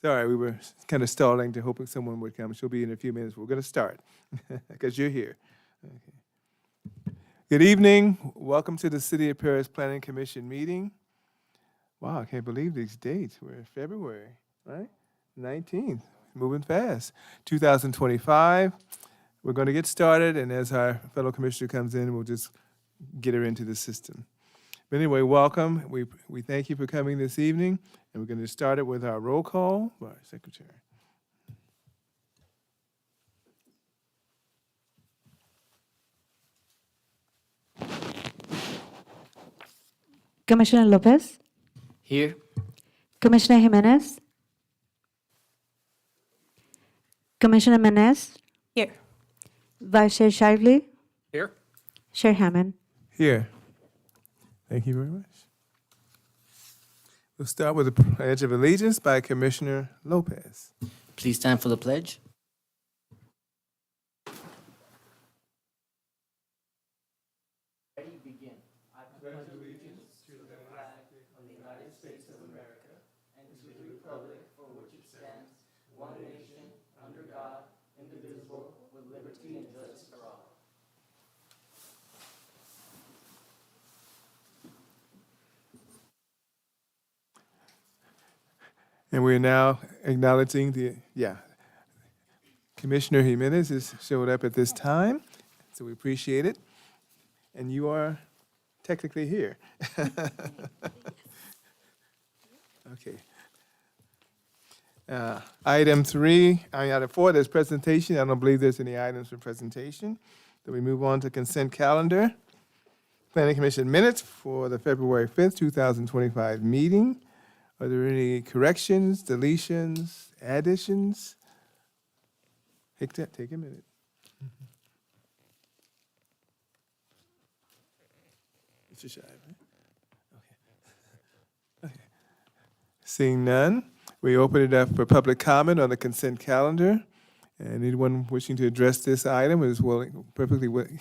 Sorry, we were kind of stalling to hoping someone would come. She'll be in a few minutes. We're going to start because you're here. Okay. Good evening. Welcome to the City of Paris Planning Commission meeting. Wow, I can't believe these dates. We're in February, right? 19th. Moving fast. 2025. We're going to get started, and as our fellow commissioner comes in, we'll just get her into the system. But anyway, welcome. We thank you for coming this evening, and we're going to start it with our roll call by our secretary. Commissioner Lopez, Here. Commissioner Jimenez, Commissioner Menez, Here. Vice Chair Shively, Here. Chair Hammond. Here. Thank you very much. We'll start with the Pledge of Allegiance by Commissioner Lopez. Please stand for the pledge. Ready, begin. I pledge allegiance to the flag of the United States of America and to the republic for which it stands, one nation, under God, indivisible, with liberty and justice for all. And we're now acknowledging Commissioner Jimenez has showed up at this time, so we appreciate it. And you are technically here. Okay. Item 4, there's presentation. I don't believe there's any items for presentation. Then we move on to consent calendar. Planning Commission minutes for the February 5th, 2025 meeting. Are there any corrections, deletions, additions? Take a minute. Mr. Shive, right? Okay. Seeing none, we open it up for public comment on the consent calendar. And anyone wishing to address this item is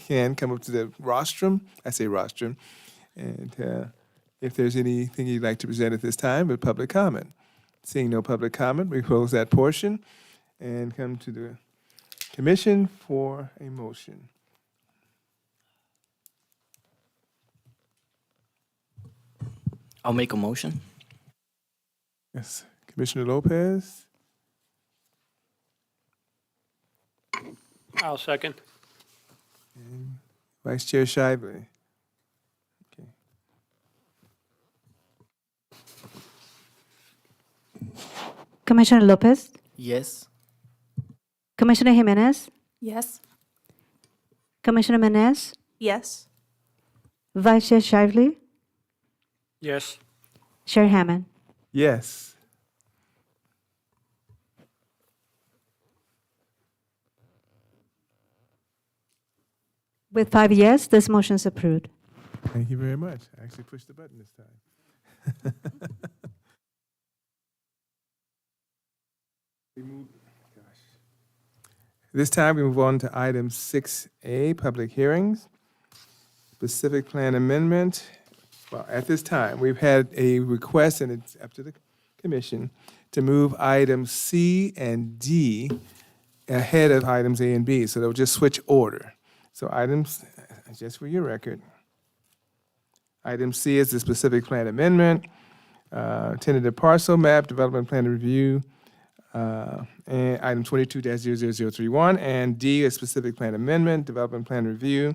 can come up to the rostrum. I say rostrum. And if there's anything you'd like to present at this time, with public comment. Seeing no public comment, we close that portion and come to the commission for a motion. I'll make a motion. Yes, Commissioner Lopez. I'll second. And Vice Chair Shively. Okay. Commissioner Lopez, Yes. Commissioner Jimenez, Yes. Commissioner Menez, Yes. Vice Chair Shively, Yes. Chair Hammond. Yes. With 5 yes, this motion is approved. Thank you very much. I actually pushed the button this time. This time we move on to item 6A, public hearings. Specific plan amendment. Well, at this time, we've had a request, and it's up to the commission, to move items C and D ahead of items A and B, so they'll just switch order. So items, just for your record, item C is the specific plan amendment, tentative parcel map, development plan review, and item 22-00031, and D is specific plan amendment, development plan review,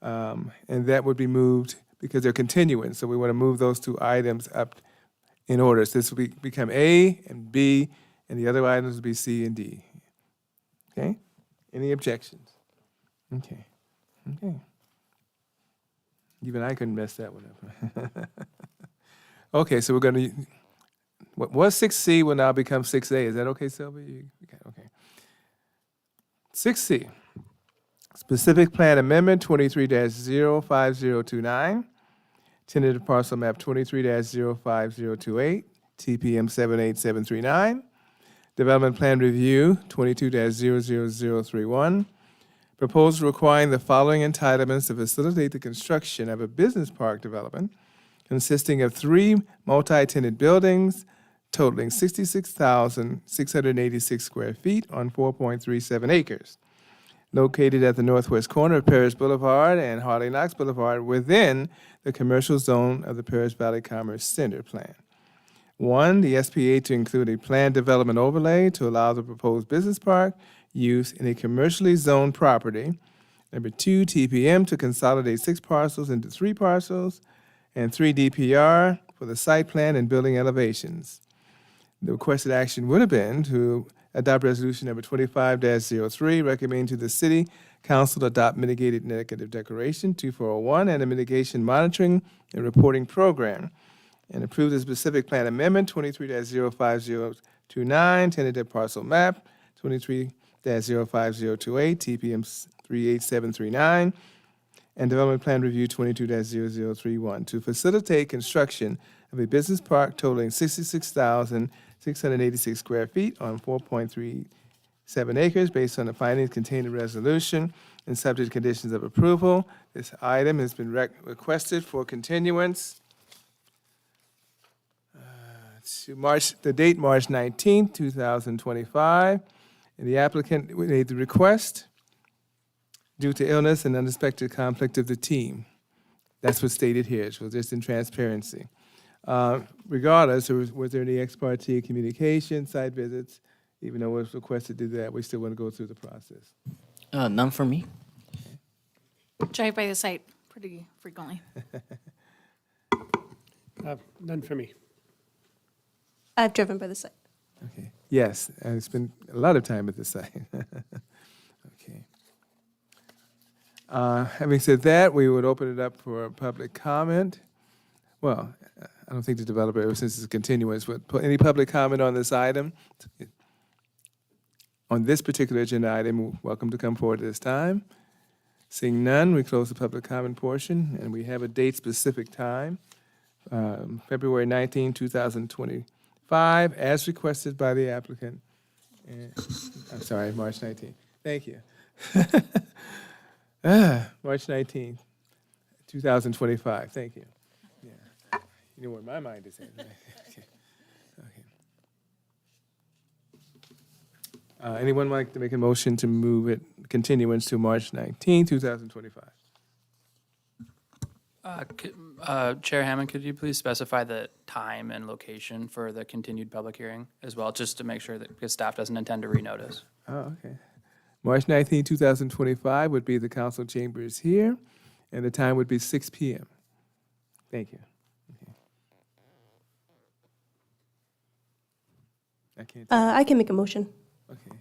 and that would be moved because they're continuing, so we want to move those two items up in order. So this will become A and B, and the other items will be C and D. Okay? Any objections? Okay. Even I couldn't mess that one up. Okay, so we're going to, what was 6C will now become 6A. Is that okay, Sylvia? Okay. 6C, specific plan amendment 23-05029, tentative parcel map 23-05028, TPM 78739, development plan review 22-00031, proposal requiring the following entitlements to facilitate the construction of a business park development consisting of 3 multi-tenant buildings, totaling 66,686 square feet on 4.37 acres, located at the northwest corner of Paris Boulevard and Harley Knox Boulevard within the commercial zone of the Paris Valley Commerce Center plan. 1, the SPA to include a planned development overlay to allow the proposed business park use in a commercially zoned property. Number 2, TPM to consolidate 6 parcels into 3 parcels. And 3, DPR for the site plan and building elevations. The requested action would have been to adopt resolution number 25-03, recommending to the city council to adopt mitigated negative declaration 2401 and a mitigation monitoring and reporting program, and approve the specific plan amendment 23-05029, tentative parcel map 23-05028, TPM 38739, and development plan review 22-0031 to facilitate construction of a business park totaling 66,686 square feet on 4.37 acres based on the findings contained in the resolution and subject to conditions of approval. This item has been requested for continuance to the date March 19th, 2025. And the applicant made the request due to illness and unexpected conflict of the team. That's what's stated here, so just in transparency. Regardless, was there any ex parte communication, site visits? Even though it was requested to do that, we still want to go through the process. None for me. Drive by the site pretty frequently. None for me. I've driven by the site. Okay, yes, I spent a lot of time at the site. Okay. Having said that, we would open it up for public comment. Well, I don't think the developer, since it's a continuance, but any public comment on this item? On this particular agenda item, welcome to come forward at this time. Seeing none, we close the public comment portion, and we have a date-specific time, February 19, 2025, as requested by the applicant. I'm sorry, March 19. Thank you. March 19th, 2025. Thank you. Yeah. You know where my mind is at. Okay. Okay. Anyone like to make a motion to move it, continuance to March 19, 2025? Chair Hammond, could you please specify the time and location for the continued public hearing as well, just to make sure that, because staff doesn't intend to renotice. Oh, okay. March 19, 2025 would be the council chambers here, and the time would be 6 p.m. Thank you. Okay. I can't. I can make a motion. Okay.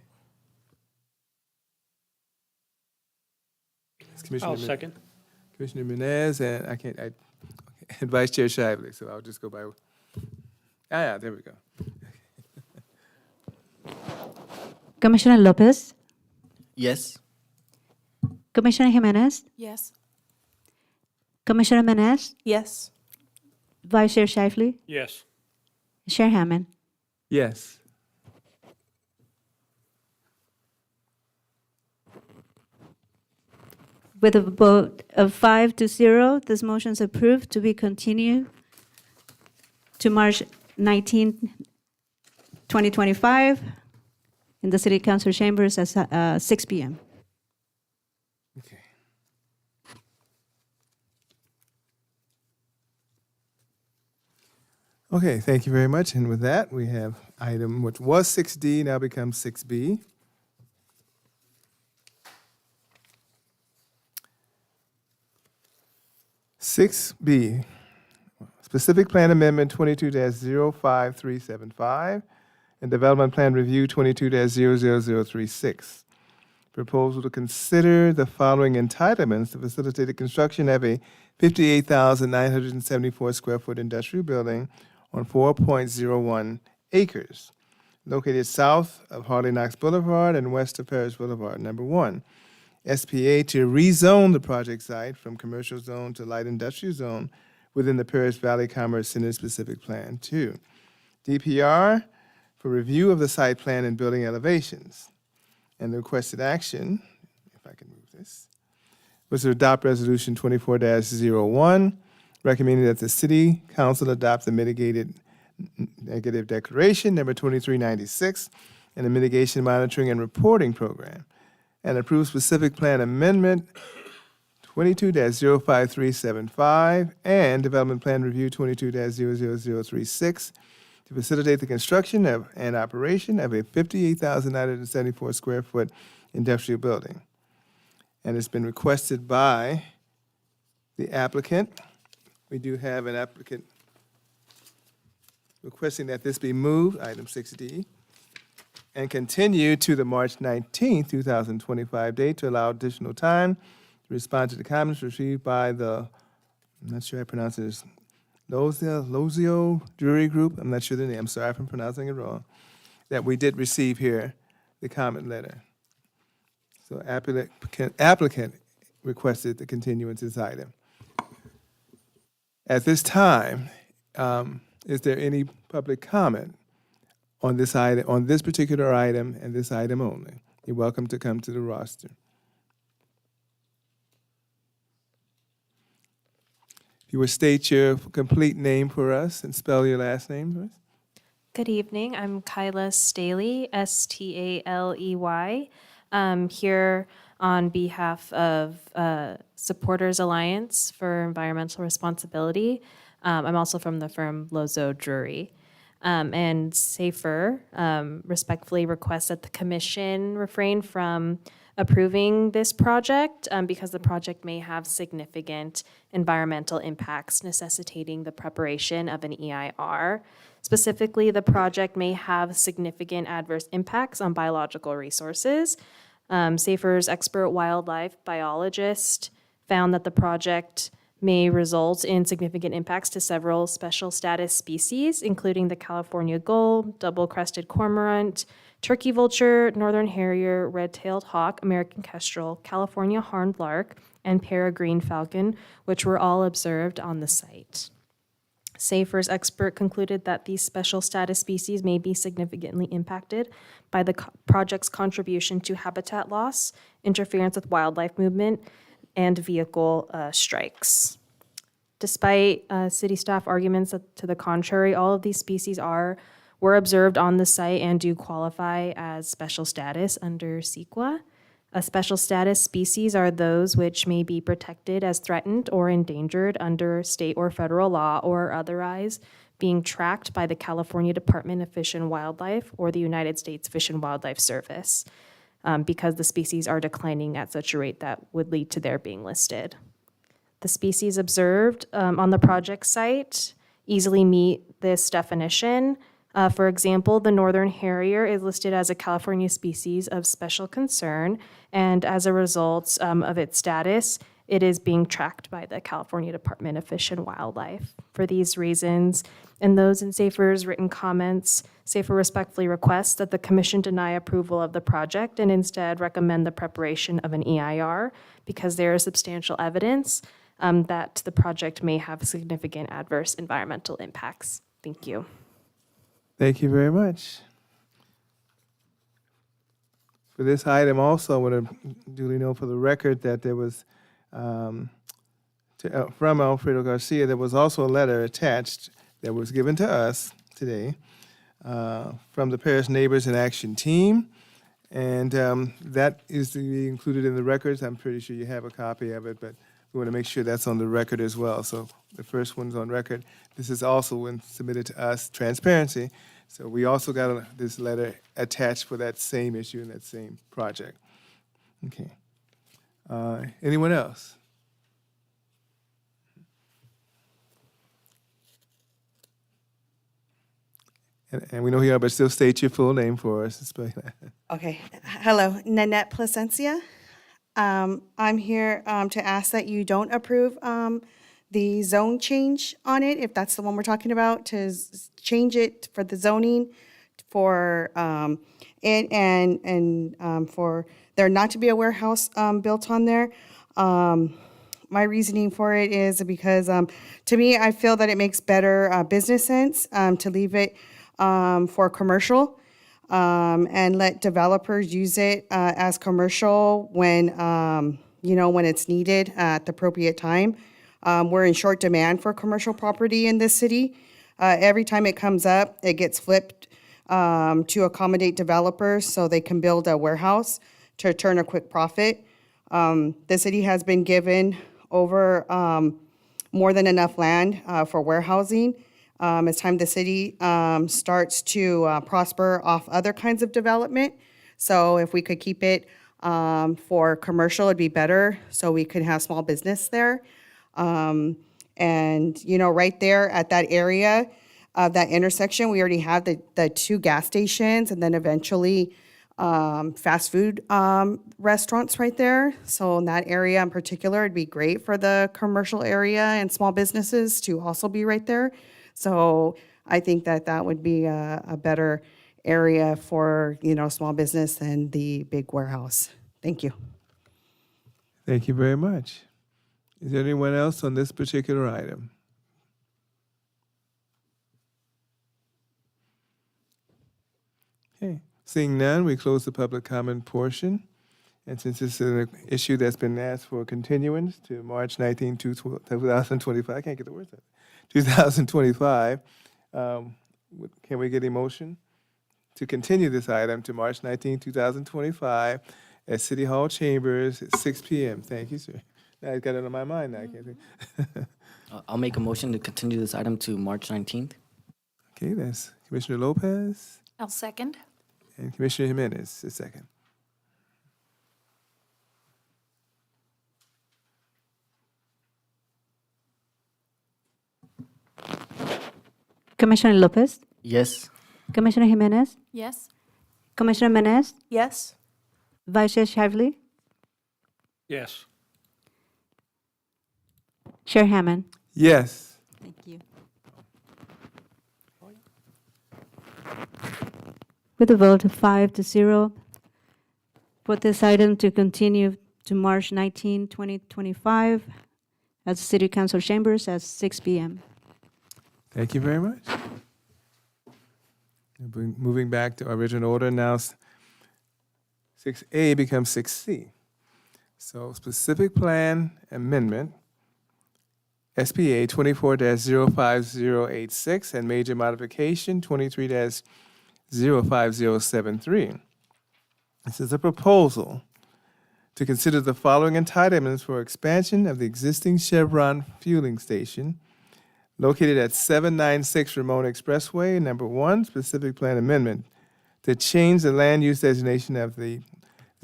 It's Commissioner I'll Min- second. Commissioner Menez, and okay, and Vice Chair Shively, so I'll just go by. Yeah, there we go. Commissioner Lopez, Yes. Commissioner Jimenez, Yes. Commissioner Menez, Yes. Vice Chair Shifley, Yes. Chair Hammond. Yes. With a vote of 5-0, this motion is approved to be continued to March 19, 2025, in the City Council chambers at 6 p.m. Okay. Okay, thank you very much. And with that, we have item which was 6D now becomes 6B. Six B, specific plan amendment 22-05375 and development plan review 22-00036. Proposal to consider the following entitlements to facilitate the construction of a 58,974 square foot industrial building on 4.01 acres, located south of Harley Knox Boulevard and west of Paris Boulevard. Number 1, SPA to rezone the project site from commercial zone to light industrial zone within the Paris Valley Commerce Center specific plan. 2, DPR for review of the site plan and building elevations. And the requested action, if I can move this, was to adopt Resolution 24-01, recommending that the City Council adopt the mitigated negative declaration, number 2396, and the Mitigation Monitoring and Reporting Program. And approve specific plan amendment 22-05375 and Development Plan Review 22-00036 to facilitate the construction of and operation of a 58,974 square foot industrial building. And it's been requested by the applicant. We do have an applicant requesting that this be moved, item 6D, and continue to the March 19th, 2025 date to allow additional time to respond to the comments received by the, I'm not sure I pronounce it as Lozio Jury Group. I'm not sure the name. I'm sorry if I'm pronouncing it wrong. That we did receive here, the comment letter. So applicant requested the continuance of this item. At this time, is there any public comment on this item, on this particular item and this item only? You're welcome to come to the roster. If you would state your complete name for us and spell your last name for us. Good evening. I'm Kyla Staley, Staley. Here on behalf of Supporters Alliance for Environmental Responsibility. I'm also from the firm Lozo Drury. And SAFER respectfully requests that the commission refrain from approving this project because the project may have significant environmental impacts necessitating the preparation of an EIR. Specifically, the project may have significant adverse impacts on biological resources. SAFER's expert wildlife biologist found that the project may result in significant impacts to several special status species, including the California gull, double-crested cormorant, turkey vulture, northern harrier, red-tailed hawk, American kestrel, California horned lark, and peregrine falcon, which were all observed on the site. SAFER's expert concluded that these special status species may be significantly impacted by the project's contribution to habitat loss, interference with wildlife movement, and vehicle strikes. Despite city staff arguments to the contrary, all of these species were observed on the site and do qualify as special status under CEQA. A special status species are those which may be protected as threatened or endangered under state or federal law or otherwise being tracked by the California Department of Fish and Wildlife or the United States Fish and Wildlife Service. Because the species are declining at such a rate that would lead to their being listed. The species observed on the project site easily meet this definition. For example, the northern harrier is listed as a California species of special concern, and as a result of its status, it is being tracked by the California Department of Fish and Wildlife. For these reasons, and those in SAFER's written comments, SAFER respectfully requests that the commission deny approval of the project and instead recommend the preparation of an EIR because there is substantial evidence that the project may have significant adverse environmental impacts. Thank you. Thank you very much. For this item also, I want to duly note for the record that there was, from Alfredo Garcia, there was also a letter attached that was given to us today from the Parish Neighbors in Action team. And that is to be included in the records. I'm pretty sure you have a copy of it, but we want to make sure that's on the record as well. So the first one's on record. This is also when submitted to us, transparency. So we also got this letter attached for that same issue and that same project. Okay. Anyone else? And we know you are, but still state your full name for us. Okay. Hello, Nanette Placencia. I'm here to ask that you don't approve the zone change on it, if that's the one we're talking about, to change it for the zoning for it and for there not to be a warehouse built on there. My reasoning for it is because to me, I feel that it makes better business sense to leave it for commercial and let developers use it as commercial when, when it's needed at the appropriate time. We're in short demand for commercial property in this city. Every time it comes up, it gets flipped to accommodate developers so they can build a warehouse to turn a quick profit. The city has been given over more than enough land for warehousing. It's time the city starts to prosper off other kinds of development. So if we could keep it for commercial, it'd be better, so we could have small business there. And, you know, right there at that area of that intersection, we already have the two gas stations and then eventually fast food restaurants right there. So in that area in particular, it'd be great for the commercial area and small businesses to also be right there. So I think that that would be a better area for, you know, small business than the big warehouse. Thank you. Thank you very much. Is there anyone else on this particular item? Okay, seeing none, we close the public comment portion. And since this is an issue that's been asked for continuance to March 19, 2025, I can't get the words out, 2025, can we get a motion to continue this item to March 19, 2025 at City Hall Chambers at 6 p.m.? Thank you, sir. Now I got it on my mind now. I can't think. I'll make a motion to continue this item to March 19th. Okay, that's Commissioner Lopez I'll second. and Commissioner Jimenez, a second. Commissioner Lopez, Yes. Commissioner Jimenez, Yes? Commissioner Menez, Yes. Vice Chair Shively, Yes. Chair Hammond. Yes. Thank you. With a vote of 5-0, put this item to continue to March 19, 2025 at the City Council Chambers at 6 p.m. Thank you very much. Moving back to our original order now, 6A becomes 6C. So specific plan amendment, SPA 24-05086, and major modification 23-05073. This is a proposal to consider the following entitlements for expansion of the existing Chevron fueling station located at 796 Ramona Expressway. Number one, specific plan amendment to change the land use designation of the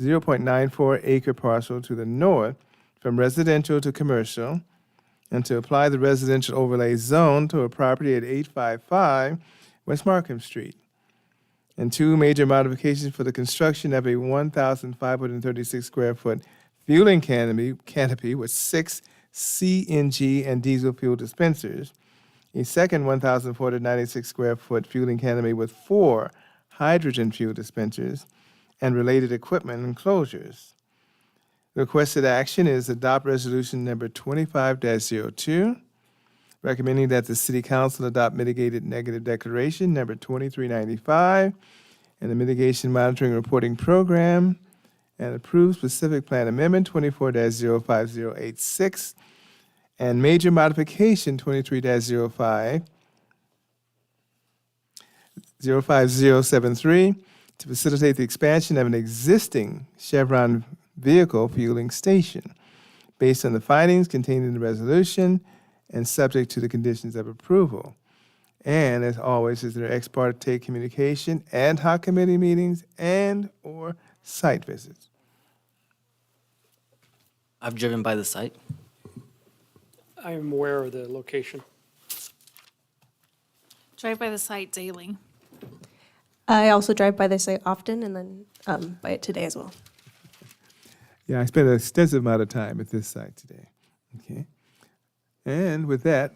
0.94 acre parcel to the north from residential to commercial, and to apply the residential overlay zone to a property at 855 West Markham Street. And two, major modifications for the construction of a 1,536 square foot fueling canopy with 6 CNG and diesel fuel dispensers. A second 1,496 square foot fueling canopy with 4 hydrogen fuel dispensers and related equipment enclosures. The requested action is adopt resolution number 25-02, recommending that the City Council adopt mitigated negative declaration number 2395 and the mitigation monitoring reporting program, and approve specific plan amendment 24-05086 and major modification 23-05073 to facilitate the expansion of an existing Chevron vehicle fueling station based on the findings contained in the resolution and subject to the conditions of approval. And as always, is there ex parte communication, ad hoc committee meetings, and or site visits? I've driven by the site. I am aware of the location. Drive by the site daily. I also drive by this site often and then by it today as well. Yeah, I spent an extensive amount of time at this site today. Okay. And with that,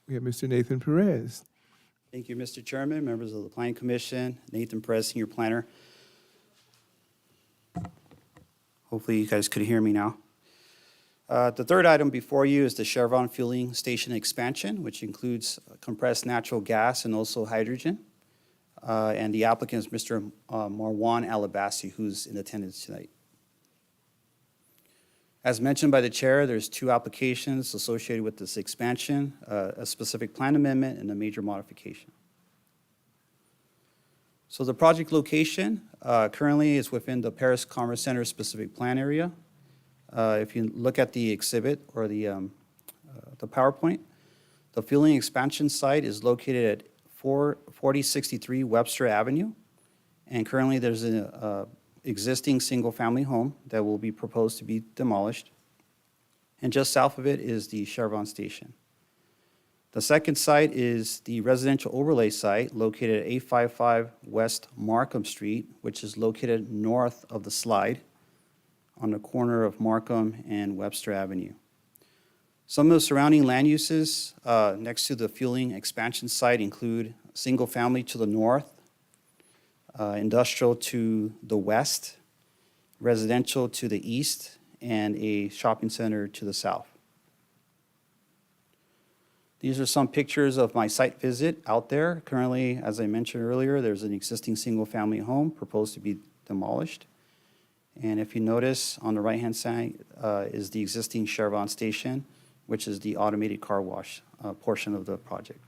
we have Mr. Nathan Perez. Thank you, Mr. Chairman, members of the Planning Commission, Nathan Perez, Senior Planner. Hopefully you guys could hear me now. The third item before you is the Chevron fueling station expansion, which includes compressed natural gas and also hydrogen. And the applicant is Mr. Marwan Alabasi, who's in attendance tonight. As mentioned by the chair, there's two applications associated with this expansion, a specific plan amendment and a major modification. So the project location currently is within the Paris Commerce Center specific plan area. If you look at the exhibit or the PowerPoint, the fueling expansion site is located at 4063 Webster Avenue. And currently there's an existing single-family home that will be proposed to be demolished. And just south of it is the Chevron station. The second site is the residential overlay site located at 855 West Markham Street, which is located north of the slide on the corner of Markham and Webster Avenue. Some of the surrounding land uses next to the fueling expansion site include single-family to the north, industrial to the west, residential to the east, and a shopping center to the south. These are some pictures of my site visit out there. Currently, as I mentioned earlier, there's an existing single-family home proposed to be demolished. And if you notice, on the right-hand side is the existing Chevron station, which is the automated car wash portion of the project.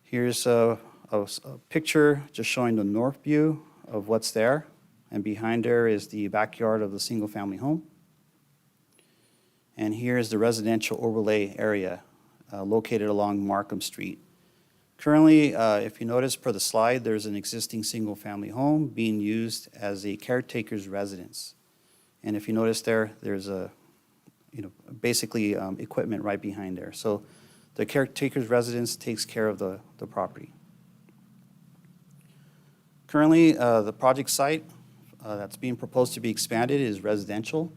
Here's a picture just showing the north view of what's there. And behind there is the backyard of the single-family home. And here is the residential overlay area located along Markham Street. Currently, if you notice per the slide, there's an existing single-family home being used as a caretaker's residence. And if you notice there's a, basically equipment right behind there. So the caretaker's residence takes care of the property. Currently, the project site that's being proposed to be expanded is residential.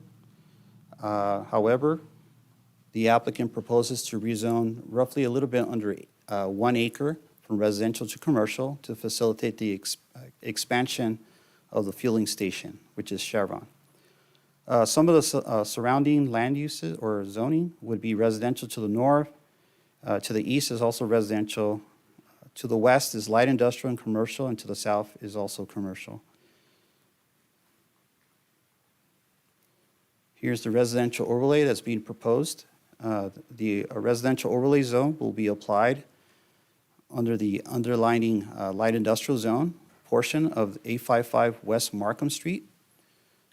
However, the applicant proposes to rezone roughly a little bit under 1 acre from residential to commercial to facilitate the expansion of the fueling station, which is Chevron. Some of the surrounding land uses or zoning would be residential to the north. To the east is also residential. To the west is light industrial and commercial, and to the south is also commercial. Here's the residential overlay that's being proposed. The residential overlay zone will be applied under the underlining light industrial zone portion of 855 West Markham Street.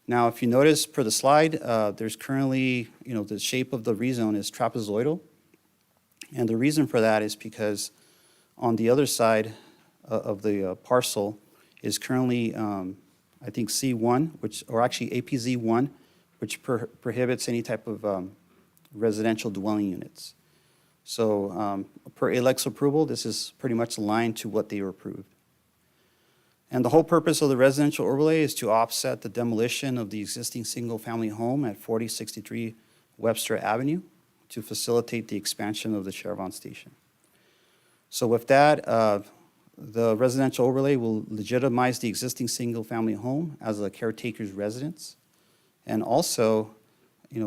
Now, if you notice per the slide, there's currently, the shape of the rezone is trapezoidal. And the reason for that is because on the other side of the parcel is currently, I think, C1, or actually APZ1, which prohibits any type of residential dwelling units. So per ALEC's approval, this is pretty much aligned to what they were approved. And the whole purpose of the residential overlay is to offset the demolition of the existing single-family home at 4063 Webster Avenue to facilitate the expansion of the Chevron station. So with that, the residential overlay will legitimize the existing single-family home as a caretaker's residence, and also,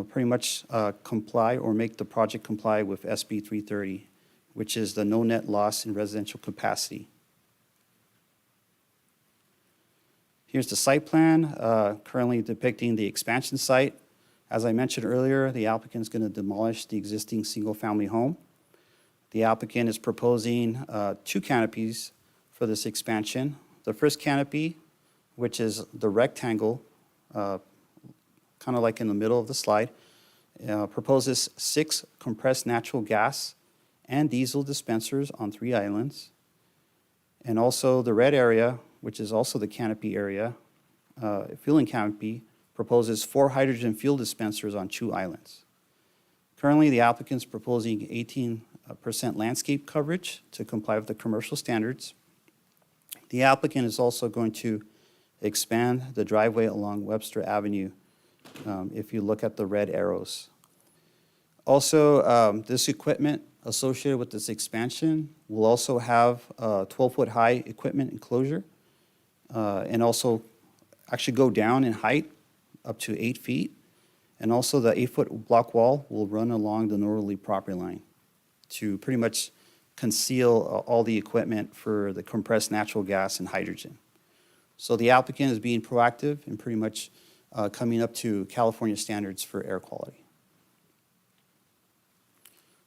pretty much comply or make the project comply with SB 330, which is the no net loss in residential capacity. Here's the site plan, currently depicting the expansion site. As I mentioned earlier, the applicant is going to demolish the existing single-family home. The applicant is proposing 2 canopies for this expansion. The first canopy, which is the rectangle, kind of like in the middle of the slide, proposes 6 compressed natural gas and diesel dispensers on 3 islands. And also the red area, which is also the canopy area, fueling canopy, proposes 4 hydrogen fuel dispensers on 2 islands. Currently, the applicant is proposing 18% landscape coverage to comply with the commercial standards. The applicant is also going to expand the driveway along Webster Avenue, if you look at the red arrows. Also, this equipment associated with this expansion will also have a 12-foot high equipment enclosure, and also actually go down in height up to 8 feet. And also the 8-foot block wall will run along the northerly property line to pretty much conceal all the equipment for the compressed natural gas and hydrogen. So the applicant is being proactive in pretty much coming up to California standards for air quality.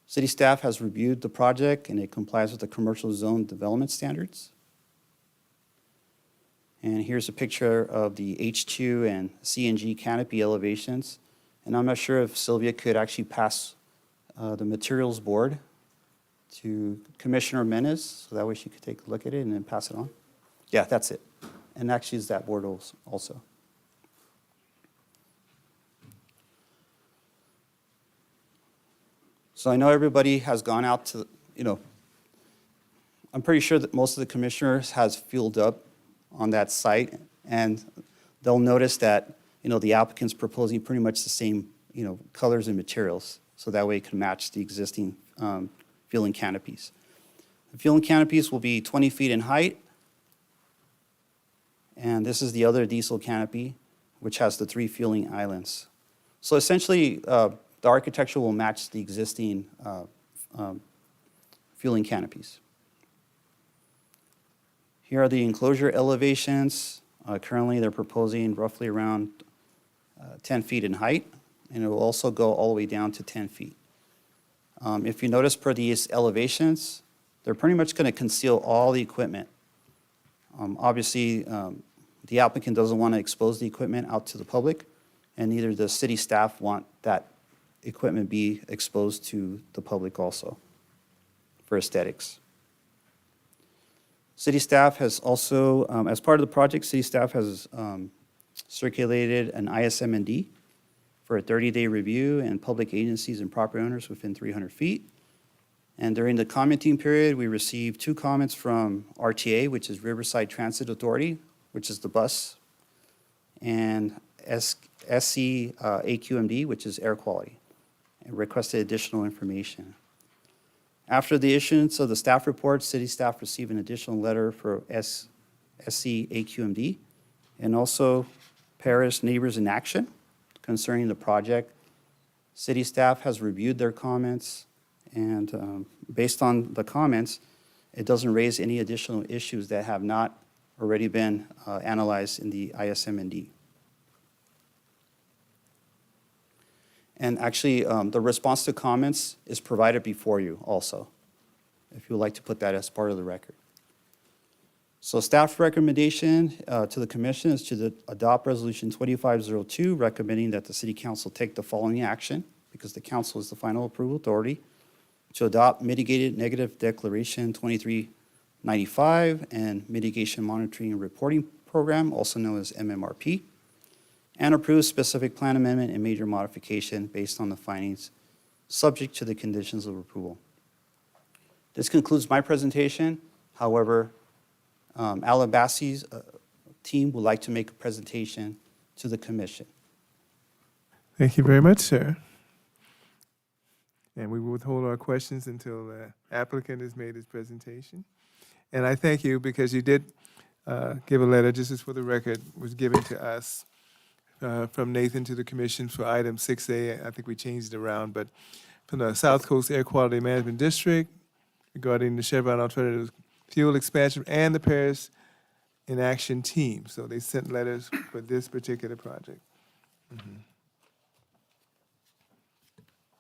City staff has reviewed the project and it complies with the commercial zone development standards. And here's a picture of the H2 and CNG canopy elevations. And I'm not sure if Sylvia could actually pass the materials board to Commissioner Menes, so that way she could take a look at it and then pass it on. Yeah, that's it. And actually is that board also. So I know everybody has gone out to, I'm pretty sure that most of the commissioners has fueled up on that site, and they'll notice that, the applicant's proposing pretty much the same, colors and materials, so that way it can match the existing fueling canopies. The fueling canopies will be 20 feet in height, and this is the other diesel canopy, which has the 3 fueling islands. So essentially, the architecture will match the existing fueling canopies. Here are the enclosure elevations. Currently, they're proposing roughly around 10 feet in height, and it will also go all the way down to 10 feet. If you notice per these elevations, they're pretty much going to conceal all the equipment. Obviously, the applicant doesn't want to expose the equipment out to the public, and neither does city staff want that equipment be exposed to the public also for aesthetics. City staff has also, as part of the project, city staff has circulated an ISM&D for a 30-day review and public agencies and property owners within 300 feet. And during the commenting period, we received 2 comments from RTA, which is Riverside Transit Authority, which is the bus, and SCAQMD, which is air quality, and requested additional information. After the issuance of the staff report, city staff received an additional letter for SCAQMD and also Paris Neighbors in Action concerning the project. City staff has reviewed their comments, and based on the comments, it doesn't raise any additional issues that have not already been analyzed in the ISM&D. And actually, the response to comments is provided before you also, if you would like to put that as part of the record. So staff recommendation to the commission is to adopt Resolution 2502, recommending that the City Council take the following action, because the council is the final approval authority, to adopt Mitigated Negative Declaration 2395 and Mitigation Monitoring and Reporting Program, also known as MMRP, and approve specific plan amendment and major modification based on the findings, subject to the conditions of approval. This concludes my presentation. However, Alan Bassey's team would like to make a presentation to the commission. Thank you very much, sir. And we will withhold our questions until the applicant has made his presentation. And I thank you because you did give a letter, just as for the record, was given to us from Nathan to the commission for item 6A. I think we changed it around, but from the South Coast Air Quality Management District regarding the Chevron Alternative Fuel Expansion and the Paris in Action team. So they sent letters for this particular project.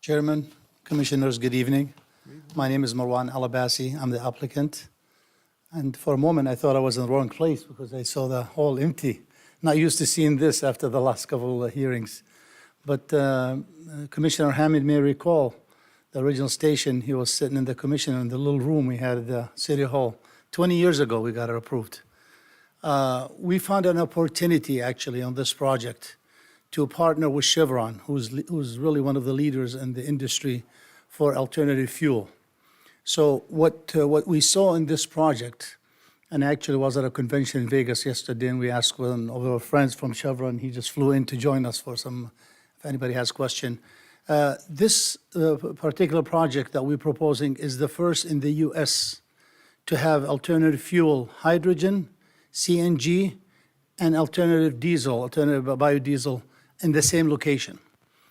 Chairman, Commissioners, good evening. My name is Marwan Alabasi. I'm the applicant. And for a moment, I thought I was in the wrong place because I saw the hall empty. Not used to seeing this after the last couple of hearings. But Commissioner Hamid may recall the original station. He was sitting in the commission in the little room we had at the City Hall. 20 years ago, we got it approved. We found an opportunity, actually, on this project to partner with Chevron, who's really one of the leaders in the industry for alternative fuel. So what we saw in this project, and actually was at a convention in Vegas yesterday, and we asked one of our friends from Chevron, he just flew in to join us for some, if anybody has question. This particular project that we're proposing is the first in the US to have alternative fuel, hydrogen, CNG, and alternative diesel, alternative biodiesel in the same location.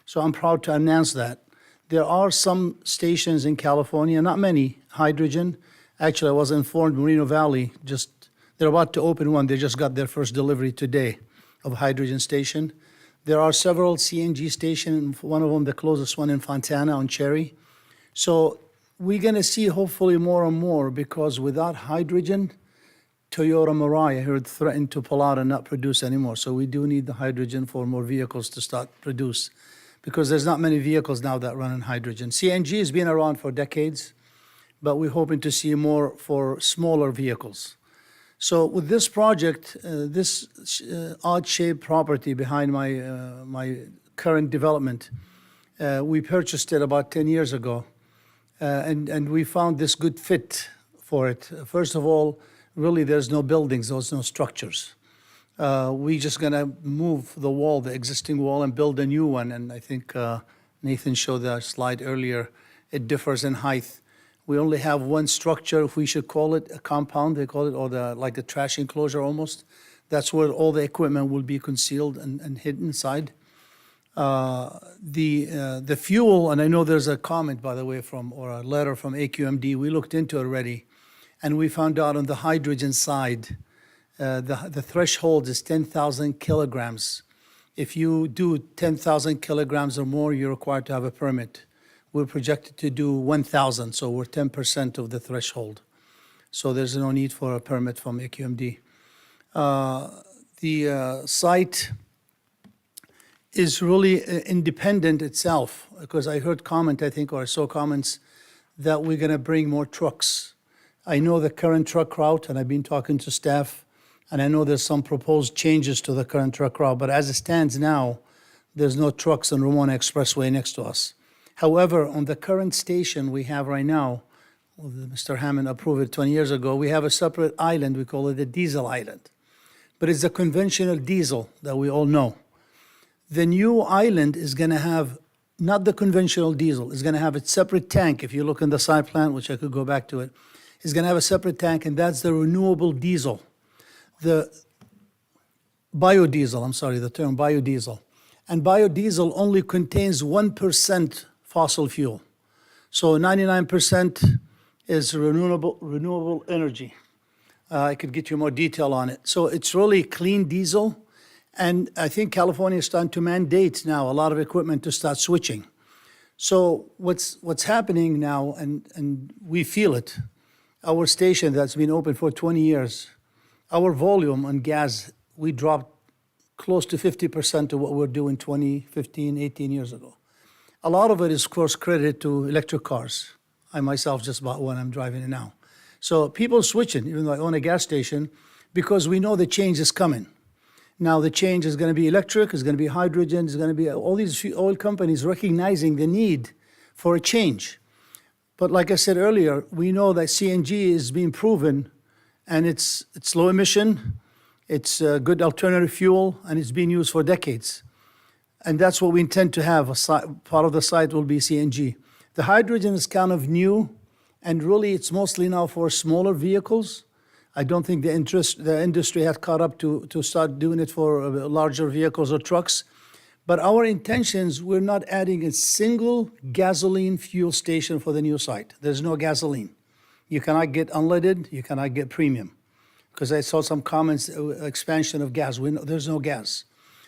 So I'm proud to announce that. There are some stations in California, not many, hydrogen. Actually, I was informed Moreno Valley, they're about to open one. They just got their first delivery today of a hydrogen station. There are several CNG stations, one of them, the closest one in Fontana on Cherry. So we're going to see hopefully more and more, because without hydrogen, Toyota Mirai, I heard, threatened to pull out and not produce anymore. So we do need the hydrogen for more vehicles to start produce, because there's not many vehicles now that run on hydrogen. CNG has been around for decades, but we're hoping to see more for smaller vehicles. So with this project, this odd-shaped property behind my current development, we purchased it about 10 years ago, and we found this good fit for it. First of all, really, there's no buildings, there's no structures. We just gonna move the wall, the existing wall, and build a new one. And I think Nathan showed that slide earlier. It differs in height. We only have one structure, if we should call it a compound, they call it, or like the trash enclosure almost. That's where all the equipment will be concealed and hidden inside. The fuel, and I know there's a comment, by the way, or a letter from AQMD, we looked into it already, and we found out on the hydrogen side, the threshold is 10,000 kilograms. If you do 10,000 kilograms or more, you're required to have a permit. We're projected to do 1,000, so we're 10% of the threshold. So there's no need for a permit from AQMD. The site is really independent itself, because I heard comment, I think, or I saw comments that we're going to bring more trucks. I know the current truck route, and I've been talking to staff, and I know there's some proposed changes to the current truck route, but as it stands now, there's no trucks on Ramona Expressway next to us. However, on the current station we have right now, well, Mr. Hammond approved it 20 years ago, we have a separate island, we call it the diesel island. But it's a conventional diesel that we all know. The new island is going to have not the conventional diesel, it's going to have a separate tank. If you look in the side plan, which I could go back to it, it's going to have a separate tank, and that's the renewable diesel. The biodiesel, I'm sorry, the term biodiesel. And biodiesel only contains 1% fossil fuel. So 99% is renewable energy. I could get you more detail on it. So it's really clean diesel. And I think California is starting to mandate now a lot of equipment to start switching. So what's happening now, and we feel it, our station that's been open for 20 years, our volume on gas, we dropped close to 50% of what we were doing 20, 15, 18 years ago. A lot of it is, of course, credited to electric cars. I myself just bought one, I'm driving it now. So people switching, even though I own a gas station, because we know the change is coming. Now the change is going to be electric, it's going to be hydrogen, it's going to be all these oil companies recognizing the need for a change. But like I said earlier, we know that CNG is being proven, and it's low emission, it's a good alternative fuel, and it's being used for decades. And that's what we intend to have. Part of the site will be CNG. The hydrogen is kind of new, and really it's mostly now for smaller vehicles. I don't think the industry has caught up to start doing it for larger vehicles or trucks. But our intentions, we're not adding a single gasoline fuel station for the new site. There's no gasoline. You cannot get unleaded, you cannot get premium. Because I saw some comments, expansion of gas. There's no gas.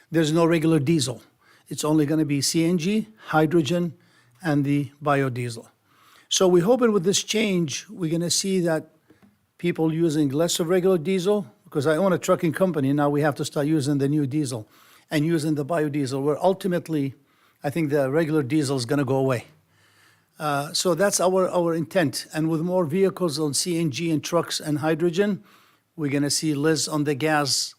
There's no regular diesel. It's only going to be CNG, hydrogen, and the biodiesel. So we're hoping with this change, we're going to see that people using less of regular diesel, because I own a trucking company, now we have to start using the new diesel and using the biodiesel, where ultimately, I think the regular diesel is going to go away. So that's our intent. And with more vehicles on CNG and trucks and hydrogen, we're going to see Liz on the gas.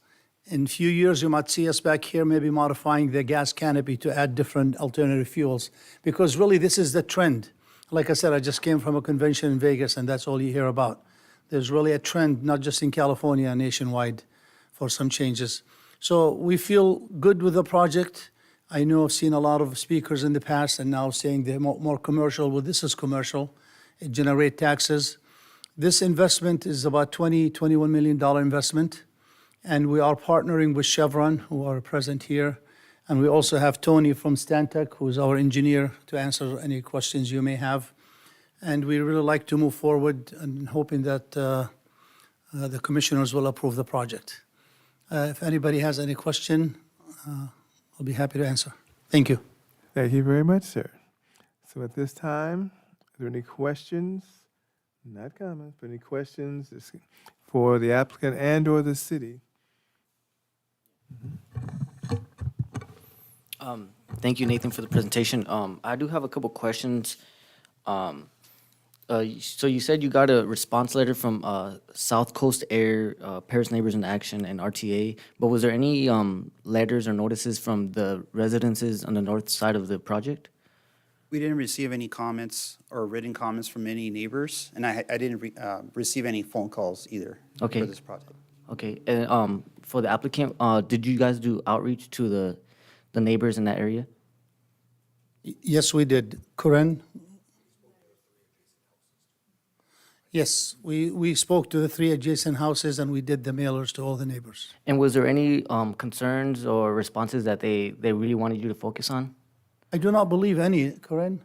In a few years, you might see us back here maybe modifying the gas canopy to add different alternative fuels, because really this is the trend. Like I said, I just came from a convention in Vegas, and that's all you hear about. There's really a trend, not just in California, nationwide, for some changes. So we feel good with the project. I know I've seen a lot of speakers in the past and now saying they're more commercial. Well, this is commercial. It generates taxes. This investment is about $21 million investment. And we are partnering with Chevron, who are present here. And we also have Tony from Stantec, who is our engineer, to answer any questions you may have. And we really like to move forward and hoping that the commissioners will approve the project. If anybody has any question, I'll be happy to answer. Thank you. Thank you very much, sir. So at this time, are there any questions? Not comments, but any questions for the applicant and/or the city? Thank you, Nathan, for the presentation. I do have a couple questions. So you said you got a response letter from South Coast Air, Paris Neighbors in Action, and RTA, but was there any letters or notices from the residences on the north side of the project? We didn't receive any comments or written comments from any neighbors, and I didn't receive any phone calls either Okay. for this project. Okay, and for the applicant, did you guys do outreach to the neighbors in that area? Yes, we did. Corinne? Yes, we spoke to the 3 adjacent houses, and we did the mailers to all the neighbors. And was there any concerns or responses that they really wanted you to focus on? I do not believe any, Corinne?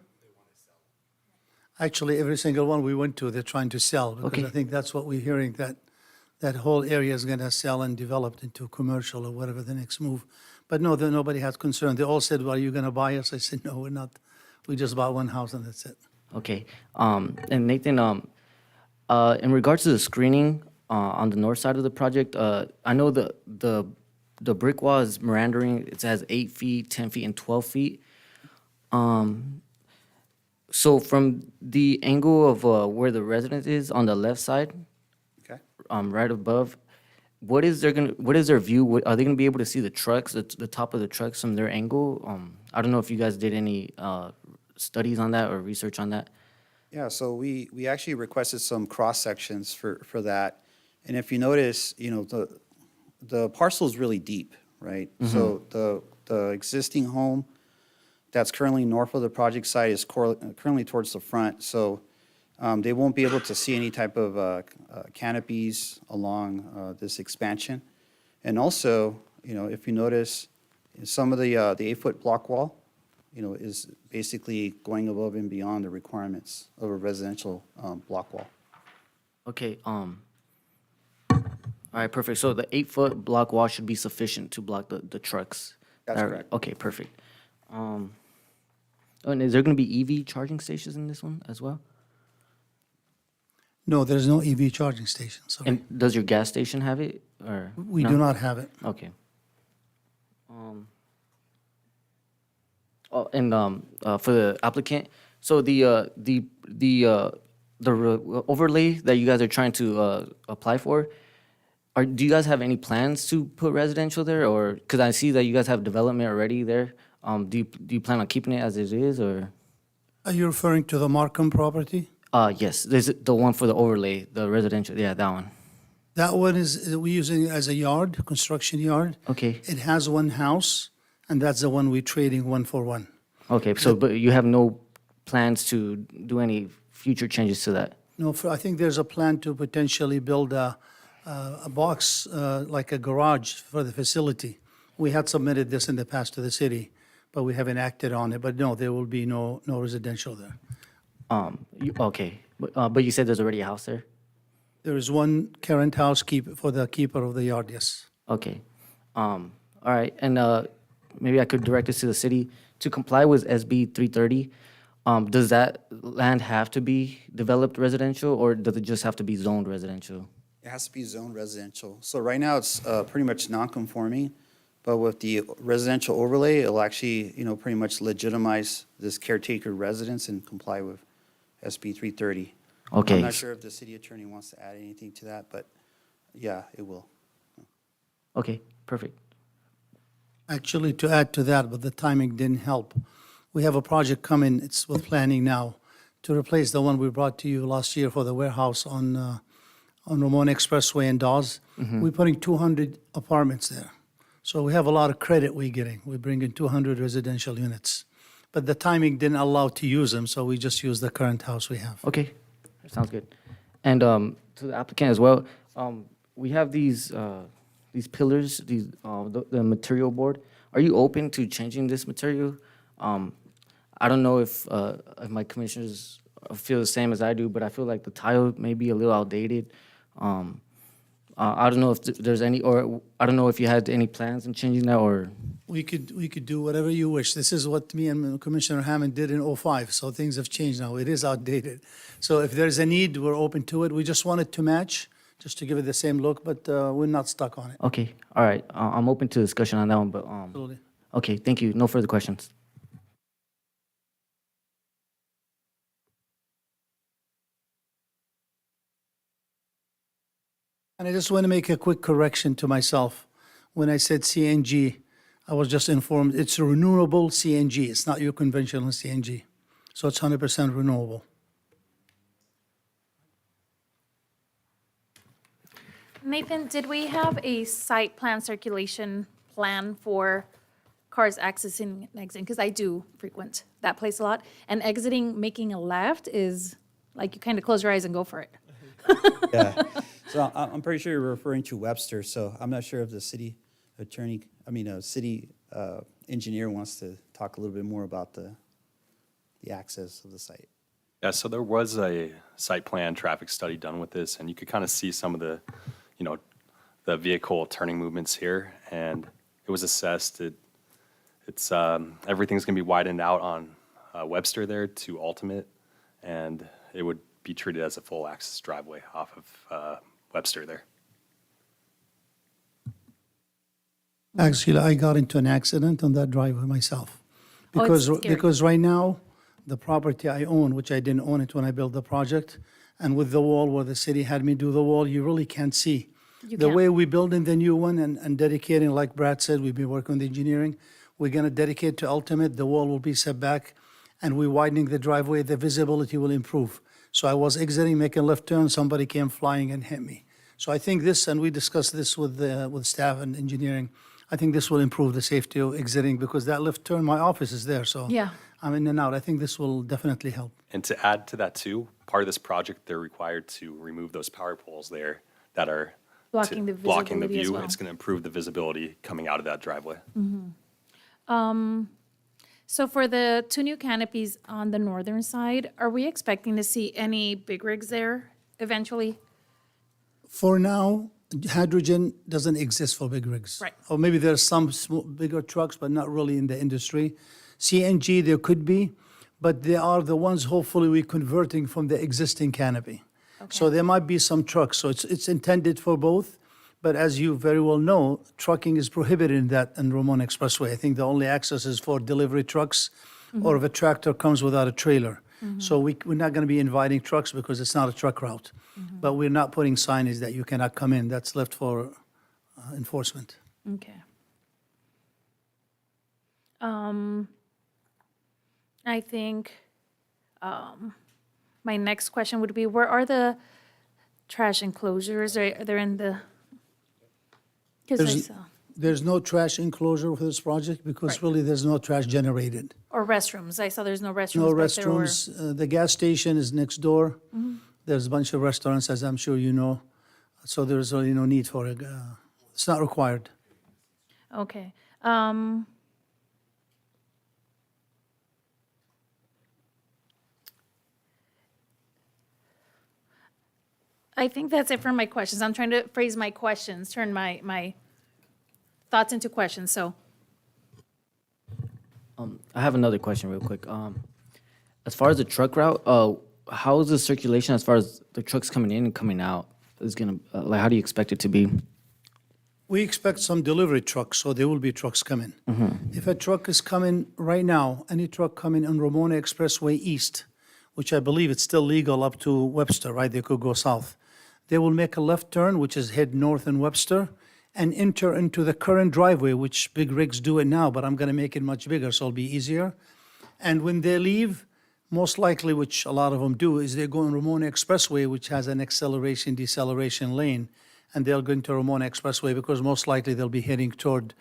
Actually, every single one we went to, they're trying to sell, because Okay. I think that's what we're hearing, that whole area is going to sell and develop into commercial or whatever the next move. But no, nobody had concern. They all said, well, are you going to buy us? I said, no, we're not. We just bought one house and that's it. Okay, and Nathan, in regards to the screening on the north side of the project, I know the brick wall is meandering. It has 8 feet, 10 feet, and 12 feet. So from the angle of where the residence is on the left side, Okay? right above, what is their view? Are they gonna be able to see the trucks, the top of the trucks from their angle? I don't know if you guys did any studies on that or research on that. Yeah, so we actually requested some cross-sections for that. And if you notice, the parcel is really deep, right? So the existing home that's currently north of the project site is currently towards the front. So they won't be able to see any type of canopies along this expansion. And also, if you notice, some of the 8-foot block wall, is basically going above and beyond the requirements of a residential block wall. Okay, all right, perfect. So the 8-foot block wall should be sufficient to block the trucks. That's correct. Okay, perfect. And is there gonna be EV charging stations in this one as well? No, there's no EV charging station, sorry. And does your gas station have it, or? We no? do not have it. Okay. And for the applicant, so the overlay that you guys are trying to apply for, do you guys have any plans to put residential there, or, because I see that you guys have development already there, do you plan on keeping it as it is, or? Are you referring to the Markham property? Yes, there's the one for the overlay, the residential, yeah, that one. That one is, we're using it as a yard, construction yard. Okay, It has one house, and that's the one we're trading 1 for 1. okay, so, but you have no plans to do any future changes to that? No, I think there's a plan to potentially build a box, like a garage for the facility. We had submitted this in the past to the city, but we haven't acted on it. But no, there will be no residential there. Okay, but you said there's already a house there? There is one current house for the keeper of the yard, yes. Okay, all right, and maybe I could direct this to the city. To comply with SB 330, does that land have to be developed residential, or does it just have to be zoned residential? It has to be zoned residential. So right now, it's pretty much non-conforming, but with the residential overlay, it'll actually, pretty much legitimize this caretaker residence and comply with SB 330. Okay. I'm not sure if the city attorney wants to add anything to that, but yeah, it will. Okay, perfect. Actually, to add to that, but the timing didn't help. We have a project coming, it's with planning now, to replace the one we brought to you last year for the warehouse on Ramon Expressway in Dawes. We're putting 200 apartments there. So we have a lot of credit we're getting. We're bringing 200 residential units. But the timing didn't allow to use them, so we just used the current house we have. Okay, that sounds good. And to the applicant as well, we have these pillars, the material board. Are you open to changing this material? I don't know if my commissioners feel the same as I do, but I feel like the tile may be a little outdated. I don't know if there's any, or I don't know if you had any plans in changing that, or we could do whatever you wish. This is what me and Commissioner Hammond did in '05, so things have changed now. It is outdated. So if there's a need, we're open to it. We just want it to match, just to give it the same look, but we're not stuck on it. Okay, all right. I'm open to discussion on that one, but, Absolutely. okay, thank you. No further questions. And I just want to make a quick correction to myself. When I said CNG, I was just informed it's a renewable CNG. It's not your conventional CNG. So it's 100% renewable. Nathan, did we have a site plan circulation plan for cars accessing and exiting? Because I do frequent that place a lot. And exiting, making a left is like you kind of close your eyes and go for it. Yeah. So I'm pretty sure you're referring to Webster, so I'm not sure if the city attorney, city engineer wants to talk a little bit more about the access of the site. Yeah, so there was a site plan traffic study done with this, and you could kind of see some of the, the vehicle turning movements here, and it was assessed. It's everything's going to be widened out on Webster there to Ultimate, and it would be treated as a full access driveway off of Webster there. Actually, I got into an accident on that driveway myself. Oh, it's Because, scary. because right now, the property I own, which I didn't own it when I built the project, and with the wall where the city had me do the wall, you really can't see. You The can't. way we building the new one and dedicating, like Brad said, we've been working on the engineering, we're gonna dedicate to Ultimate, the wall will be set back, and we're widening the driveway, the visibility will improve. So I was exiting, making a left turn, somebody came flying and hit me. So I think this, and we discussed this with staff and engineering, I think this will improve the safety of exiting, because that left turn, my office is there, so. Yeah. I'm in and out. I think this will definitely help. And to add to that too, part of this project, they're required to remove those power poles there that are Blocking the blocking the visibility as view. well. It's going to improve the visibility coming out of that driveway. So for the two new canopies on the northern side, are we expecting to see any big rigs there eventually? For now, hydrogen doesn't exist for big rigs. Right. Or maybe there's some bigger trucks, but not really in the industry. CNG, there could be, but they are the ones hopefully we're converting from the existing canopy. So there might be some trucks, so it's intended for both. But as you very well know, trucking is prohibited in Ramon Expressway. I think the only access is for delivery trucks or if a tractor comes without a trailer. So we're not going to be inviting trucks because it's not a truck route. But we're not putting signage that you cannot come in. That's left for enforcement. Okay. I think my next question would be, where are the trash enclosures? Are they in the? Because I There's- saw, There's no trash enclosure for this project because Right. really there's no trash generated. or restrooms. I saw there's no restrooms. No back there or- restrooms. The gas station is next door. There's a bunch of restaurants, as I'm sure you know. So there's really no need for it. It's not required. Okay. I think that's it for my questions. I'm trying to phrase my questions, turn my thoughts into questions, so. I have another question real quick. As far as the truck route, how is the circulation as far as the trucks coming in and coming out is gonna, like, how do you expect it to be? We expect some delivery trucks, so there will be trucks coming. If a truck is coming right now, any truck coming on Ramona Expressway East, which I believe it's still legal up to Webster, right? They could go south. They will make a left turn, which is head north in Webster, and enter into the current driveway, which big rigs do it now, but I'm gonna make it much bigger, so it'll be easier. And when they leave, most likely, which a lot of them do, is they go on Ramona Expressway, which has an acceleration, deceleration lane, and they'll go into Ramona Expressway because most likely they'll be heading toward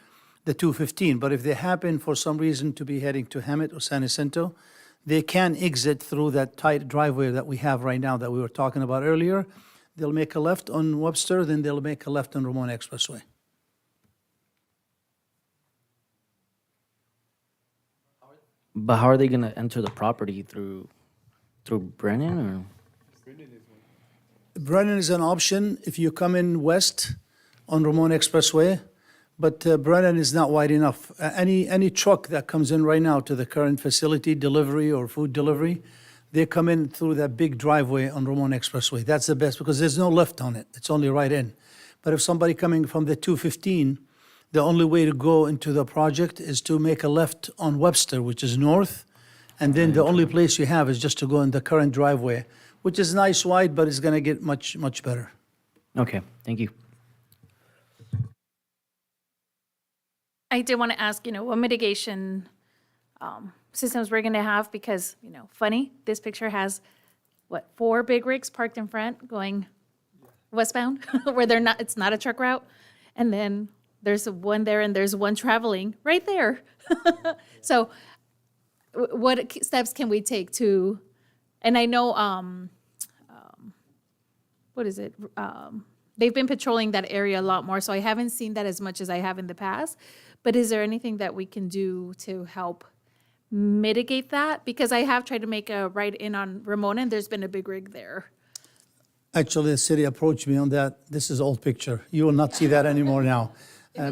the 215. But if they happen for some reason to be heading to Hemet or San Jacinto, they can exit through that tight driveway that we have right now that we were talking about earlier. They'll make a left on Webster, then they'll make a left on Ramona Expressway. But how are they gonna enter the property through Brennan or? Brennan is an option if you come in west on Ramona Expressway, but Brennan is not wide enough. Any truck that comes in right now to the current facility, delivery or food delivery, they come in through that big driveway on Ramon Expressway. That's the best because there's no left on it. It's only right in. But if somebody coming from the 215, the only way to go into the project is to make a left on Webster, which is north, and then the only place you have is just to go in the current driveway, which is nice wide, but it's going to get much, much better. Okay, thank you. I did want to ask, what mitigation systems we're going to have because, funny, this picture has, 4 big rigs parked in front going westbound where it's not a truck route. And then there's one there and there's one traveling right there. So what steps can we take to, and I know, what is it? They've been patrolling that area a lot more, so I haven't seen that as much as I have in the past. But is there anything that we can do to help mitigate that? Because I have tried to make a right in on Ramona, and there's been a big rig there. Actually, the city approached me on that. This is old picture. You will not see that anymore now.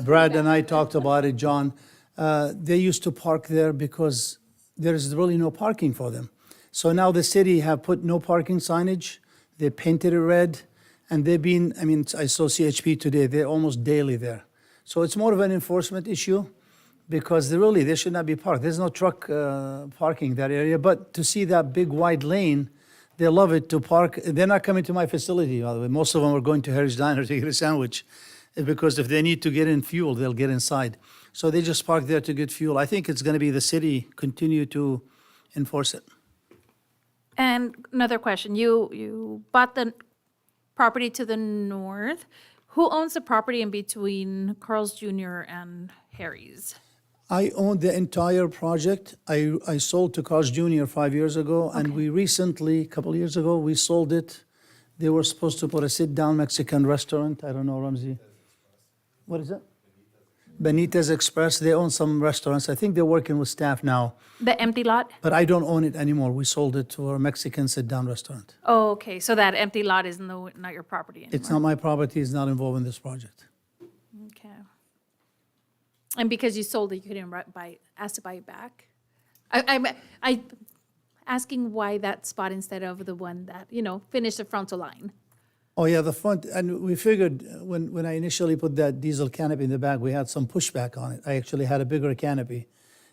Brad and I talked about it, John. They used to park there because there is really no parking for them. So now the city have put no parking signage. They painted it red. And they've been, I saw CHP today. They're almost daily there. So it's more of an enforcement issue because they should not be parked. There's no truck parking that area. But to see that big wide lane, they love it to park. They're not coming to my facility, by the way. Most of them are going to Harry's Diner to get a sandwich because if they need to get in fuel, they'll get inside. So they just park there to get fuel. I think it's going to be the city continue to enforce it. And another question, you bought the property to the north. Who owns the property in between Carl's Jr. and Harry's? I own the entire project. I sold to Carl's Jr. 5 years ago, and we recently, a couple of years ago, we sold it. They were supposed to put a sit-down Mexican restaurant. I don't know, Ramsey. What is it? Benitez Express. They own some restaurants. I think they're working with staff now, The empty lot? but I don't own it anymore. We sold it to a Mexican sit-down restaurant. Oh, okay, so that empty lot is not your property anymore? It's not my property. It's not involved in this project. Okay. And because you sold it, you couldn't ask to buy it back? I'm asking why that spot instead of the one that, finished the frontal line? Oh, yeah, the front, and we figured when I initially put that diesel canopy in the back, we had some pushback on it. I actually had a bigger canopy,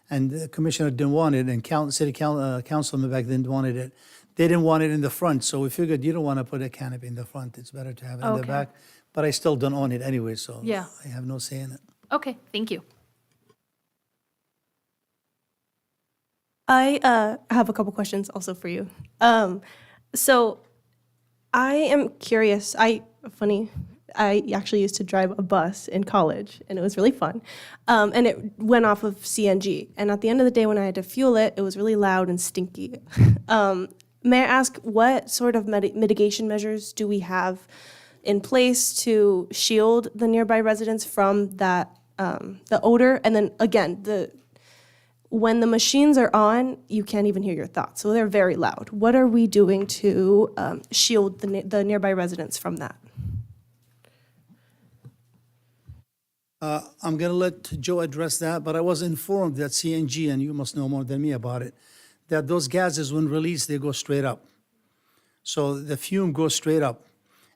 and the commissioner didn't want it, and councilman back then wanted it. They didn't want it in the front, so we figured you don't want to put a canopy in the front. It's better to have it in the Okay. back. But I still don't own it anyway, so Yeah. I have no say in it. Okay, thank you. I have a couple questions also for you. So I am curious. I actually used to drive a bus in college, and it was really fun. And it went off of CNG. And at the end of the day, when I had to fuel it, it was really loud and stinky. May I ask, what sort of mitigation measures do we have in place to shield the nearby residents from that, the odor? And then again, when the machines are on, you can't even hear your thoughts. So they're very loud. What are we doing to shield the nearby residents from that? I'm going to let Joe address that, but I was informed that CNG, and you must know more than me about it, that those gases, when released, they go straight up. So the fume goes straight up.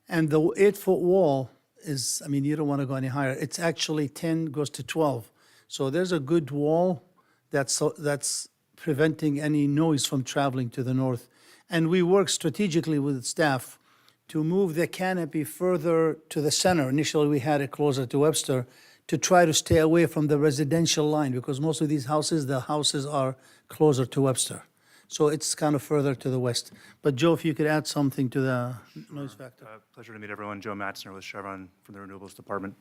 And the 8-foot wall is, you don't want to go any higher. It's actually 10 goes to 12. So there's a good wall that's preventing any noise from traveling to the north. And we work strategically with staff to move the canopy further to the center. Initially, we had it closer to Webster to try to stay away from the residential line because most of these houses, the houses are closer to Webster. So it's kind of further to the west. But Joe, if you could add something to the noise factor. Pleasure to meet everyone. Joe Matzner with Chevron from the Renewables Department.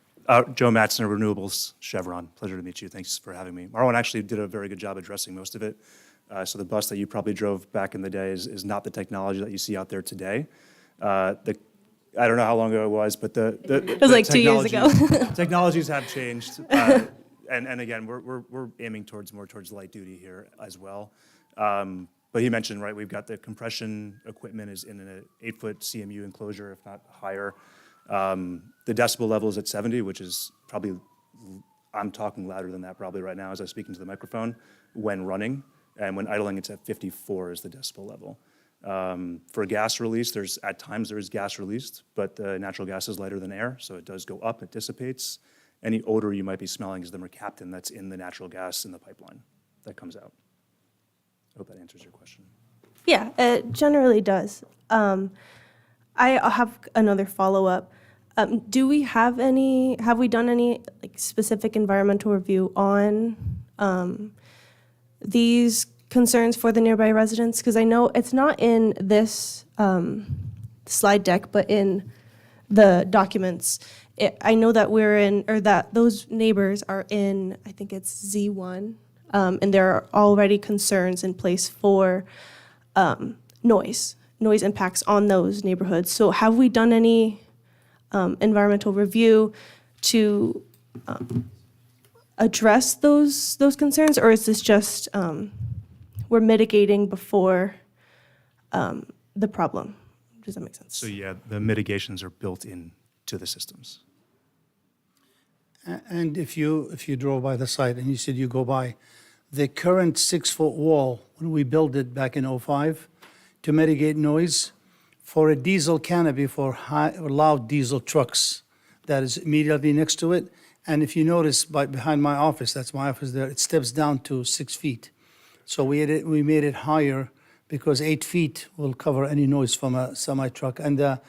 Joe Matzner, Renewables, Chevron. Pleasure to meet you. Thanks for having me. Marwan actually did a very good job addressing most of it. So the bus that you probably drove back in the day is not the technology that you see out there today. I don't know how long ago it was, but It was like 2 years ago. Technologies have changed. And again, we're aiming more towards light duty here as well. But he mentioned, right, we've got the compression equipment is in an 8-foot CMU enclosure, if not higher. The decibel level is at 70, which is probably I'm talking louder than that probably right now as I speak into the microphone when running, and when idling, it's at 54 is the decibel level. For gas release, at times there is gas released, but natural gas is lighter than air, so it does go up, it dissipates. Any odor you might be smelling is the mercaptan that's in the natural gas in the pipeline that comes out. I hope that answers your question. Yeah, it generally does. I have another follow-up. Have we done any like specific environmental review on these concerns for the nearby residents? Because I know it's not in this slide deck, but in the documents. I know that that those neighbors are in, I think it's Z1, and there are already concerns in place for noise impacts on those neighborhoods. So have we done any environmental review to address those concerns, or is this just we're mitigating before the problem? Does that make sense? So yeah, the mitigations are built into the systems. And if you drove by the site and you said you go by, the current 6-foot wall, when we built it back in '05, to mitigate noise, for a diesel canopy for loud diesel trucks that is immediately next to it. And if you notice behind my office, that's my office there, it steps down to 6 feet. So we made it higher because 8 feet will cover any noise from a semi-truck. And the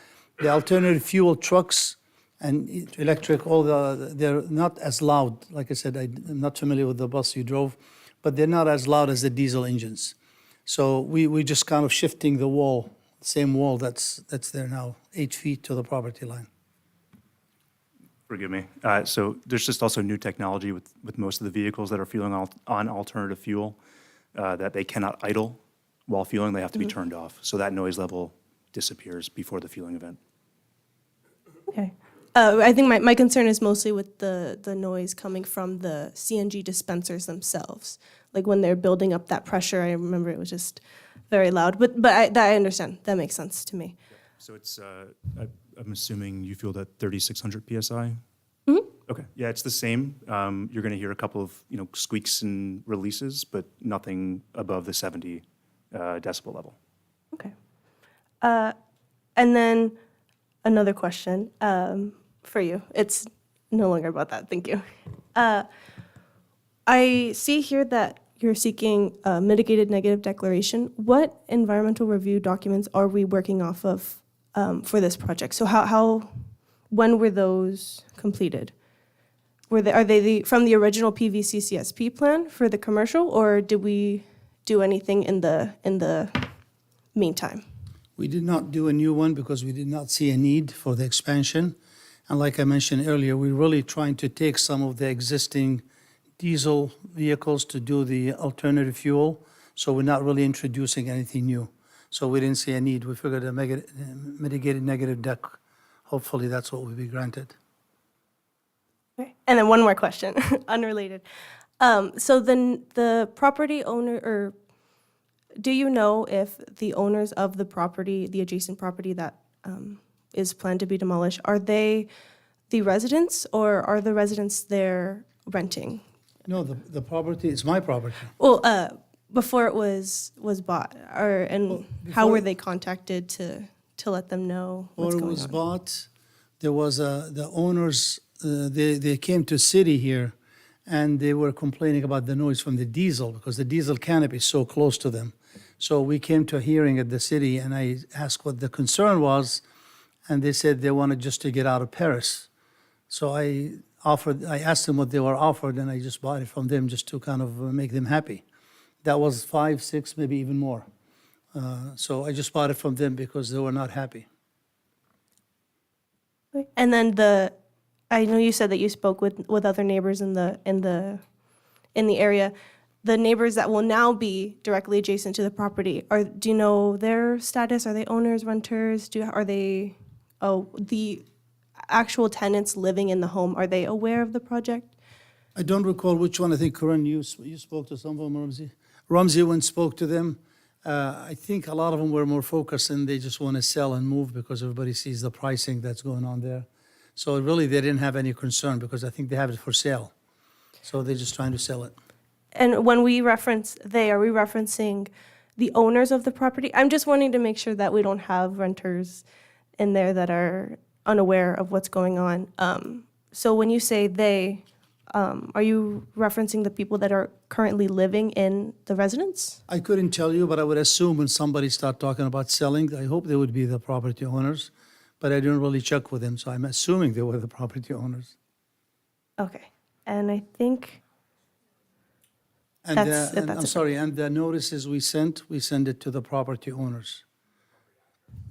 alternative fuel trucks and electric, they're not as loud. Like I said, I'm not familiar with the bus you drove, but they're not as loud as the diesel engines. So we just kind of shifting the wall, same wall that's there now, 8 feet to the property line. Forgive me. So there's just also new technology with most of the vehicles that are fueling on alternative fuel that they cannot idle while fueling. They have to be turned off. So that noise level disappears before the fueling event. Okay. I think my concern is mostly with the noise coming from the CNG dispensers themselves. Like when they're building up that pressure, I remember it was just very loud. But I understand. That makes sense to me. So it's, I'm assuming you fueled at 3,600 PSI? Mm-hmm. Okay, yeah, it's the same. You're going to hear a couple of squeaks and releases, but nothing above the 70 decibel level. Okay. And then another question for you. It's no longer about that. Thank you. I see here that you're seeking a mitigated negative declaration. What environmental review documents are we working off of for this project? So when were those completed? Are they from the original PVCCSP plan for the commercial, or did we do anything in the meantime? We did not do a new one because we did not see a need for the expansion. And like I mentioned earlier, we're really trying to take some of the existing diesel vehicles to do the alternative fuel. So we're not really introducing anything new. So we didn't see a need. We figured a mitigated negative deck, hopefully that's what will be granted. Okay. And then one more question, unrelated. So then the property owner, or do you know if the owners of the property, the adjacent property that is planned to be demolished, are they the residents, or are the residents there renting? No, the property, it's my property. Well, before it was bought, how were they contacted to let them know what's Or it going was on? bought, there was the owners, they came to city here, and they were complaining about the noise from the diesel, because the diesel canopy is so close to them. So we came to a hearing at the city, and I asked what the concern was, and they said they wanted just to get out of Paris. So I asked them what they were offered, and I just bought it from them just to kind of make them happy. That was 5, 6, maybe even more. So I just bought it from them because they were not happy. And then I know you said that you spoke with other neighbors in the area. The neighbors that will now be directly adjacent to the property, do you know their status? Are they owners, renters? Are they the actual tenants living in the home? Are they aware of the project? I don't recall which one. I think, Corinne, you spoke to some of them, Ramsey. Ramsey went and spoke to them. I think a lot of them were more focused and they just want to sell and move because everybody sees the pricing that's going on there. So really, they didn't have any concern because I think they have it for sale. So they're just trying to sell it. And when we reference they, are we referencing the owners of the property? I'm just wanting to make sure that we don't have renters in there that are unaware of what's going on. So when you say they, are you referencing the people that are currently living in the residence? I couldn't tell you, but I would assume when somebody start talking about selling, I hope they would be the property owners, but I didn't really check with them, so I'm assuming they were the property owners. Okay, and I think And, That's- and that's I'm it. sorry, and the notices we send it to the property owners.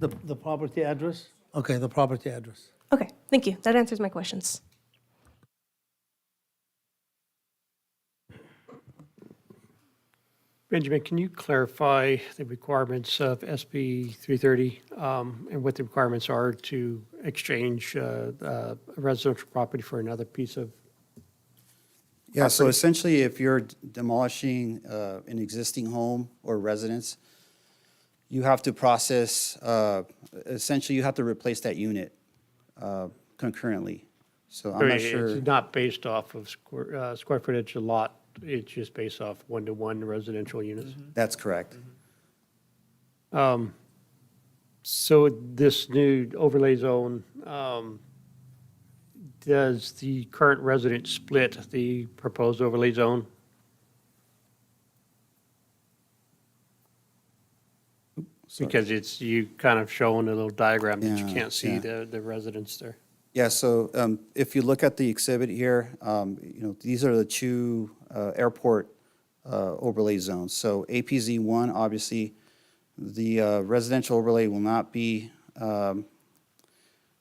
The property address? Okay, the property address. Okay, thank you. That answers my questions. Benjamin, can you clarify the requirements of SB 330 and what the requirements are to exchange a residential property for another piece of? Yeah, so essentially, if you're demolishing an existing home or residence, you have to process, essentially, you have to replace that unit concurrently. So I'm not sure. It's not based off of square footage of lot, it's just based off one-to-one residential units? That's correct. So this new overlay zone, does the current resident split the proposed overlay zone? Sorry. Because it's, you kind of showing a little diagram that you Yeah, can't see yeah. the residents there. Yeah, so if you look at the exhibit here, these are the two airport overlay zones. So APZ 1, obviously, the residential overlay will not be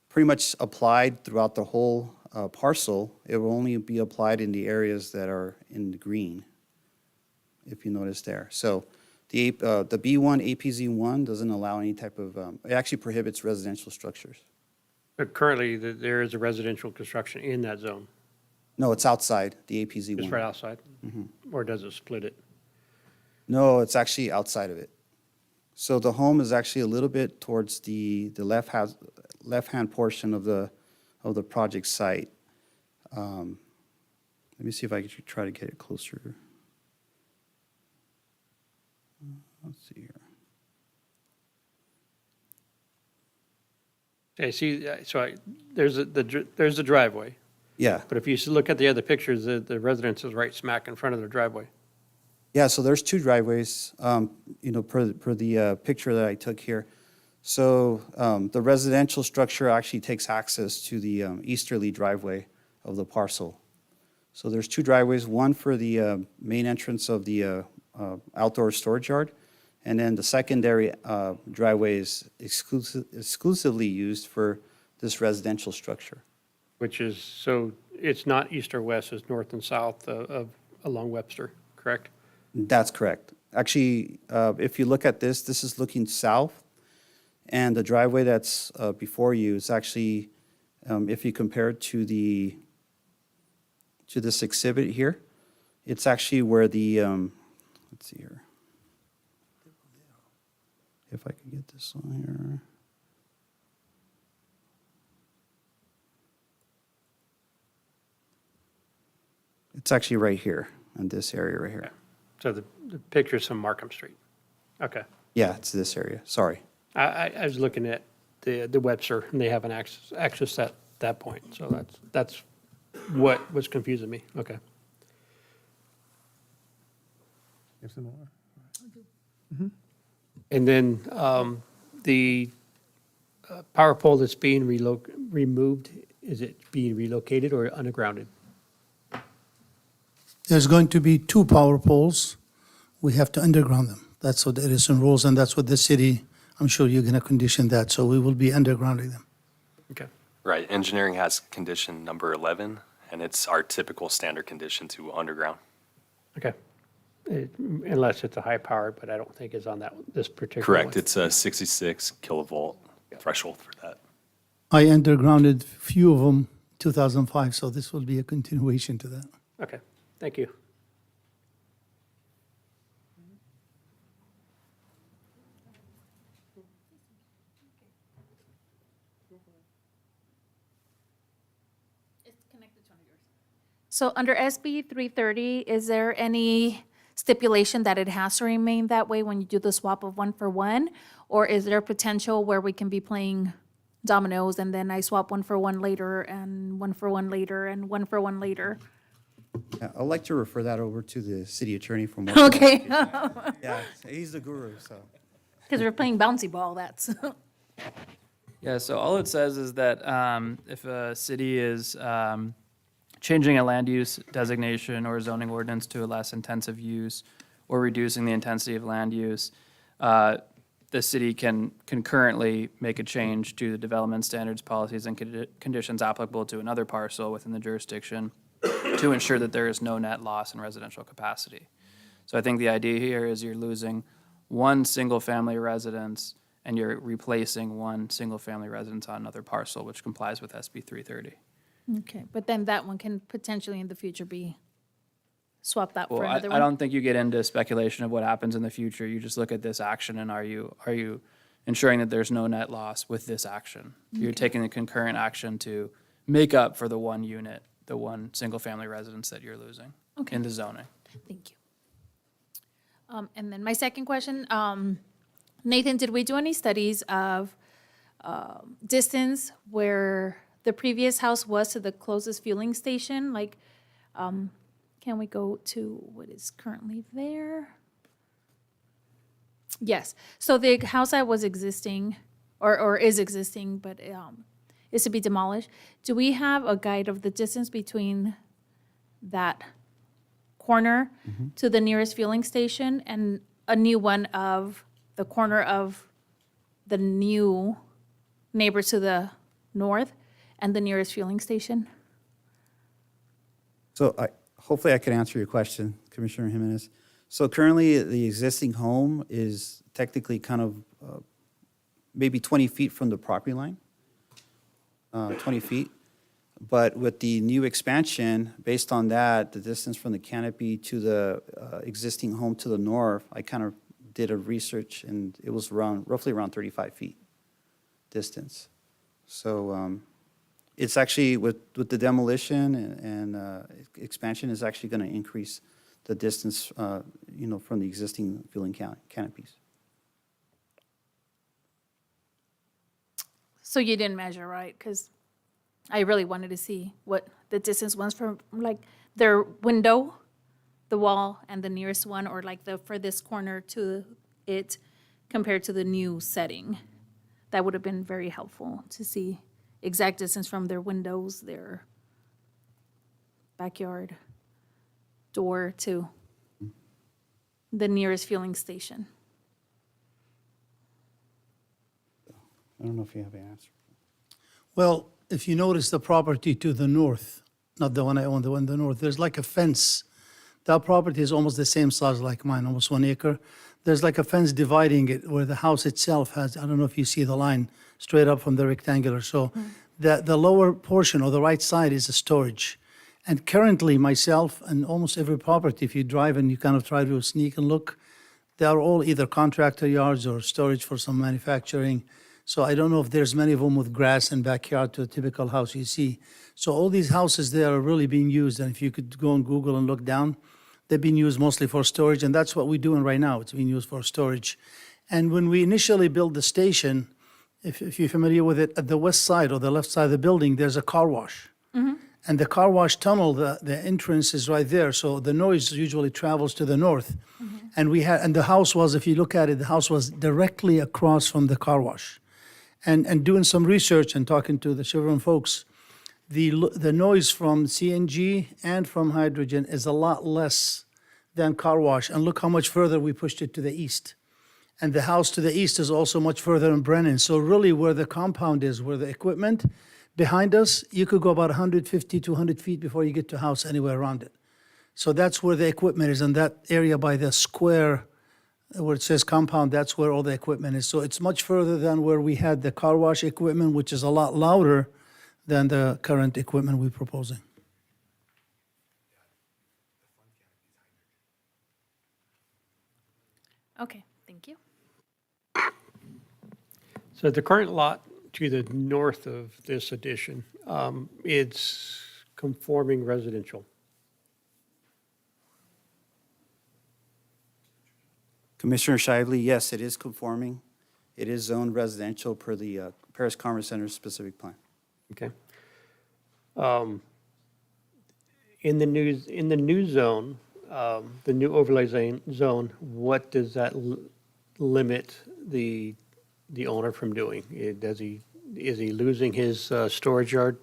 pretty much applied throughout the whole parcel. It will only be applied in the areas that are in the green, if you notice there. So the B1, APZ 1 doesn't allow any type of, it actually prohibits residential structures. But currently, there is a residential construction in that zone, No, it's outside the APZ 1. just right outside? Or does it split it? No, it's actually outside of it. So the home is actually a little bit towards the left-hand portion of the project site. Let me see if I can try to get it closer. Let's see here. Okay, see, there's the driveway, Yeah, but if you look at the other pictures, the residence is right smack in front of the driveway. yeah, so there's two driveways, per the picture that I took here. So the residential structure actually takes access to the easterly driveway of the parcel. So there's two driveways, one for the main entrance of the outdoor storage yard, and then the secondary driveway is exclusively used for this residential structure. Which is, so it's not east or west, it's north and south along Webster, correct? That's correct. Actually, if you look at this, this is looking south, and the driveway that's before you is actually, if you compare it to this exhibit here, it's actually where the, let's see here. If I could get this on here. It's actually right here, in this area right here. So the picture's from Markham Street. Okay. Yeah, it's this area, sorry. I was looking at the Webster, and they have an access at that point, so that's what was confusing me. Okay. Have some more? And then the power pole that's being removed, is it being relocated or undergrounded? There's going to be 2 power poles. We have to underground them. That's what it is in rules, and that's what the city, I'm sure you're going to condition that, so we will be undergrounding them. Okay. Right, engineering has condition number 11, and it's our typical standard condition to underground. Okay. Unless it's a high power, but I don't think it's on this particular one. Correct, it's a 66 kilovolt threshold for that. I undergrounded few of them 2005, so this will be a continuation to that. Okay, thank you. It's connected to one of yours. So under SB 330, is there any stipulation that it has to remain that way when you do the swap of 1-for-1? Or is there potential where we can be playing dominoes and then I swap 1-for-1 later and 1-for-1 later and 1-for-1 later? Yeah, I'd like to refer that over to the city attorney for more. Okay, Yeah, he's the guru, so. because we're playing bouncy ball, that's. Yeah, so all it says is that if a city is changing a land use designation or zoning ordinance to a less intensive use or reducing the intensity of land use, the city can concurrently make a change to the development standards, policies, and conditions applicable to another parcel within the jurisdiction to ensure that there is no net loss in residential capacity. So I think the idea here is you're losing one single-family residence and you're replacing one single-family residence on another parcel, which complies with SB 330. Okay, but then that one can potentially in the future be swapped out for Well, another I one? don't think you get into speculation of what happens in the future. You just look at this action and are you ensuring that there's no net loss with this action? You're taking the concurrent action to make up for the one unit, the one single-family residence that you're losing Okay. in the zoning. Thank you. And then my second question, Nathan, did we do any studies of distance where the previous house was to the closest fueling station? Like, can we go to what is currently there? Yes, so the house that was existing, or is existing, but is to be demolished. Do we have a guide of the distance between that corner to the nearest fueling station and a new one of the corner of the new neighbor to the north and the nearest fueling station? So hopefully I can answer your question, Commissioner Jimenez. So currently, the existing home is technically kind of maybe 20 feet from the property line, 20 feet. But with the new expansion, based on that, the distance from the canopy to the existing home to the north, I kind of did a research, and it was roughly around 35 feet distance. So it's actually, with the demolition and expansion, is actually going to increase the distance, from the existing fueling canopies. So you didn't measure, right? Because I really wanted to see what the distance was from, like, their window, the wall, and the nearest one, or like the furthest corner to it compared to the new setting. That would have been very helpful to see exact distance from their windows, their backyard door to the nearest fueling station. I don't know if you have an answer. Well, if you notice the property to the north, not the one I own, the one to the north, there's like a fence. That property is almost the same size like mine, almost 1 acre. There's like a fence dividing it where the house itself has, I don't know if you see the line straight up from the rectangular. So the lower portion or the right side is a storage. And currently myself and almost every property, if you drive and you kind of try to sneak and look, they are all either contractor yards or storage for some manufacturing. So I don't know if there's many of them with grass and backyard to a typical house you see. So all these houses there are really being used, and if you could go on Google and look down, they've been used mostly for storage, and that's what we're doing right now. It's being used for storage. And when we initially built the station, if you're familiar with it, at the west side or the left side of the building, there's a car wash. And the car wash tunnel, the entrance is right there, so the noise usually travels to the north. And the house was, if you look at it, the house was directly across from the car wash. And doing some research and talking to the Chevron folks, the noise from CNG and from hydrogen is a lot less than car wash. And look how much further we pushed it to the east. And the house to the east is also much further in Brennan. So really where the compound is, where the equipment, behind us, you could go about 150, 200 feet before you get to a house anywhere around it. So that's where the equipment is, in that area by the square where it says compound, that's where all the equipment is. So it's much further than where we had the car wash equipment, which is a lot louder than the current equipment we're proposing. Okay, thank you. So the current lot to the north of this addition, it's conforming residential. Commissioner Shively, yes, it is conforming. It is zoned residential per the Paris Commerce Center specific plan. Okay. In the new zone, the new overlay zone, what does that limit the owner from doing? Is he losing his storage yard?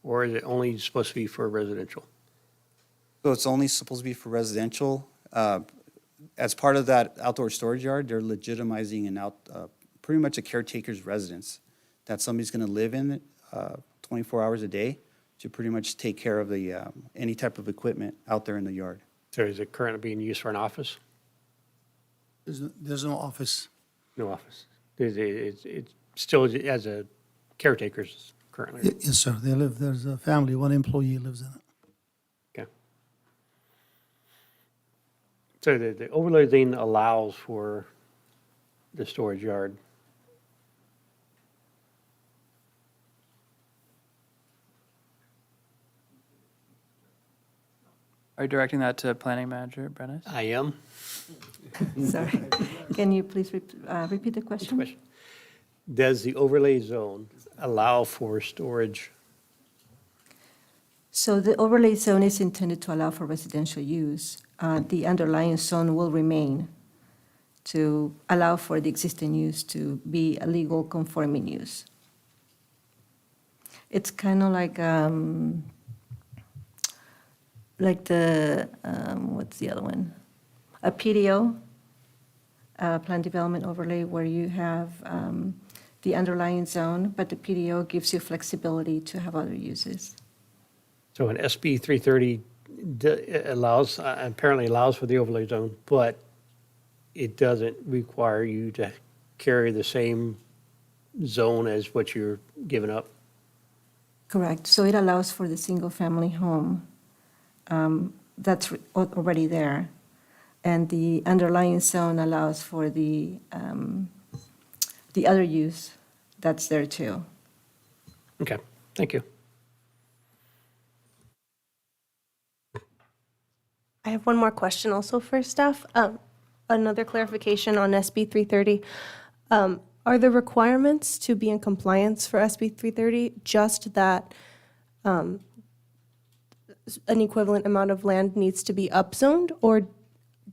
Or is it only supposed to be for residential? So it's only supposed to be for residential. As part of that outdoor storage yard, they're legitimizing pretty much a caretaker's residence that somebody's going to live in 24 hours a day to pretty much take care of any type of equipment out there in the yard. So is it currently being used for an office? There's no office. No office. It's still as a caretaker's currently. Yes, sir. They live, there's a family, one employee lives in it. Okay. So the overlay zone allows for the storage yard. Are you directing that to planning manager, Brennis? I am. Sorry. Can you please repeat the question? Question. Does the overlay zone allow for storage? So the overlay zone is intended to allow for residential use. The underlying zone will remain to allow for the existing use to be a legal conforming use. It's kind of like the, what's the other one? A PDO, Plan Development Overlay, where you have the underlying zone, but the PDO gives you flexibility to have other uses. So an SB 330 apparently allows for the overlay zone, but it doesn't require you to carry the same zone as what you're giving up? Correct. So it allows for the single-family home that's already there. And the underlying zone allows for the other use that's there too. Okay, thank you. I have one more question also for staff. Another clarification on SB 330. Are the requirements to be in compliance for SB 330 just that an equivalent amount of land needs to be upzoned, or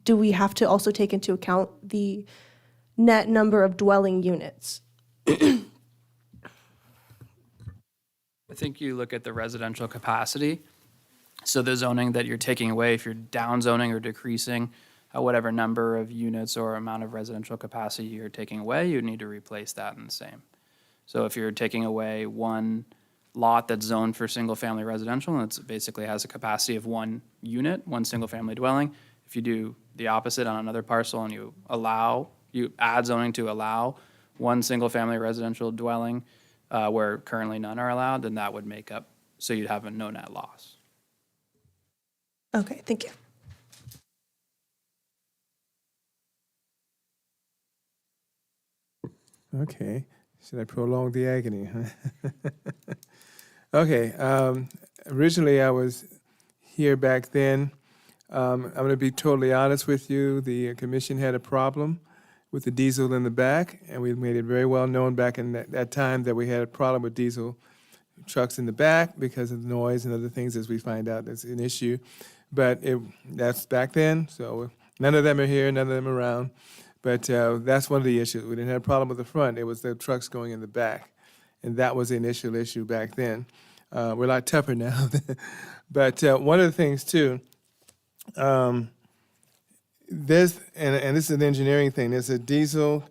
do we have to also take into account the net number of dwelling units? I think you look at the residential capacity. So the zoning that you're taking away, if you're downzoning or decreasing whatever number of units or amount of residential capacity you're taking away, you need to replace that in the same. So if you're taking away one lot that's zoned for single-family residential, and it basically has a capacity of one unit, one single-family dwelling, if you do the opposite on another parcel and you add zoning to allow one single-family residential dwelling where currently none are allowed, then that would make up, so you'd have a no net loss. Okay, thank you. Okay, should I prolong the agony, huh? Okay, originally I was here back then. I'm going to be totally honest with you. The commission had a problem with the diesel in the back, and we made it very well known back in that time that we had a problem with diesel trucks in the back because of the noise and other things, as we find out that's an issue. But that's back then, so none of them are here, none of them are around. But that's one of the issues. We didn't have a problem with the front. It was the trucks going in the back. And that was the initial issue back then. We're a lot tougher now. But one of the things, too, this is an engineering thing. There's a diesel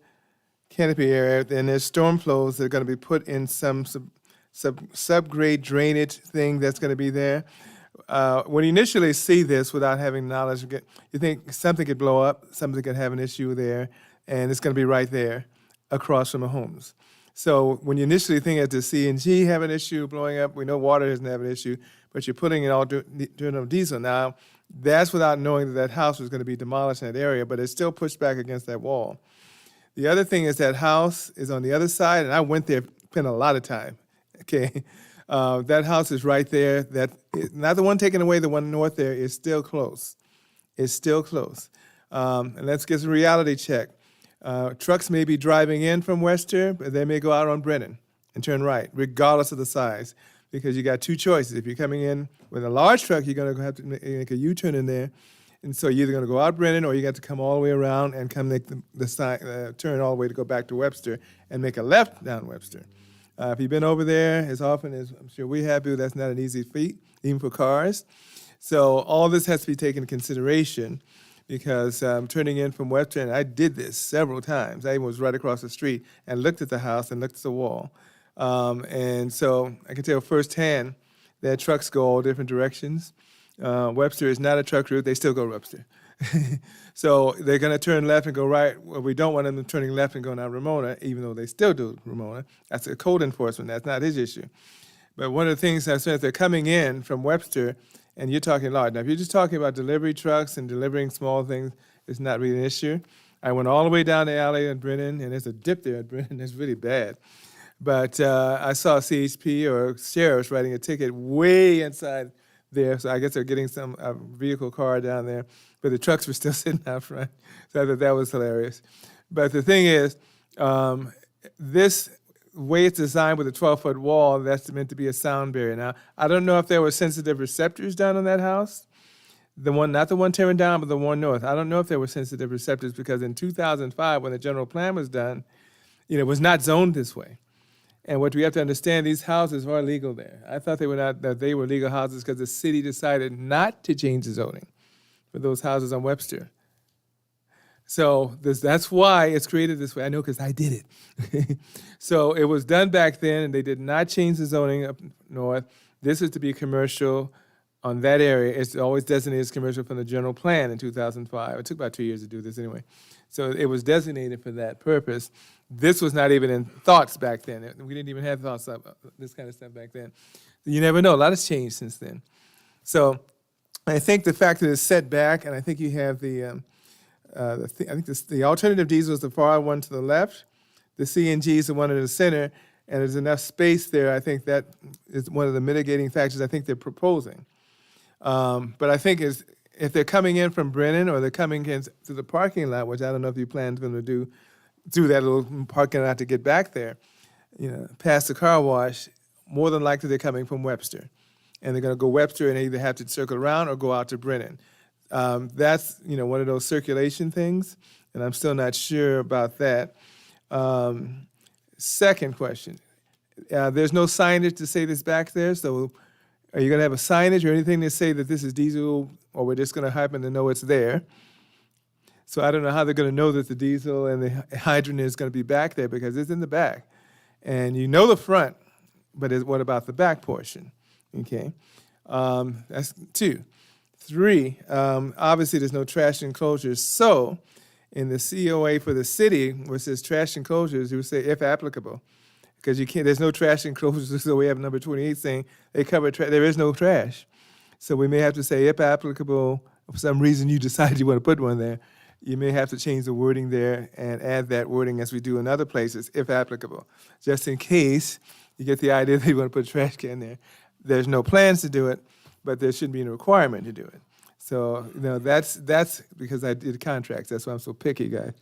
canopy area, and there's storm flows that are going to be put in some subgrade drainage thing that's going to be there. When you initially see this without having knowledge, you think something could blow up, something could have an issue there, and it's going to be right there across from the homes. So when you initially think that the CNG have an issue blowing up, we know water doesn't have an issue, but you're putting it all during diesel. Now, that's without knowing that house was going to be demolished in that area, but it's still pushed back against that wall. The other thing is that house is on the other side, and I went there, spent a lot of time, okay? That house is right there. Not the one taken away, the one north there is still close. It's still close. And let's get a reality check. Trucks may be driving in from Webster, but they may go out on Brennan and turn right, regardless of the size, because you got two choices. If you're coming in with a large truck, you're going to have to make a U-turn in there. And so you're either going to go out Brennan or you got to come all the way around and come make the turn all the way to go back to Webster and make a left down Webster. If you've been over there as often as I'm sure we have, that's not an easy feat, even for cars. So all this has to be taken into consideration because turning in from Webster, and I did this several times. I even was right across the street and looked at the house and looked at the wall. And so I can tell firsthand that trucks go all different directions. Webster is not a truck route. They still go Webster. So they're going to turn left and go right. Well, we don't want them turning left and going down Ramona, even though they still do Ramona. That's a code enforcement. That's not his issue. But one of the things I said, if they're coming in from Webster, and you're talking large. Now, if you're just talking about delivery trucks and delivering small things, it's not really an issue. I went all the way down the alley at Brennan, and there's a dip there at Brennan. It's really bad. But I saw CHP or sheriffs writing a ticket way inside there, so I guess they're getting some vehicle car down there, but the trucks were still sitting out front, so I thought that was hilarious. But the thing is, this way it's designed with a 12-foot wall, that's meant to be a sound barrier. Now, I don't know if there were sensitive receptors down on that house, the one, not the one tearing down, but the one north. I don't know if there were sensitive receptors because in 2005, when the general plan was done, it was not zoned this way. And what we have to understand, these houses are legal there. I thought they were not, that they were legal houses because the city decided not to change the zoning for those houses on Webster. So that's why it's created this way. I know because I did it. So it was done back then, and they did not change the zoning up north. This is to be commercial on that area. It's always designated as commercial from the general plan in 2005. It took about 2 years to do this anyway. So it was designated for that purpose. This was not even in thoughts back then. We didn't even have thoughts of this kind of stuff back then. You never know. A lot has changed since then. So I think the fact that it's set back, and I think you have the alternative diesel is the far one to the left. The CNG is the one in the center, and there's enough space there. I think that is one of the mitigating factors I think they're proposing. But I think if they're coming in from Brennan or they're coming in through the parking lot, which I don't know if you plan for them to do through that little parking lot to get back there, past the car wash, more than likely they're coming from Webster. And they're going to go Webster and they either have to circle around or go out to Brennan. That's, one of those circulation things, and I'm still not sure about that. Second question, there's no signage to say this back there, so are you going to have a signage or anything to say that this is diesel, or we're just going to happen to know it's there? So I don't know how they're going to know that the diesel and the hydrant is going to be back there because it's in the back. And you know the front, but what about the back portion? Okay, that's 2. 3, obviously there's no trash enclosures. So in the COA for the city, where it says trash enclosures, you would say if applicable. Because there's no trash enclosures, so we have number 28 saying they cover there is no trash. So we may have to say if applicable, for some reason you decide you want to put one there, you may have to change the wording there and add that wording as we do in other places, if applicable. Just in case you get the idea that you want to put a trash can there. There's no plans to do it, but there shouldn't be a requirement to do it. So, that's because I did contracts. That's why I'm so picky, guys.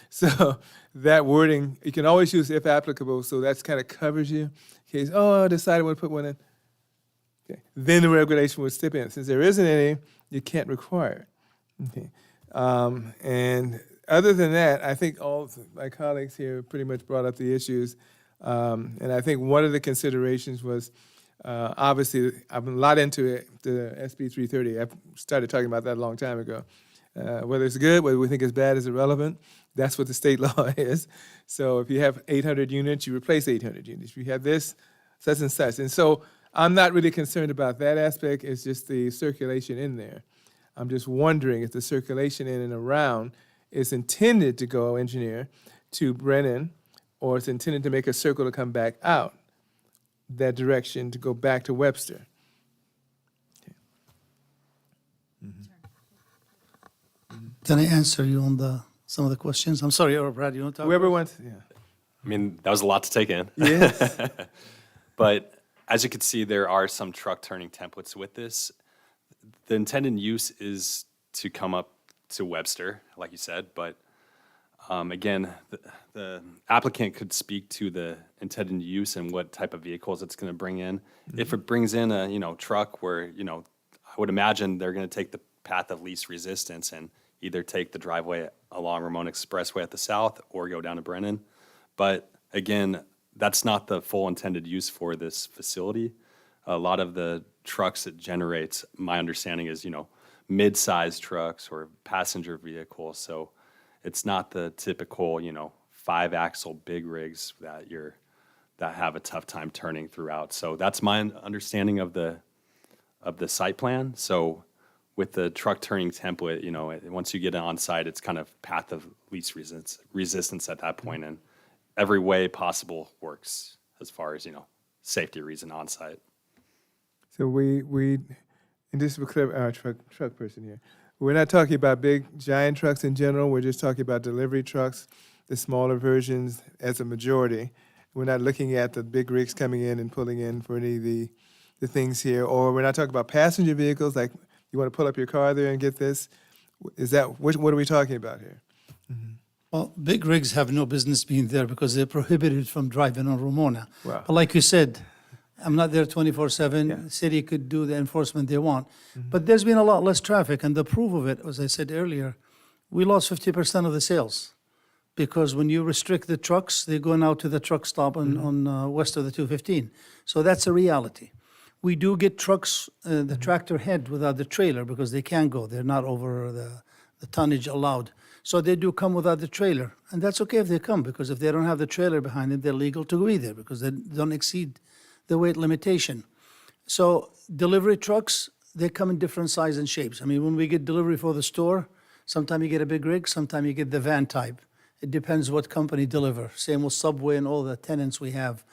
So that wording, you can always use if applicable, so that's kind of covers you. In case, I decided I want to put one in. Okay. Then the regulation would step in. Since there isn't any, you can't require it. Okay. And other than that, I think all my colleagues here pretty much brought up the issues. And I think one of the considerations was, obviously, I've been a lot into it, the SB 330. I started talking about that a long time ago. Whether it's good, whether we think it's bad, is irrelevant. That's what the state law is. So if you have 800 units, you replace 800 units. If you have this, such and such. And so I'm not really concerned about that aspect. It's just the circulation in there. I'm just wondering if the circulation in and around is intended to go, engineer, to Brennan, or it's intended to make a circle to come back out that direction to go back to Webster. Okay. Can I answer you on some of the questions? I'm sorry, or Brad, you want to talk? Whoever wants, yeah. I mean, that was a lot to take in. Yes. But as you can see, there are some truck turning templates with this. The intended use is to come up to Webster, like you said, but again, the applicant could speak to the intended use and what type of vehicles it's going to bring in. If it brings in a, truck where, I would imagine they're going to take the path of least resistance and either take the driveway along Ramon Expressway at the south or go down to Brennan. But again, that's not the full intended use for this facility. A lot of the trucks it generates, my understanding is, mid-sized trucks or passenger vehicles. So it's not the typical, 5-axle big rigs that have a tough time turning throughout. So that's my understanding of the site plan. So with the truck turning template, once you get on site, it's kind of path of least resistance at that point, and every way possible works as far as safety reason on site. So and this is clear, our truck person here. We're not talking about big, giant trucks in general. We're just talking about delivery trucks, the smaller versions as a majority. We're not looking at the big rigs coming in and pulling in for any of the things here. Or we're not talking about passenger vehicles, like you want to pull up your car there and get this. Is that, what are we talking about here? Well, big rigs have no business being there because they're prohibited from driving on Ramona. Wow. But like you said, I'm not there 24/7. Yeah. The city could do the enforcement they want. But there's been a lot less traffic, and the proof of it, as I said earlier, we lost 50% of the sales. Because when you restrict the trucks, they're going out to the truck stop on west of the 215. So that's a reality. We do get trucks, the tractor head without the trailer because they can't go. They're not over the tonnage allowed. So they do come without the trailer. And that's okay if they come, because if they don't have the trailer behind them, they're legal to be there because they don't exceed the weight limitation. So delivery trucks, they come in different sizes and shapes. I mean, when we get delivery for the store, sometimes you get a big rig, sometimes you get the van type. It depends what company deliver. Same with Subway and all the tenants we have,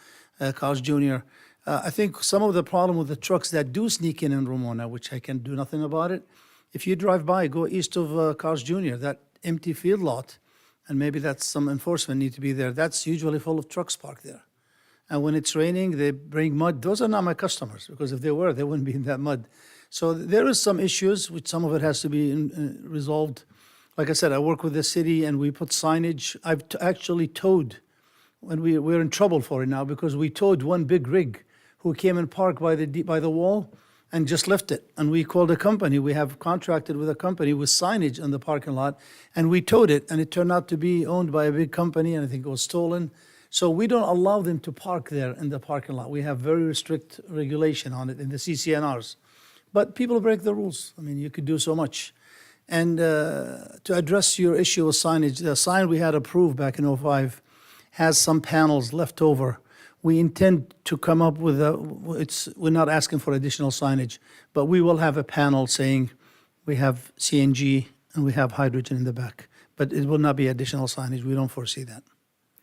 Carl's Jr. I think some of the problem with the trucks that do sneak in Ramona, which I can do nothing about it, if you drive by, go east of Carl's Jr., that empty field lot, and maybe that's some enforcement need to be there, that's usually full of trucks parked there. And when it's raining, they bring mud. Those are not my customers, because if they were, they wouldn't be in that mud. So there is some issues, which some of it has to be resolved. Like I said, I work with the city, and we put signage. I've actually towed, and we're in trouble for it now, because we towed one big rig who came and parked by the wall and just left it. And we called a company. We have contracted with a company with signage in the parking lot, and we towed it, and it turned out to be owned by a big company, and I think it was stolen. So we don't allow them to park there in the parking lot. We have very strict regulation on it in the CCNRs. But people break the rules. I mean, you could do so much. And to address your issue with signage, the sign we had approved back in '05 has some panels left over. We intend to come up with we're not asking for additional signage, but we will have a panel saying we have CNG and we have hydrogen in the back. But it will not be additional signage. We don't foresee that.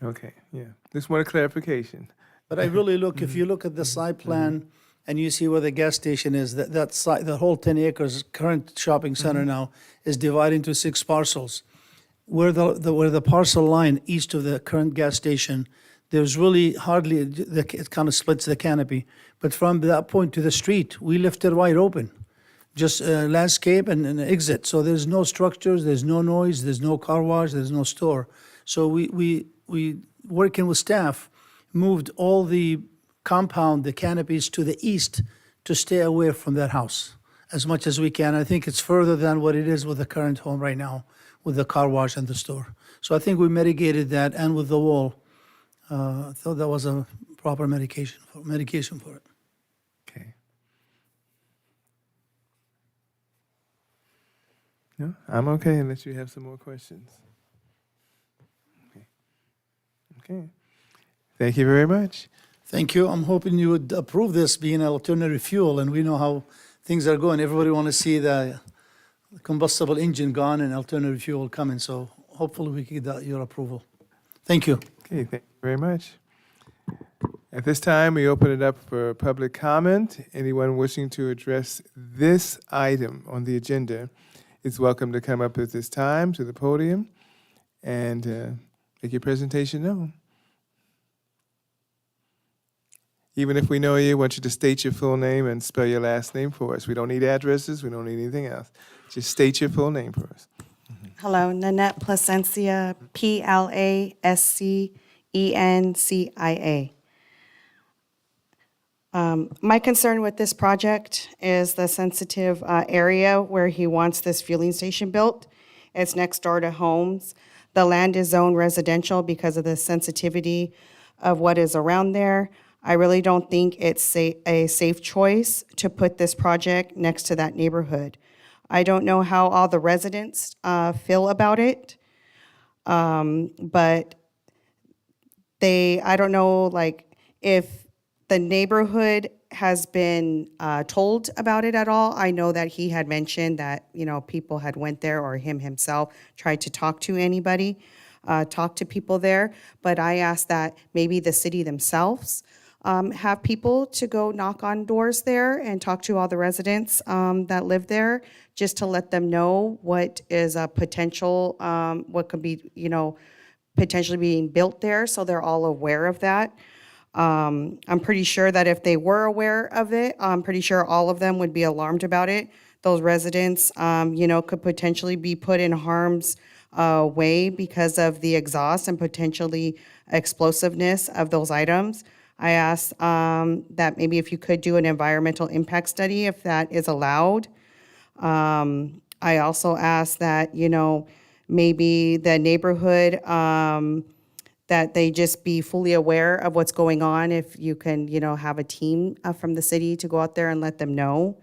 Okay, yeah. Just want a clarification. But I really look, if you look at the site plan and you see where the gas station is, that site, the whole 10 acres current shopping center now is divided into 6 parcels. Where the parcel line east of the current gas station, there's really hardly, it kind of splits the canopy. But from that point to the street, we left it wide open. Just landscape and an exit. So there's no structures, there's no noise, there's no car wash, there's no store. So we working with staff, moved all the compound, the canopies to the east to stay away from that house as much as we can. I think it's further than what it is with the current home right now, with the car wash and the store. So I think we mitigated that, and with the wall, I thought that was a proper medication for it. Okay. No, I'm okay unless you have some more questions. Okay. Thank you very much. Thank you. I'm hoping you would approve this being an alternative fuel, and we know how things are going. Everybody want to see the combustible engine gone and alternative fuel coming, so hopefully we can get your approval. Thank you. Okay, thank you very much. At this time, we open it up for public comment. Anyone wishing to address this item on the agenda is welcome to come up at this time to the podium and make your presentation known. Even if we know you, I want you to state your full name and spell your last name for us. We don't need addresses. We don't need anything else. Just state your full name for us. Hello, Nanette Plasencia, Plasencia. My concern with this project is the sensitive area where he wants this fueling station built. It's next door to homes. The land is zoned residential because of the sensitivity of what is around there. I really don't think it's a safe choice to put this project next to that neighborhood. I don't know how all the residents feel about it, but I don't know, like, if the neighborhood has been told about it at all. I know that he had mentioned that, people had went there, or him himself tried to talk to anybody, talk to people there. But I asked that maybe the city themselves have people to go knock on doors there and talk to all the residents that live there, just to let them know what is a potential, what could be, potentially being built there, so they're all aware of that. I'm pretty sure that if they were aware of it, I'm pretty sure all of them would be alarmed about it. Those residents, could potentially be put in harm's way because of the exhaust and potentially explosiveness of those items. I asked that maybe if you could do an environmental impact study, if that is allowed. I also asked that, maybe the neighborhood, that they just be fully aware of what's going on. If you can, have a team from the city to go out there and let them know.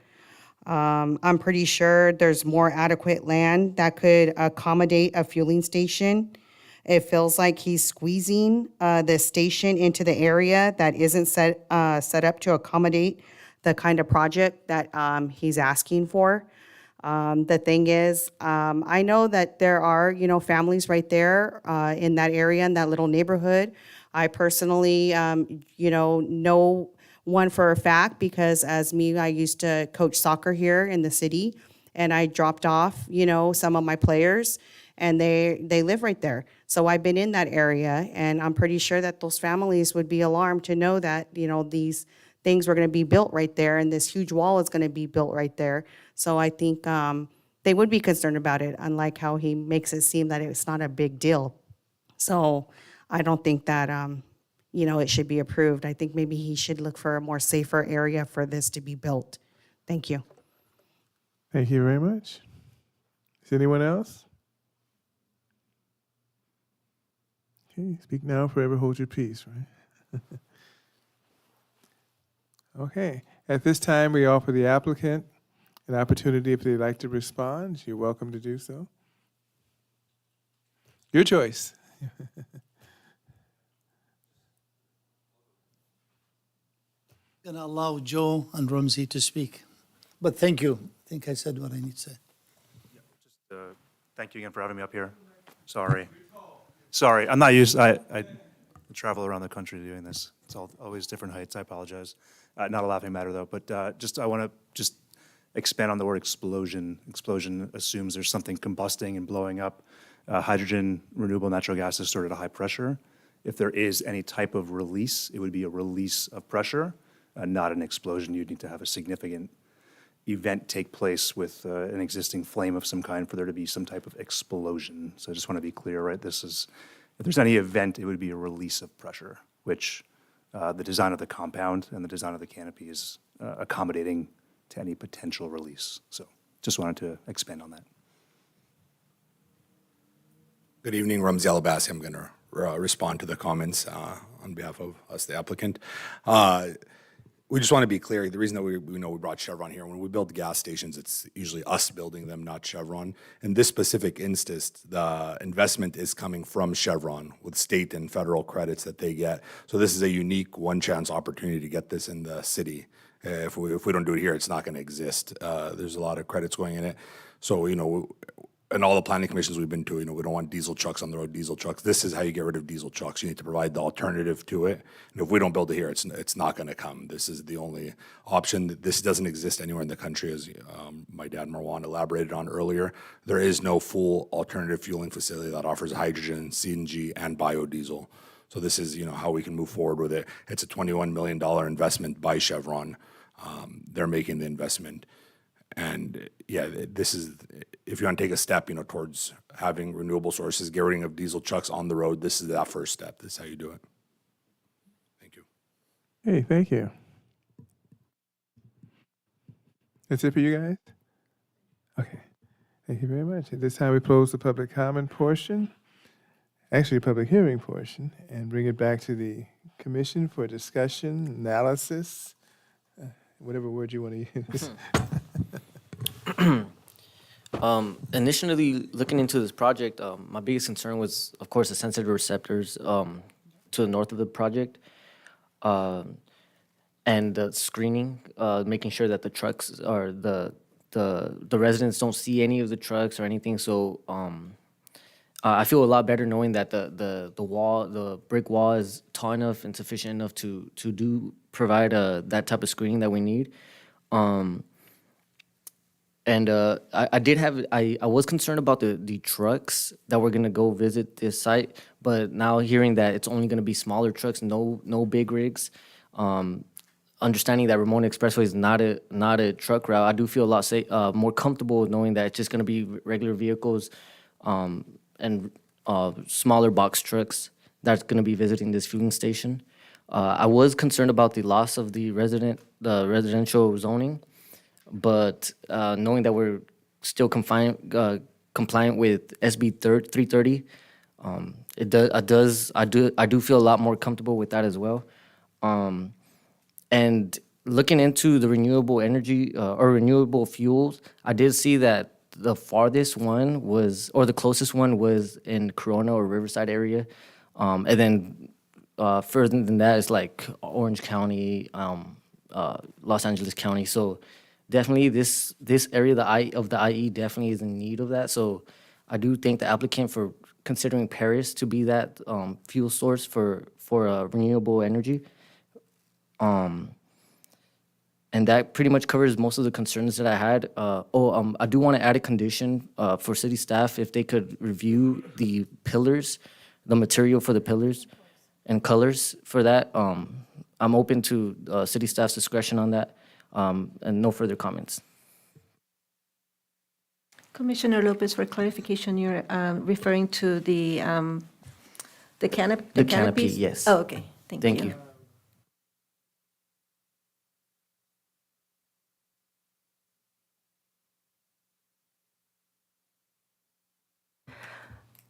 I'm pretty sure there's more adequate land that could accommodate a fueling station. It feels like he's squeezing the station into the area that isn't set up to accommodate the kind of project that he's asking for. The thing is, I know that there are, families right there in that area, in that little neighborhood. I personally, know one for a fact because I used to coach soccer here in the city, and I dropped off, some of my players, and they live right there. So I've been in that area, and I'm pretty sure that those families would be alarmed to know that, these things were going to be built right there, and this huge wall is going to be built right there. So I think they would be concerned about it, unlike how he makes it seem that it's not a big deal. So I don't think that, it should be approved. I think maybe he should look for a more safer area for this to be built. Thank you. Thank you very much. Is anyone else? Okay, speak now, forever hold your peace, right? Okay, at this time, we offer the applicant an opportunity if they'd like to respond. You're welcome to do so. Your choice. Gonna allow Joe and Ramsey to speak. But thank you. I think I said what I need to say. Thank you again for having me up here. Sorry. I'm not used, I travel around the country doing this. It's always different heights. I apologize. Not a laughing matter, though, but I want to expand on the word explosion. Explosion assumes there's something combusting and blowing up. Hydrogen, renewable natural gas is stored at a high pressure. If there is any type of release, it would be a release of pressure, not an explosion. You'd need to have a significant event take place with an existing flame of some kind for there to be some type of explosion. So I just want to be clear, right? If there's any event, it would be a release of pressure, which the design of the compound and the design of the canopy is accommodating to any potential release. So just wanted to expand on that. Good evening, Ramsey Alabassi. I'm going to respond to the comments on behalf of us, the applicant. We just want to be clear. The reason that we brought Chevron here, when we build gas stations, it's usually us building them, not Chevron. In this specific instance, the investment is coming from Chevron with state and federal credits that they get. So this is a unique one-chance opportunity to get this in the city. If we don't do it here, it's not going to exist. There's a lot of credits going in it. So, in all the planning commissions we've been to, we don't want diesel trucks on the road, diesel trucks. This is how you get rid of diesel trucks. You need to provide the alternative to it. And if we don't build it here, it's not going to come. This is the only option. This doesn't exist anywhere in the country, as my dad Marwan elaborated on earlier. There is no full alternative fueling facility that offers hydrogen, CNG, and biodiesel. So this is, how we can move forward with it. It's a $21 million investment by Chevron. They're making the investment. And yeah, this is, if you want to take a step, towards having renewable sources, get rid of diesel trucks on the road. This is that first step. This is how you do it. Thank you. Hey, thank you. That's it for you guys? Okay. Thank you very much. At this time, we close the public comment portion, actually, public hearing portion, and bring it back to the commission for discussion, analysis, whatever word you want to use. Initially looking into this project, my biggest concern was, of course, the sensitive receptors to the north of the project, and the screening, making sure that the trucks or the residents don't see any of the trucks or anything. So I feel a lot better knowing that the wall, the brick wall, is tall enough and sufficient enough to provide that type of screening that we need. And I was concerned about the trucks that were gonna go visit this site, but now hearing that it's only gonna be smaller trucks, no big rigs, understanding that Ramona Expressway is not a truck route, I do feel a lot more comfortable with knowing that it's just gonna be regular vehicles, and smaller box trucks that's gonna be visiting this fueling station. I was concerned about the loss of the residential zoning, but knowing that we're still compliant with SB 330, I do feel a lot more comfortable with that as well. And looking into the renewable energy or renewable fuels, I did see that the farthest one was, or the closest one was in Corona or Riverside area, and then further than that is like Orange County, Los Angeles County. So definitely this area of the IE definitely is in need of that. So I do thank the applicant for considering Paris to be that fuel source for renewable energy. And that pretty much covers most of the concerns that I had. I do want to add a condition for city staff if they could review the pillars, the material for the pillars and colors for that. I'm open to city staff's discretion on that. And no further comments. Commissioner Lopez, for clarification, you're referring to the canopy? The canopy, yes. Oh, okay. Thank you.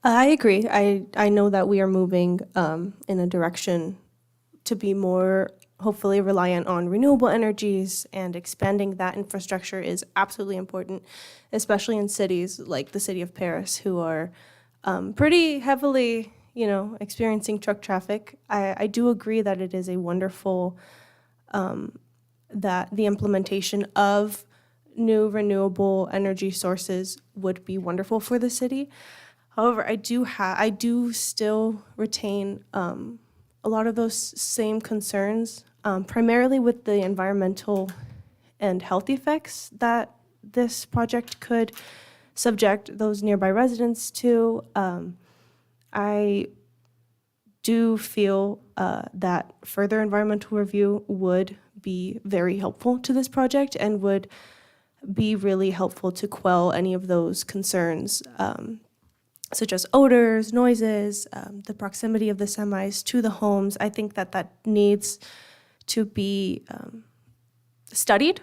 I agree. I know that we are moving in a direction to be more hopefully reliant on renewable energies, and expanding that infrastructure is absolutely important, especially in cities like the city of Paris, who are pretty heavily, experiencing truck traffic. I do agree that it is a wonderful, that the implementation of new renewable energy sources would be wonderful for the city. However, I do still retain a lot of those same concerns, primarily with the environmental and health effects that this project could subject those nearby residents to. I do feel that further environmental review would be very helpful to this project and would be really helpful to quell any of those concerns, such as odors, noises, the proximity of the semis to the homes. I think that needs to be studied.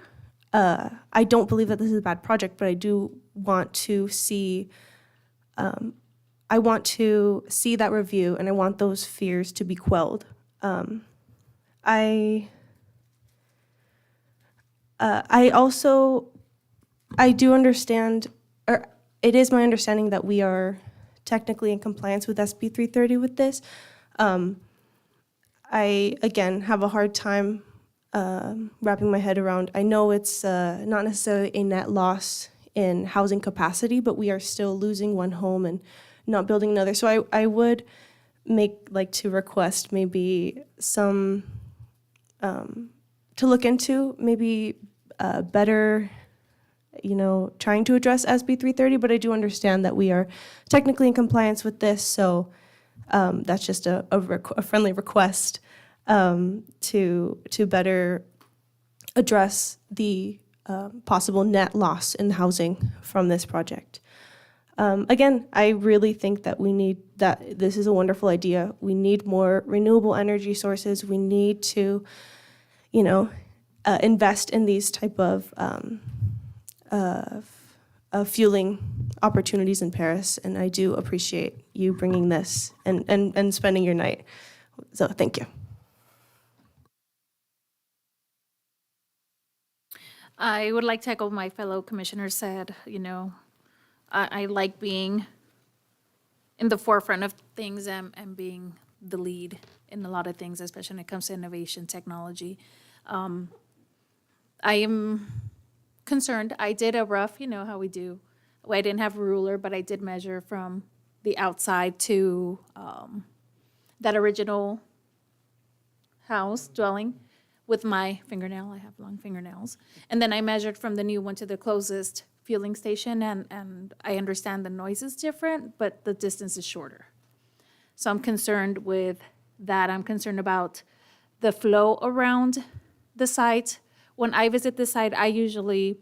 I don't believe that this is a bad project, but I do want to see, that review, and I want those fears to be quelled. I do understand, or it is my understanding that we are technically in compliance with SB 330 with this. I, again, have a hard time wrapping my head around. I know it's not necessarily a net loss in housing capacity, but we are still losing one home and not building another. So I would like to request maybe some, to look into maybe better, trying to address SB 330, but I do understand that we are technically in compliance with this, so that's just a friendly request to better address the possible net loss in housing from this project. Again, I really think that this is a wonderful idea. We need more renewable energy sources. We need to, invest in these type of fueling opportunities in Paris. And I do appreciate you bringing this and spending your night. So thank you. I would like to echo what my fellow commissioners said, I like being in the forefront of things and being the lead in a lot of things, especially when it comes to innovation, technology. I am concerned. I did a rough, how we do. Well, I didn't have a ruler, but I did measure from the outside to that original house dwelling with my fingernail. I have long fingernails. And then I measured from the new one to the closest fueling station, and I understand the noise is different, but the distance is shorter. So I'm concerned with that. I'm concerned about the flow around the site. When I visit the site, I usually,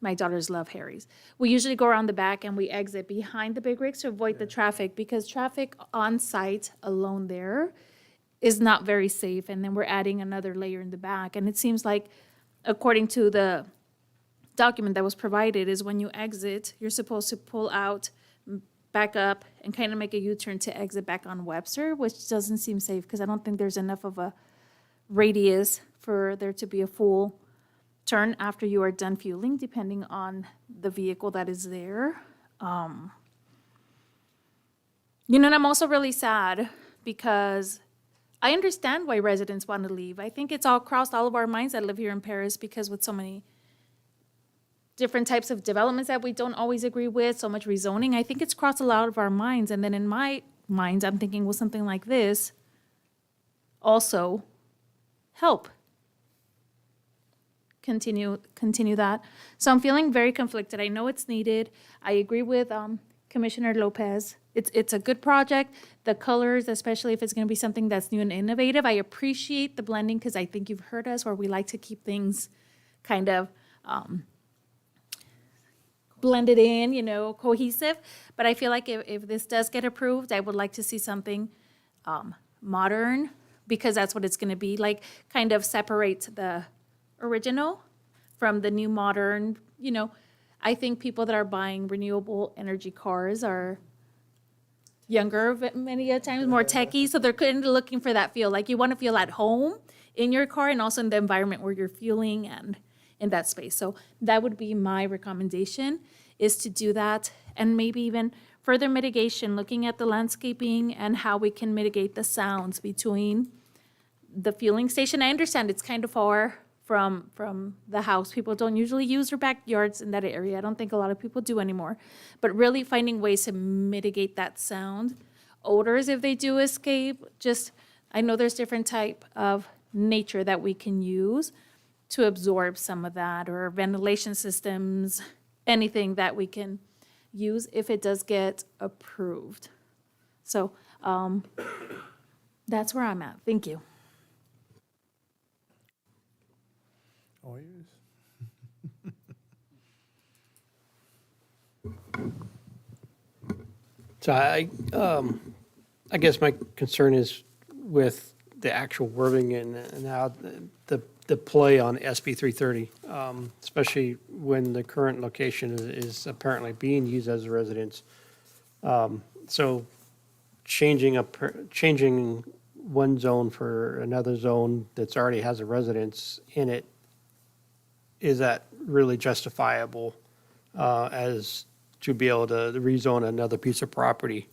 my daughters love Harry's. We usually go around the back and we exit behind the big rigs to avoid the traffic, because traffic on site alone there is not very safe. And then we're adding another layer in the back. And it seems like, according to the document that was provided, is when you exit, you're supposed to pull out, back up, and kind of make a U-turn to exit back on Webster, which doesn't seem safe because I don't think there's enough of a radius for there to be a full turn after you are done fueling, depending on the vehicle that is there. And I'm also really sad because I understand why residents want to leave. I think it's all crossed all of our minds that live here in Paris, because with so many different types of developments that we don't always agree with, so much rezoning, I think it's crossed a lot of our minds. And then in my mind, I'm thinking, will something like this also help continue that? So I'm feeling very conflicted. I know it's needed. I agree with Commissioner Lopez. It's a good project. The colors, especially if it's going to be something that's new and innovative. I appreciate the blending, because I think you've heard us where we like to keep things kind of blended in, cohesive. But I feel like if this does get approved, I would like to see something modern, because that's what it's going to be, like kind of separate the original from the new modern. I think people that are buying renewable energy cars are younger, many a times more techie, so they're kind of looking for that feel. Like, you want to feel at home in your car and also in the environment where you're fueling and in that space. So that would be my recommendation, is to do that, and maybe even further mitigation, looking at the landscaping and how we can mitigate the sounds between the fueling station. I understand it's kind of far from the house. People don't usually use their backyards in that area. I don't think a lot of people do anymore. But really finding ways to mitigate that sound. Odors, if they do escape, I know there's different type of nature that we can use to absorb some of that, or ventilation systems, anything that we can use if it does get approved. So that's where I'm at. Thank you. All yours. So I guess my concern is with the actual wording and how the play on SB 330, especially when the current location is apparently being used as a residence. So changing one zone for another zone that's already has a residence in it, is that really justifiable as to be able to rezone another piece of property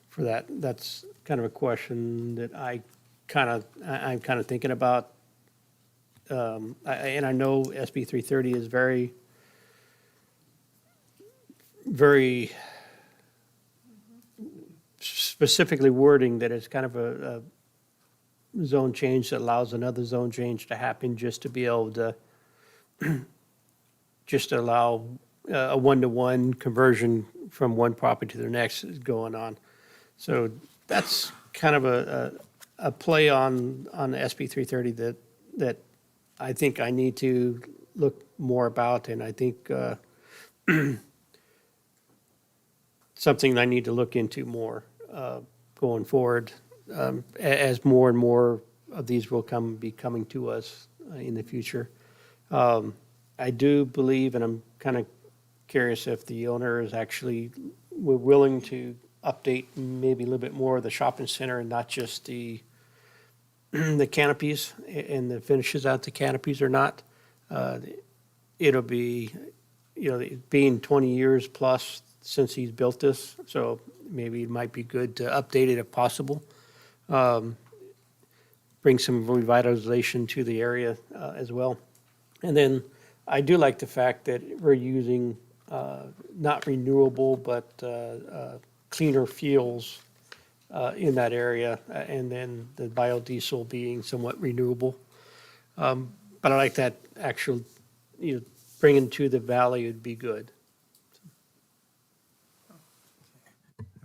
for that? That's kind of a question that I'm kind of thinking about. And I know SB 330 is very, very specifically wording that it's kind of a zone change that allows another zone change to happen, just to be able to just allow a one-to-one conversion from one property to the next is going on. So that's kind of a play on SB 330 that I think I need to look more about, and I think something I need to look into more going forward, as more and more of these will be coming to us in the future. I do believe, and I'm kind of curious if the owner is actually willing to update maybe a little bit more of the shopping center and not just the the canopies and the finishes out the canopies or not. It'll be, being 20 years plus since he's built this, so maybe it might be good to update it if possible. Bring some revitalization to the area as well. And then I do like the fact that we're using not renewable, but cleaner fuels in that area, and then the biodiesel being somewhat renewable. But I like that actual, bringing to the valley would be good.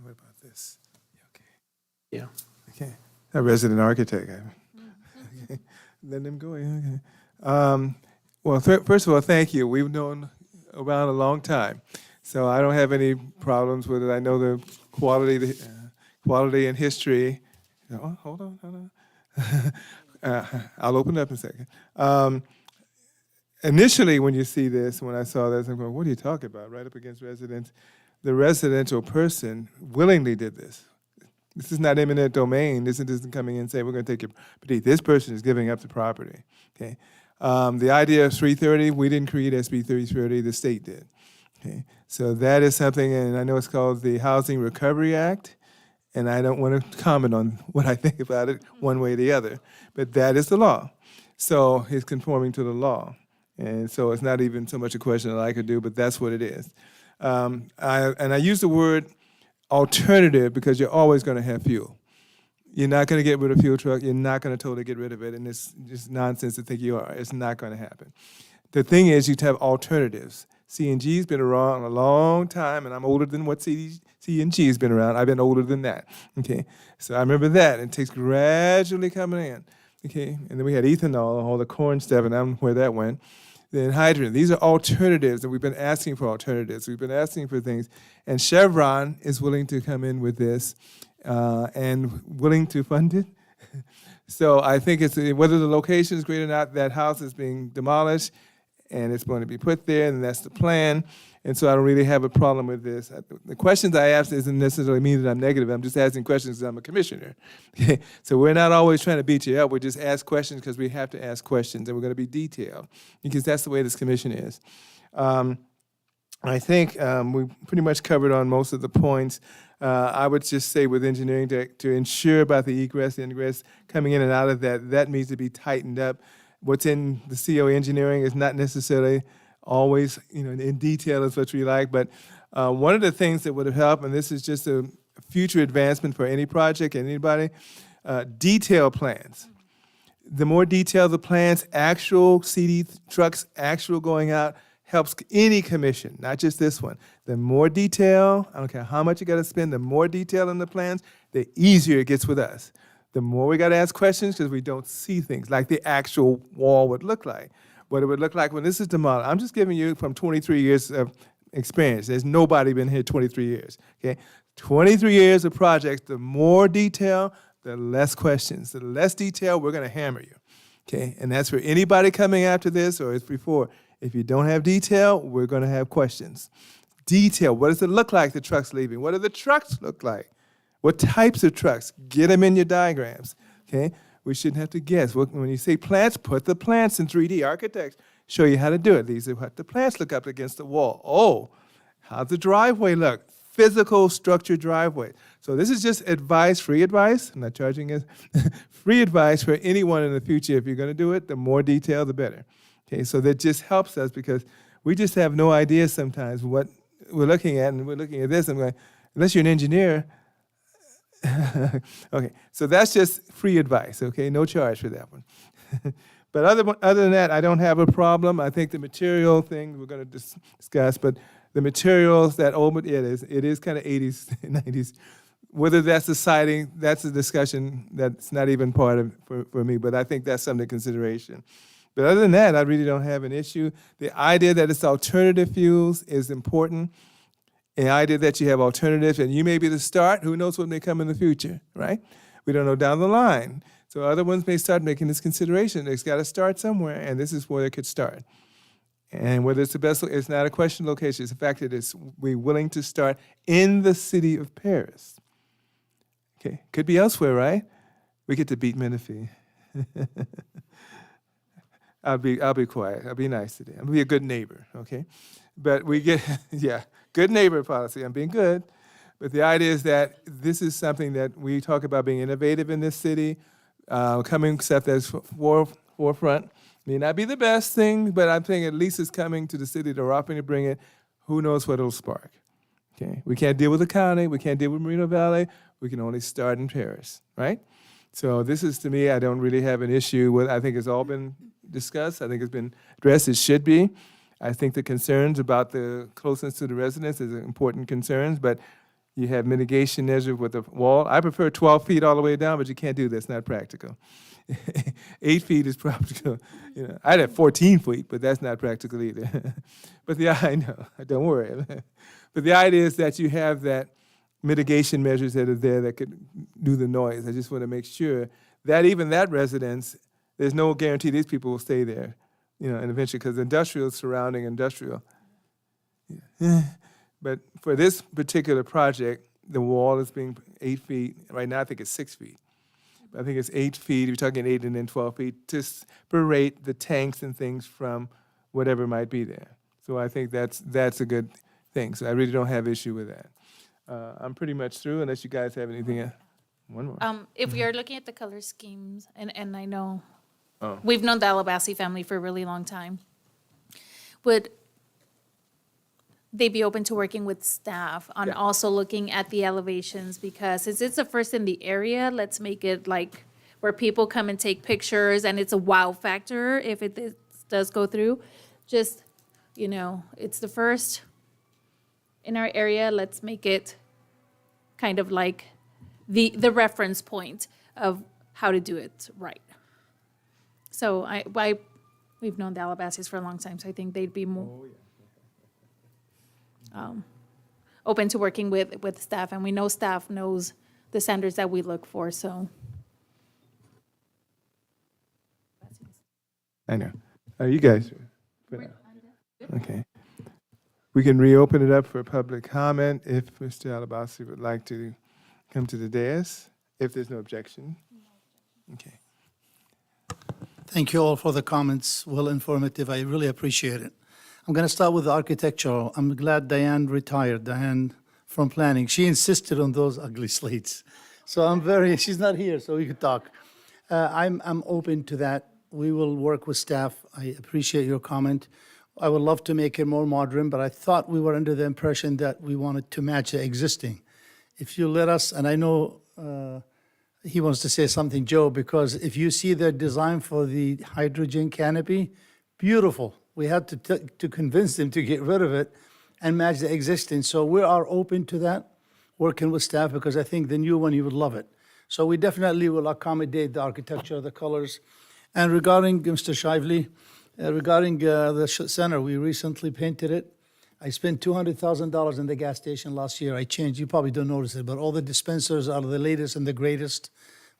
What about this? Okay. Yeah. Okay. A resident architect. Okay. Let them go. Okay. Well, first of all, thank you. We've known around a long time, so I don't have any problems with it. I know the quality and history. Oh, hold on. I'll open up in a second. Initially, when you see this, when I saw this, I'm going, what are you talking about? Right up against residents. The residential person willingly did this. This is not eminent domain. This isn't coming in and saying, we're going to take your property. This person is giving up the property. Okay. The idea of 330, we didn't create SB 330, the state did. Okay. So that is something, and I know it's called the Housing Recovery Act, and I don't want to comment on what I think about it one way or the other, but that is the law. So it's conforming to the law. And so it's not even so much a question that I could do, but that's what it is. I use the word alternative because you're always going to have fuel. You're not going to get rid of fuel truck. You're not going to totally get rid of it, and it's just nonsense to think you are. It's not going to happen. The thing is, you have alternatives. CNG's been around a long time, and I'm older than what CNG's been around. I've been older than that. Okay, so I remember that. It takes gradually coming in. Okay, and then we had ethanol, all the corn stuff, and I don't know where that went. Then hydrogen. These are alternatives, and we've been asking for alternatives. We've been asking for things, and Chevron is willing to come in with this and willing to fund it. So I think it's whether the location is great or not, that house is being demolished, and it's going to be put there, and that's the plan. And so I don't really have a problem with this. The questions I ask doesn't necessarily mean that I'm negative. I'm just asking questions because I'm a commissioner. Okay? So we're not always trying to beat you up. We just ask questions because we have to ask questions, and we're going to be detailed because that's the way this commission is. I think we pretty much covered on most of the points. I would just say with engineering to ensure about the egress, ingress, coming in and out of that needs to be tightened up. What's in the CO engineering is not necessarily always, in detail is what we like, but one of the things that would have helped, and this is just a future advancement for any project, anybody, detail plans. The more detailed the plans, actual CD trucks, actual going out, helps any commission, not just this one. The more detail, I don't care how much you got to spend, the more detail in the plans, the easier it gets with us. The more we got to ask questions because we don't see things like the actual wall would look like. What it would look like when this is demolished. I'm just giving you from 23 years of experience. There's nobody been here 23 years, okay? 23 years of projects, the more detail, the less questions. The less detail, we're going to hammer you, okay? And that's for anybody coming after this or it's before. If you don't have detail, we're going to have questions. Detail, what does it look like the truck's leaving? What do the trucks look like? What types of trucks? Get them in your diagrams, okay? We shouldn't have to guess. When you say plants, put the plants in 3D. Architects show you how to do it. These are what the plants look up against the wall. Oh, how's the driveway look? Physical structured driveway. So this is just advice, free advice. I'm not charging it. Free advice for anyone in the future. If you're going to do it, the more detail, the better. Okay, so that just helps us because we just have no idea sometimes what we're looking at, and we're looking at this and we're going, unless you're an engineer. Okay, so that's just free advice, okay? No charge for that one. But other than that, I don't have a problem. I think the material thing we're going to discuss, but the materials, that old, it is kind of 80s, 90s. Whether that's the siding, that's a discussion that's not even part of for me, but I think that's something to consideration. But other than that, I really don't have an issue. The idea that it's alternative fuels is important. the idea that you have alternatives, and you may be the start, who knows what may come in the future, right? We don't know down the line. So other ones may start making this consideration. It's got to start somewhere, and this is where it could start. And whether it's the best, it's not a question of location. It's the fact that we're willing to start in the city of Paris. Okay, could be elsewhere, right? We get to beat Menifee. I'll be quiet. I'll be nice today. I'm gonna be a good neighbor, okay? But we get, yeah, good neighbor policy. I'm being good. But the idea is that this is something that we talk about being innovative in this city, coming stuff that's forefront. May not be the best thing, but I'm saying at least it's coming to the city. They're offering to bring it. Who knows what it'll spark? Okay, we can't deal with the county. We can't deal with Moreno Valley. We can only start in Paris, right? So this is, to me, I don't really have an issue with. I think it's all been discussed. I think it's been addressed. It should be. I think the concerns about the closeness to the residents is important concerns, but you have mitigation measures with the wall. I prefer 12 feet all the way down, but you can't do that. It's not practical. 8 feet is practical. You know, I'd have 14 feet, but that's not practical either. But I know, don't worry. But the idea is that you have that mitigation measures that are there that could do the noise. I just want to make sure that even that residence, there's no guarantee these people will stay there, you know, and eventually, because industrial is surrounding industrial. Yeah. But for this particular project, the wall is being 8 feet. Right now, I think it's 6 feet. But I think it's 8 feet. You're talking 8 and then 12 feet to separate the tanks and things from whatever might be there. So I think that's a good thing. So I really don't have issue with that. I'm pretty much through, unless you guys have anything else. One more. If we are looking at the color schemes, and I know Oh. we've known the Alabasi family for a really long time, would they be open to working with staff on also looking at the elevations? Because since it's the first in the area, let's make it like where people come and take pictures and it's a wow factor if it does go through. Just, you know, it's the first in our area. Let's make it kind of like the reference point of how to do it right. So we've known the Alabasis for a long time, so I think they'd be more open to working with staff, and we know staff knows the standards that we look for, so. I know. You guys. Okay. We can reopen it up for public comment if Mr. Alabasi would like to come to the dais, if there's no objection. Okay. Thank you all for the comments, well informative. I really appreciate it. I'm going to start with the architectural. I'm glad Diane retired, Diane from planning. She insisted on those ugly slates. So she's not here, so we could talk. I'm open to that. We will work with staff. I appreciate your comment. I would love to make it more modern, but I thought we were under the impression that we wanted to match the existing. If you let us, and I know he wants to say something, Joe, because if you see the design for the hydrogen canopy, beautiful. We had to convince them to get rid of it and match the existing. So we are open to that, working with staff, because I think the new one, you would love it. So we definitely will accommodate the architecture, the colors. And regarding Mr. Shively, regarding the center, we recently painted it. I spent $200,000 in the gas station last year. I changed, you probably don't notice it, but all the dispensers are the latest and the greatest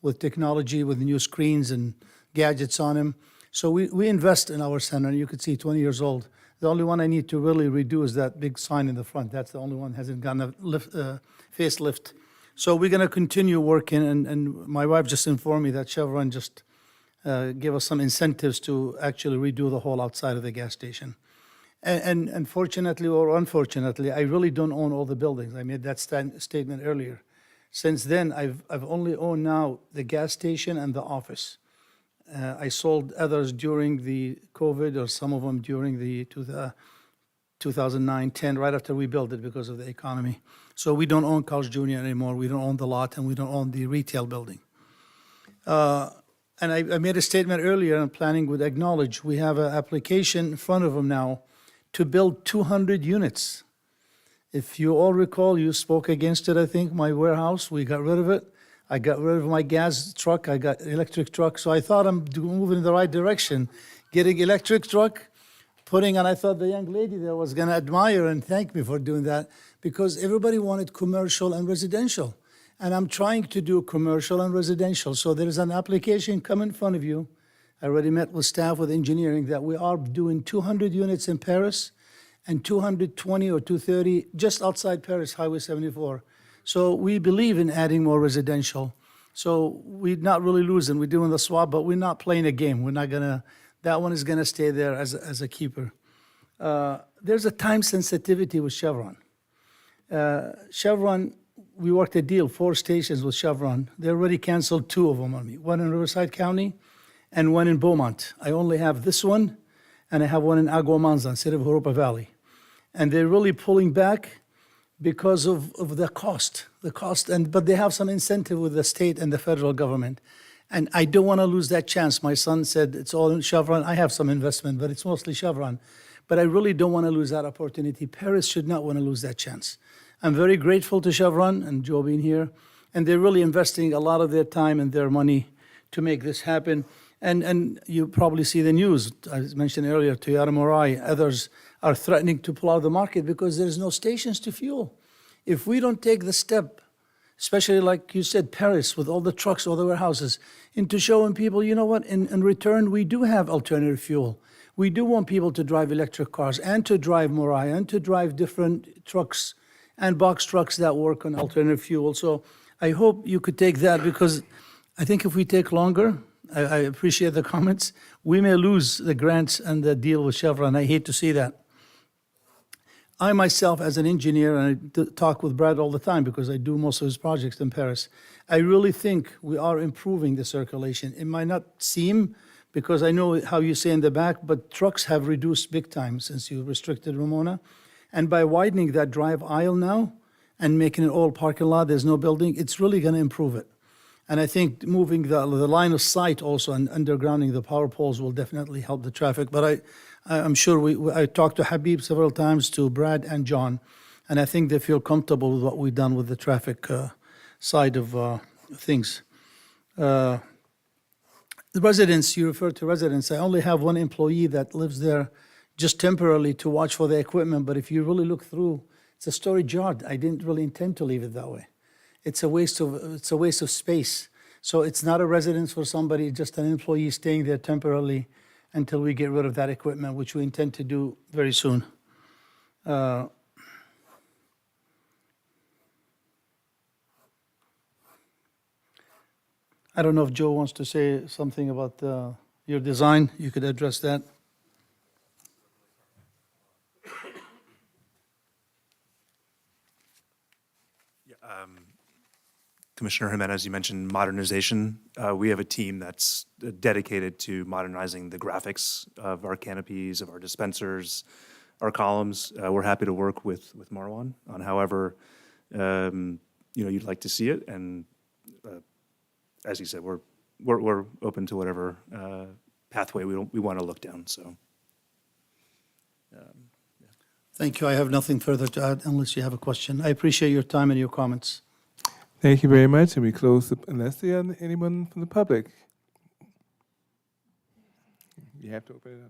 with technology, with new screens and gadgets on them. So we invest in our center, and you could see 20 years old. The only one I need to really redo is that big sign in the front. That's the only one that hasn't gotten a facelift. So we're going to continue working, and my wife just informed me that Chevron just gave us some incentives to actually redo the whole outside of the gas station. And fortunately or unfortunately, I really don't own all the buildings. I made that statement earlier. Since then, I've only owned now the gas station and the office. I sold others during the COVID, or some of them during the 2009-10, right after we built it because of the economy. So we don't own Carl's Jr. anymore. We don't own the lot, and we don't own the retail building. And I made a statement earlier, and planning would acknowledge, we have an application in front of them now to build 200 units. If you all recall, you spoke against it, I think, my warehouse, we got rid of it. I got rid of my gas truck, I got electric truck, so I thought I'm moving in the right direction. Getting electric truck, putting, and I thought the young lady there was going to admire and thank me for doing that, because everybody wanted commercial and residential. And I'm trying to do commercial and residential. So there is an application come in front of you. I already met with staff with engineering that we are doing 200 units in Paris and 220 or 230 just outside Paris, Highway 74. So we believe in adding more residential. So we're not really losing. We're doing the swap, but we're not playing a game. We're not gonna, that one is gonna stay there as a keeper. There's a time sensitivity with Chevron. Chevron, we worked a deal, 4 stations with Chevron. They already canceled 2 of them on me, one in Riverside County and one in Beaumont. I only have this one, and I have one in Agua Manzan, city of Europa Valley. And they're really pulling back because of the cost, but they have some incentive with the state and the federal government. And I don't want to lose that chance. My son said it's all in Chevron. I have some investment, but it's mostly Chevron. But I really don't want to lose that opportunity. Paris should not want to lose that chance. I'm very grateful to Chevron and Joe being here, and they're really investing a lot of their time and their money to make this happen. And you probably see the news, as mentioned earlier, Toyota Mirai, others are threatening to pull out of the market because there's no stations to fuel. If we don't take the step, especially like you said, Paris, with all the trucks, all the warehouses, into showing people, you know what, in return, we do have alternative fuel. We do want people to drive electric cars and to drive Mirai and to drive different trucks and box trucks that work on alternative fuel. So I hope you could take that, because I think if we take longer, I appreciate the comments, we may lose the grants and the deal with Chevron. I hate to see that. I myself, as an engineer, and I talk with Brad all the time because I do most of his projects in Paris, I really think we are improving the circulation. It might not seem, because I know how you say in the back, but trucks have reduced big time since you restricted Ramona. And by widening that drive aisle now and making it all parking lot, there's no building, it's really going to improve it. And I think moving the line of sight also and undergrounding the power poles will definitely help the traffic. But I'm sure I talked to Habib several times, to Brad and John, and I think they feel comfortable with what we've done with the traffic side of things. The residents, you refer to residents, I only have one employee that lives there just temporarily to watch for the equipment, but if you really look through, it's a storage yard. I didn't really intend to leave it that way. It's a waste of space. So it's not a residence for somebody, just an employee staying there temporarily until we get rid of that equipment, which we intend to do very soon. I don't know if Joe wants to say something about your design. You could address that. Commissioner Jimenez, you mentioned modernization. We have a team that's dedicated to modernizing the graphics of our canopies, of our dispensers, our columns. We're happy to work with Marwan on however you'd like to see it. And as you said, we're open to whatever pathway we want to look down. So. Thank you. I have nothing further to add unless you have a question. I appreciate your time and your comments. Thank you very much, and we close, unless there are anyone from the public. You have to open it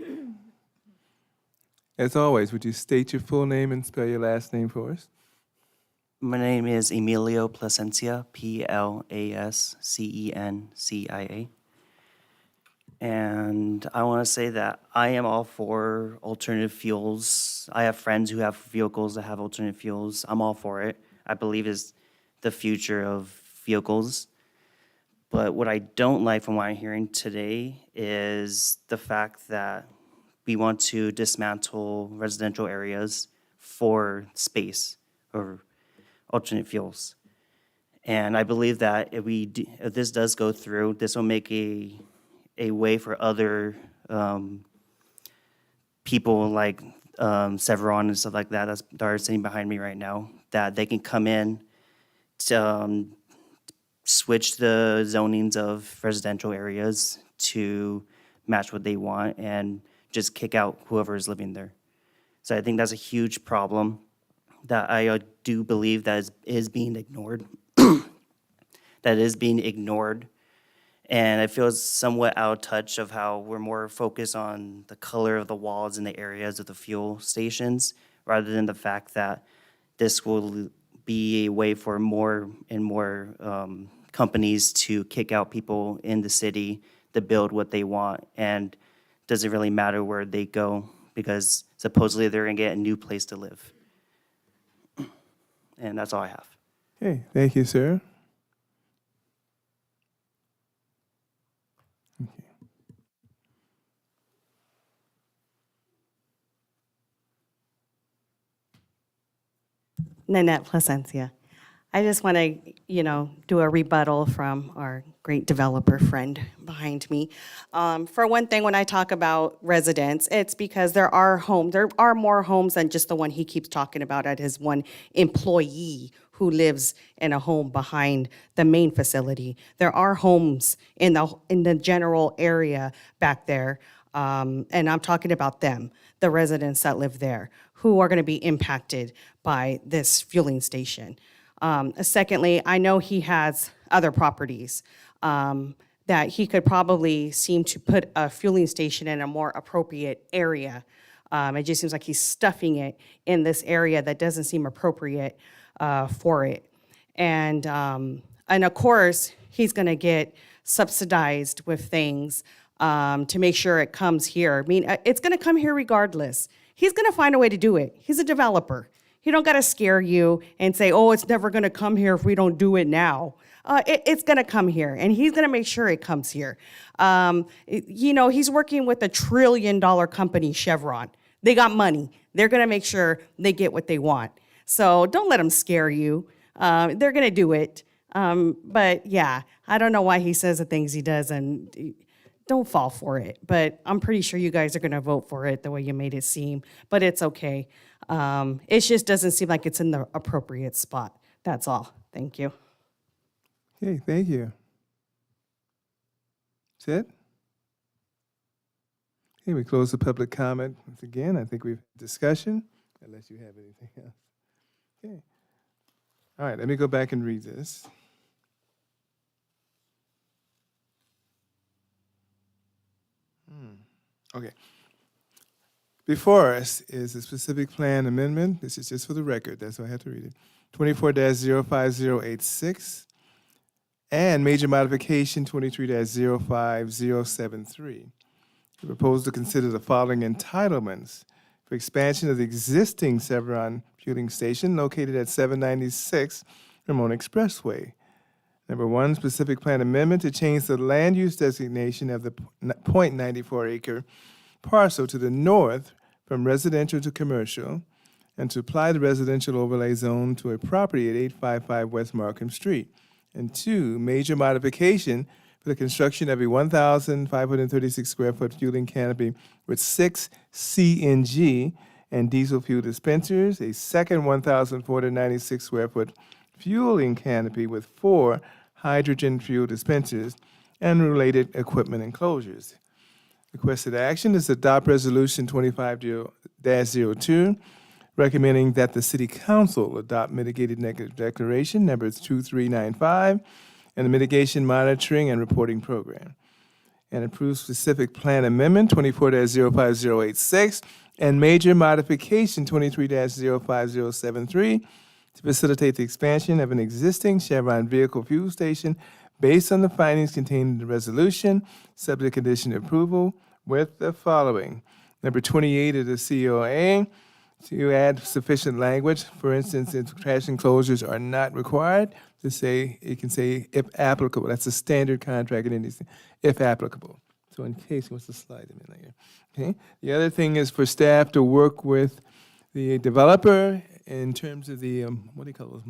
up. As always, would you state your full name and spell your last name for us? My name is Emilio Plasencia, Plascencia. And I want to say that I am all for alternative fuels. I have friends who have vehicles that have alternative fuels. I'm all for it. I believe it's the future of vehicles. But what I don't like from what I'm hearing today is the fact that we want to dismantle residential areas for space or alternate fuels. And I believe that if this does go through, this will make a way for other people like Chevron and stuff like that are sitting behind me right now, that they can come in to switch the zonings of residential areas to match what they want and just kick out whoever is living there. So I think that's a huge problem that I do believe that is being ignored. That is being ignored. And it feels somewhat out of touch of how we're more focused on the color of the walls and the areas of the fuel stations, rather than the fact that this will be a way for more and more companies to kick out people in the city to build what they want. And doesn't really matter where they go, because supposedly they're gonna get a new place to live. And that's all I have. Okay, thank you, sir. Okay. Nanette Placencia. I just want to, do a rebuttal from our great developer friend behind me. For one thing, when I talk about residents, it's because there are more homes than just the one he keeps talking about at his one employee who lives in a home behind the main facility. There are homes in the general area back there, and I'm talking about them, the residents that live there, who are going to be impacted by this fueling station. Secondly, I know he has other properties that he could probably seem to put a fueling station in a more appropriate area. It just seems like he's stuffing it in this area that doesn't seem appropriate for it. And of course, he's going to get subsidized with things to make sure it comes here. I mean, it's going to come here regardless. He's going to find a way to do it. He's a developer. He don't got to scare you and say, oh, it's never going to come here if we don't do it now. It's going to come here, and he's going to make sure it comes here. He's working with $1 trillion company, Chevron. They got money. They're going to make sure they get what they want. So don't let them scare you. They're going to do it. But yeah, I don't know why he says the things he does, and don't fall for it. But I'm pretty sure you guys are going to vote for it the way you made it seem. But it's okay. It just doesn't seem like it's in the appropriate spot. That's all. Thank you. Okay, thank you. That's it? Okay, we close the public comment once again. I think we've discussion, unless you have anything else. Okay. All right, let me go back and read this. Okay. Before us is a specific plan amendment. This is just for the record. That's why I have to read it. 24-05086 and major modification 23-05073. We propose to consider the following entitlements for expansion of the existing Chevron fueling station located at 796 Ramona Expressway. Number one, specific plan amendment to change the land use designation of the .94 acre parcel to the north from residential to commercial, and to apply the residential overlay zone to a property at 855 West Markham Street. And two, major modification for the construction of a 1,536 square foot fueling canopy with 6 CNG and diesel fuel dispensers, a second 1,496 square foot fueling canopy with 4 hydrogen fuel dispensers and related equipment enclosures. Requested action is to adopt Resolution 25-02, recommending that the City Council adopt mitigated negative declaration numbers 2395 and the Mitigation Monitoring and Reporting Program, and approve specific plan amendment 24-05086 and major modification 23-05073 to facilitate the expansion of an existing Chevron vehicle fuel station based on the findings contained in the resolution, subject to condition approval, with the following. Number 28 of the COA, to add sufficient language. For instance, if trash enclosures are not required, to say, it can say if applicable. That's a standard contract in anything, if applicable. So in case, what's the slide in there? Okay. The other thing is for staff to work with the developer in terms of the, what do you call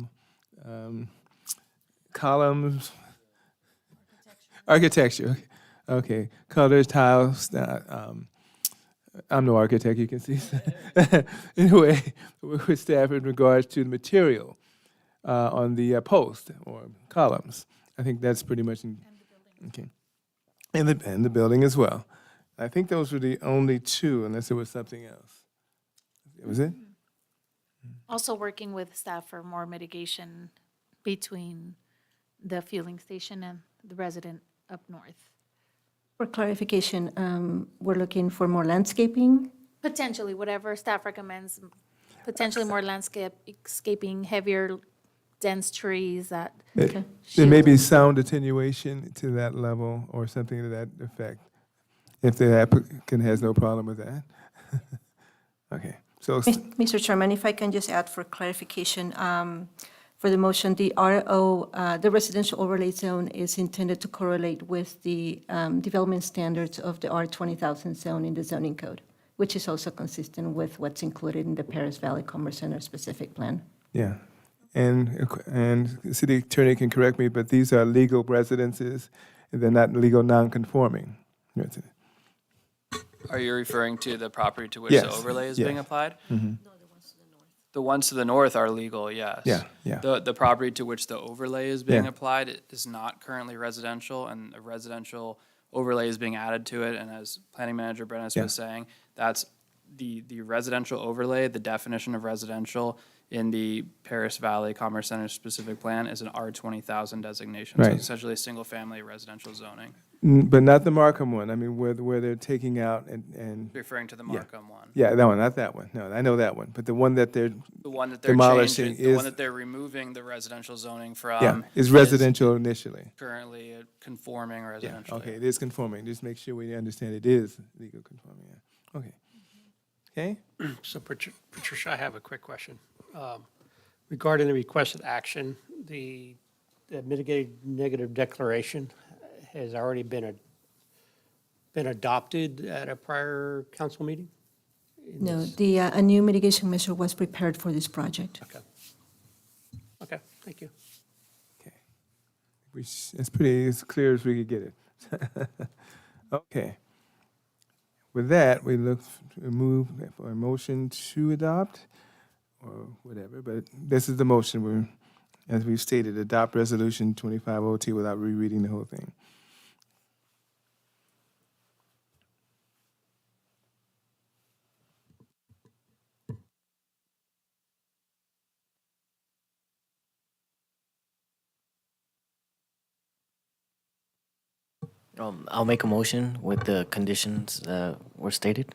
those? Columns. Architecture. Okay. Colors, tiles. I'm no architect, you can see. Anyway, work with staff in regards to the material on the post or columns. I think that's pretty much, okay. And the building as well. I think those were the only two, unless there was something else. Was it? Also working with staff for more mitigation between the fueling station and the resident up north. For clarification, we're looking for more landscaping. Potentially, whatever staff recommends, potentially more landscaping, heavier, dense trees that. There may be sound attenuation to that level or something to that effect, if the applicant has no problem with that. Okay, so, Mr. Chairman, if I can just add for clarification, for the motion, the RO, the residential overlay zone is intended to correlate with the development standards of the R 20,000 zone in the zoning code, which is also consistent with what's included in the Paris Valley Commerce Center specific plan. yeah. And the city attorney can correct me, but these are legal residences, and they're not legal non-conforming residents. Are you referring to the property to which the Yes, overlay is yes. being applied? Mhm. The ones to the north are legal, yes. Yeah, yeah. The property to which the overlay is being Yeah. applied is not currently residential, and a residential overlay is being added to it. And as Planning Manager Brenes Yeah. was saying, that's the residential overlay, the definition of residential in the Paris Valley Commerce Center specific plan is an R 20,000 designation. So Right. it's essentially a single-family residential zoning. But not the Markham one, I mean, where they're taking out and. Referring to the Yeah. Markham one. Yeah, that one, not that one, no, I know that one, but the one that they're The one that they're demolishing changing, the is, one that they're removing the residential zoning from. yeah, is residential initially. Currently a conforming Yeah, residential. okay, it is conforming, just make sure we understand it is legal conforming, yeah, okay. Okay, So Patricia, I have a quick question. Regarding the requested action, the mitigated negative declaration has already been adopted at a prior council meeting? No, a new mitigation measure was prepared for this project. Okay, thank you. it's pretty, as clear as we could get it. Okay. With that, we move for a motion to adopt, or whatever, but this is the motion, as we've stated, adopt resolution 2502 without rereading the whole thing. I'll make a motion with the conditions that were stated.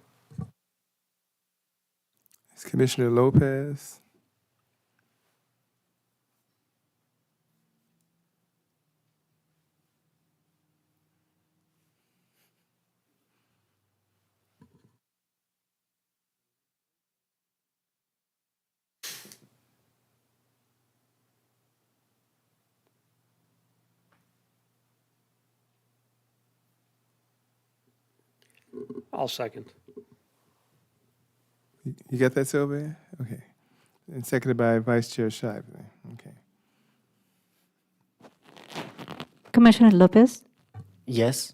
It's Commissioner Lopez. I'll second. You got that, Sylvia? Okay. And seconded by Vice Chair Shively. Okay. Commissioner Lopez, Yes.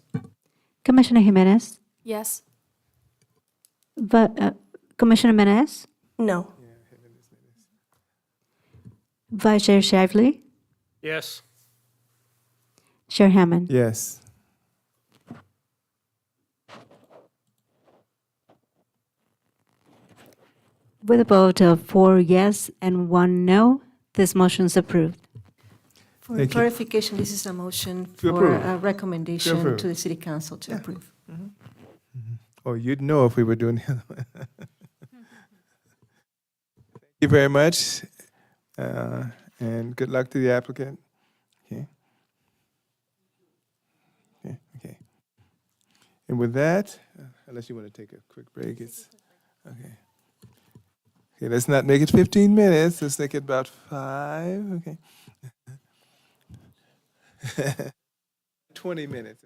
Commissioner Jimenez, Yes. Commissioner Menez, No. Vice Chair Shively, Yes. Chair Hammond. Yes. With a vote of 4 yes and 1 no, this motion is approved. For Thank you. clarification, this is a motion To for approve. a recommendation approve. to the city council to Yeah. approve. Oh, you'd know if we were doing the other one. Thank you very much, and good luck to the applicant. Okay. Okay, okay. And with that, unless you want to take a quick break, it's, okay. Okay, let's not make it 15 minutes, let's make it about 5, okay. 20 minutes.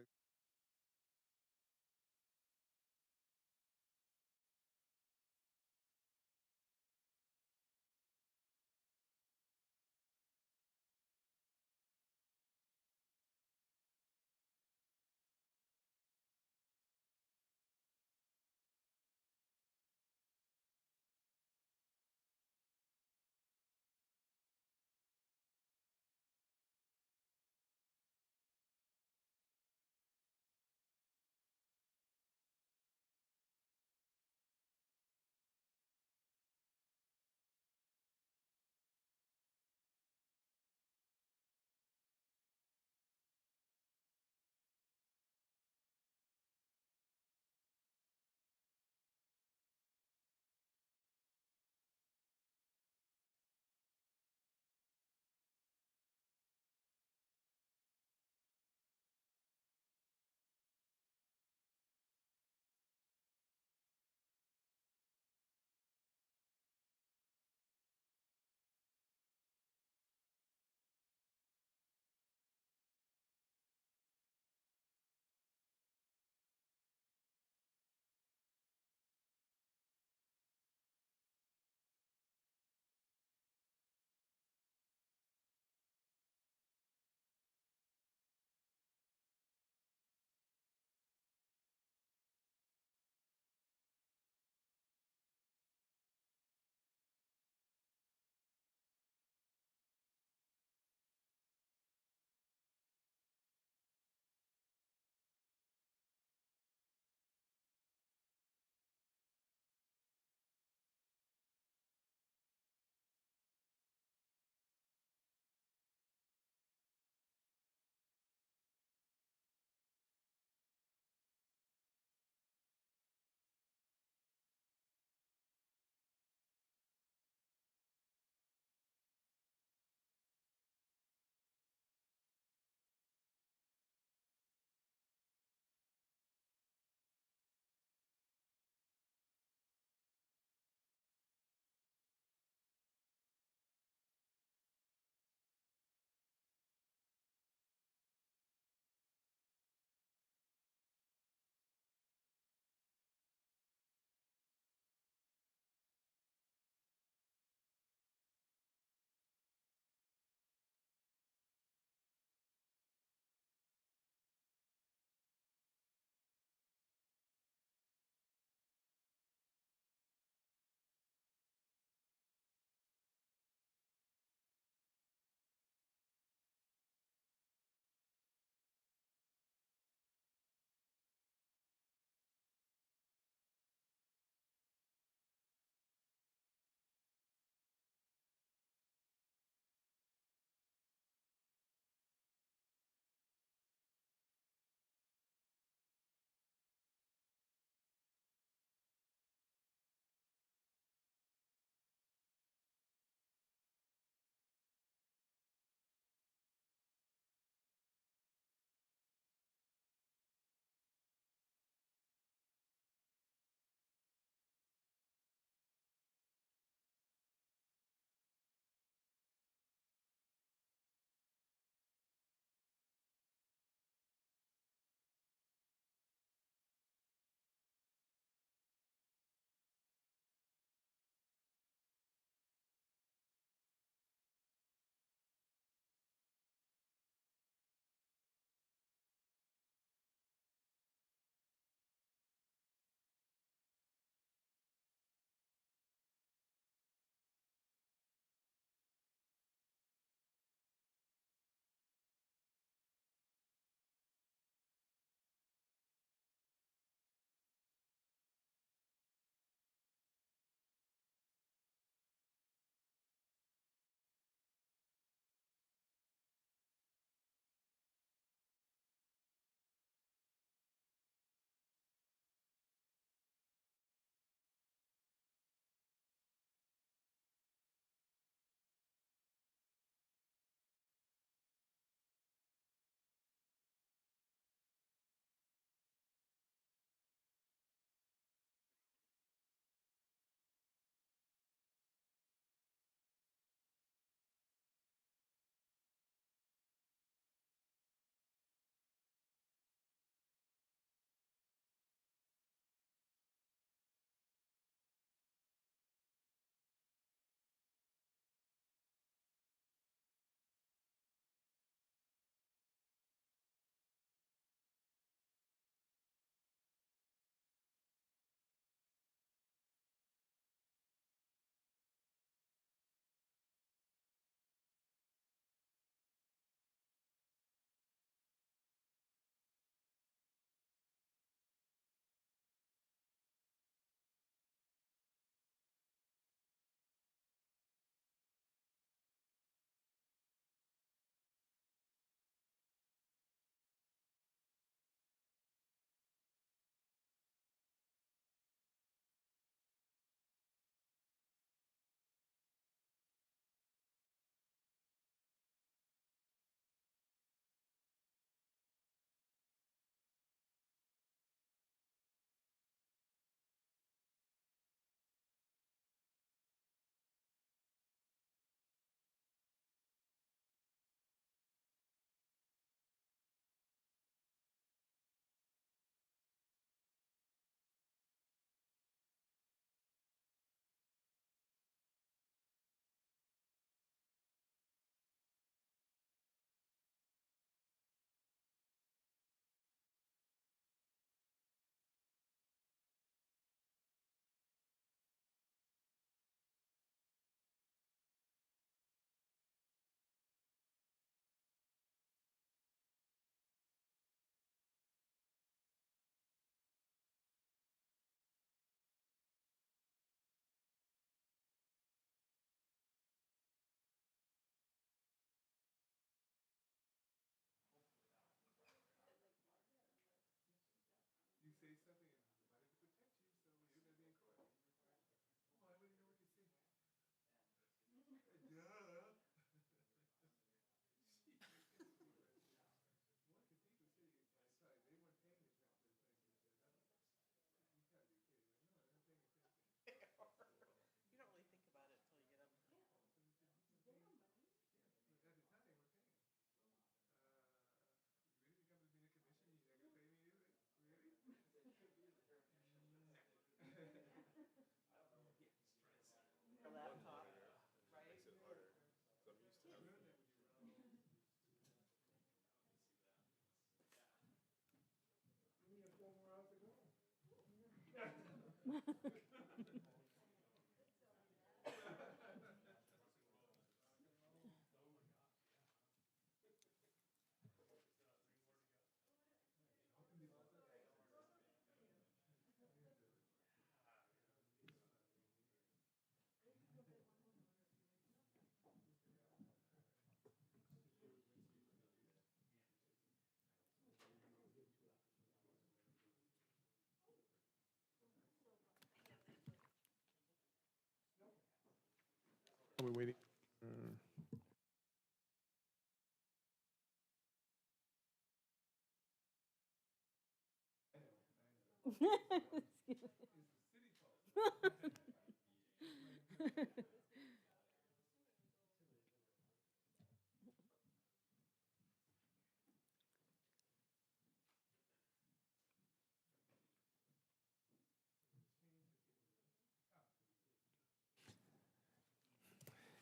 Are we waiting?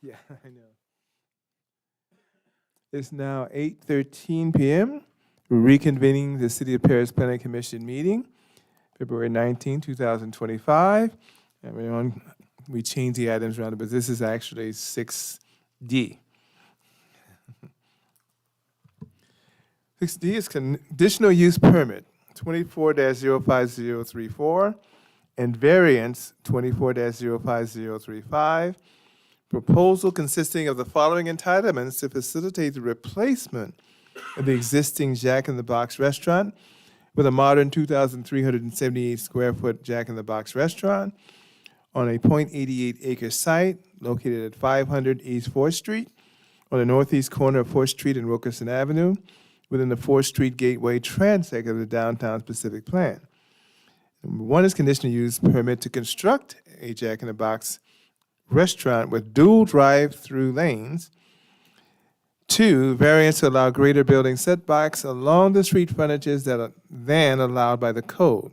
Yeah, I know. It's now 8:13 PM. We're reconvening the City of Paris Planning Commission meeting, February 19, 2025. And we changed the items around, but this is actually 6D. 6D is conditional use permit, 24-05034, and variance 24-05035. Proposal consisting of the following entitlements to facilitate the replacement of the existing Jack in the Box restaurant with a modern 2,378 square foot Jack in the Box restaurant on a .88 acre site located at 500 East 4th Street on the northeast corner of 4th Street and Wilkerson Avenue within the 4th Street Gateway transect of the downtown Pacific Plan. Number one is conditional use permit to construct a Jack in the Box restaurant with dual drive-through lanes. 2, variance to allow greater building setbacks along the street frontages than allowed by the code.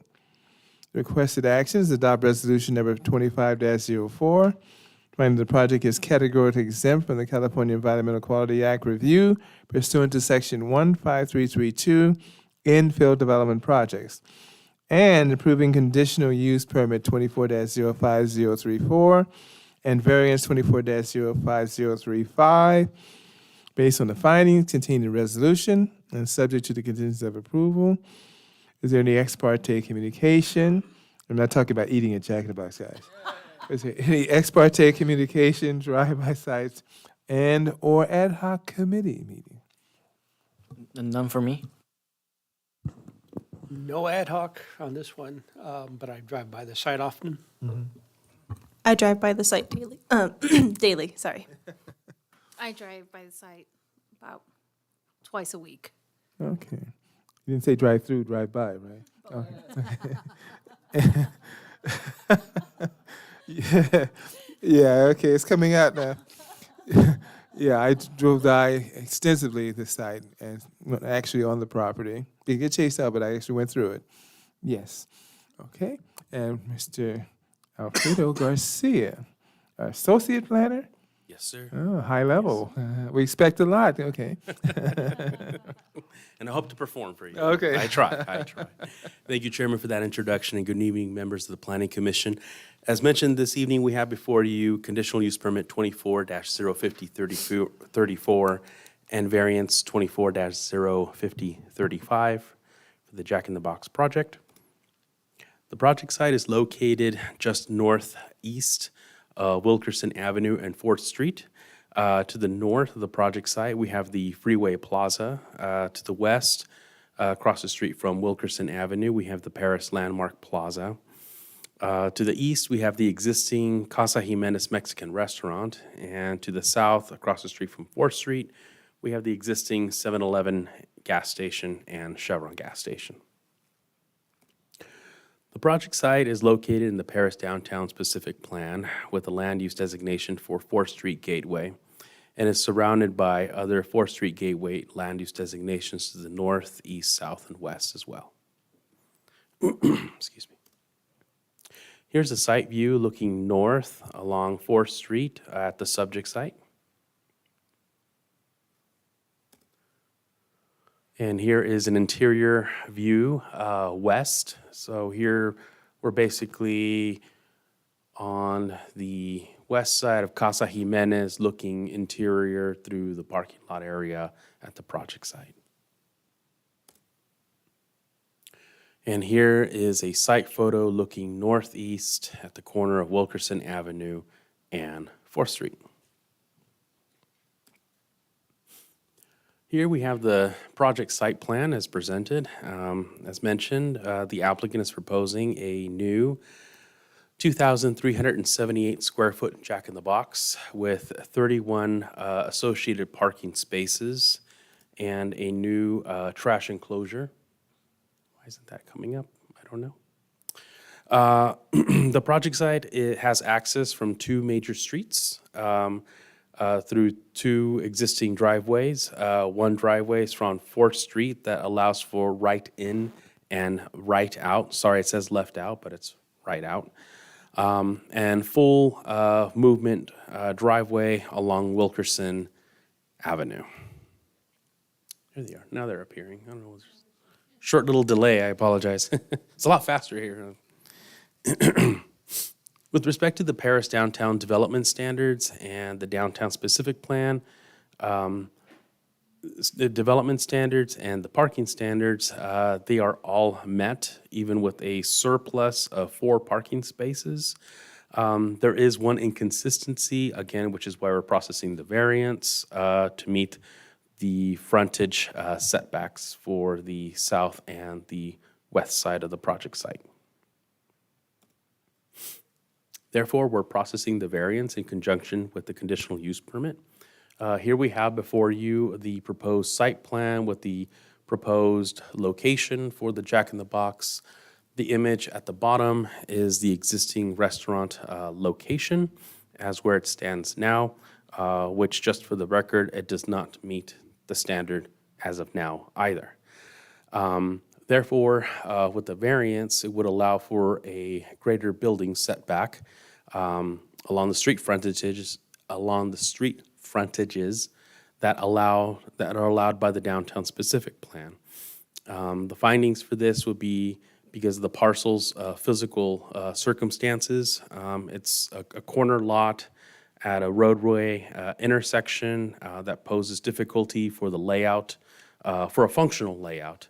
Requested actions, adopt resolution number 25-04, finding the project is categorically exempt from the California Environmental Quality Act review pursuant to section 15332, infill development projects, and approving conditional use permit 24-05034, and variance 24-05035, based on the findings contained in the resolution and subject to the conditions of approval. Is there any ex parte communication? I'm not talking about eating at Jack in the Box, guys. Is there any ex parte communication, drive-by sites, and/or ad hoc committee meeting? None for me. No ad hoc on this one, but I drive by the site often. I drive by the site daily. Daily, sorry. I drive by the site about twice a week. Okay. You didn't say drive-through, drive-by, right? Okay. Yeah, okay, it's coming out now. Yeah, I drove by extensively this site and actually on the property. Didn't get chased out, but I actually went through it. Yes. Okay. And Mr. Alfredo Garcia, associate planner? Yes, sir. Oh, high level. We expect a lot. Okay. And I hope to perform for you. Okay. I try. Thank you, Chairman, for that introduction, and good evening, members of the Planning Commission. As mentioned this evening, we have before you conditional use permit 24-05034 and variance 24-05035 for the Jack in the Box project. The project site is located just northeast Wilkerson Avenue and 4th Street. To the north of the project site, we have the Freeway Plaza. To the west, across the street from Wilkerson Avenue, we have the Paris Landmark Plaza. To the east, we have the existing Casa Jimenez Mexican restaurant. And to the south, across the street from 4th Street, we have the existing 7-Eleven gas station and Chevron gas station. The project site is located in the Paris Downtown Pacific Plan with a land use designation for 4th Street Gateway, and is surrounded by other 4th Street Gateway land use designations to the north, east, south, and west as well. Excuse me. Here's a site view looking north along 4th Street at the subject site. And here is an interior view west. So here We're basically on the west side of Casa Jimenez, looking interior through the parking lot area at the project site. And here is a site photo looking northeast at the corner of Wilkerson Avenue and 4th Street. Here we have the project site plan as presented. As mentioned, the applicant is proposing a new 2,378 square foot Jack in the Box with 31 associated parking spaces and a new trash enclosure. Why isn't that coming up? I don't know. The project site, it has access from 2 major streets through 2 existing driveways. One driveway is from 4th Street that allows for right in and right out. Sorry, it says left out, but it's right out. And full movement driveway along Wilkerson Avenue. There they are. Now they're appearing. I don't know. Short little delay. I apologize. It's a lot faster here. With respect to the Paris Downtown Development Standards and the Downtown Specific Plan, the development standards and the parking standards, they are all met, even with a surplus of 4 parking spaces. There is one inconsistency, again, which is why we're processing the variance to meet the frontage setbacks for the south and the west side of the project site. Therefore, we're processing the variance in conjunction with the conditional use permit. Here we have before you the proposed site plan with the proposed location for the Jack in the Box. The image at the bottom is the existing restaurant location as where it stands now, which, just for the record, it does not meet the standard as of now either. Therefore, with the variance, it would allow for a greater building setback along the street frontages that are allowed by the Downtown Specific Plan. The findings for this would be because of the parcel's physical circumstances. It's a corner lot at a roadway intersection that poses difficulty for the layout, for a functional layout.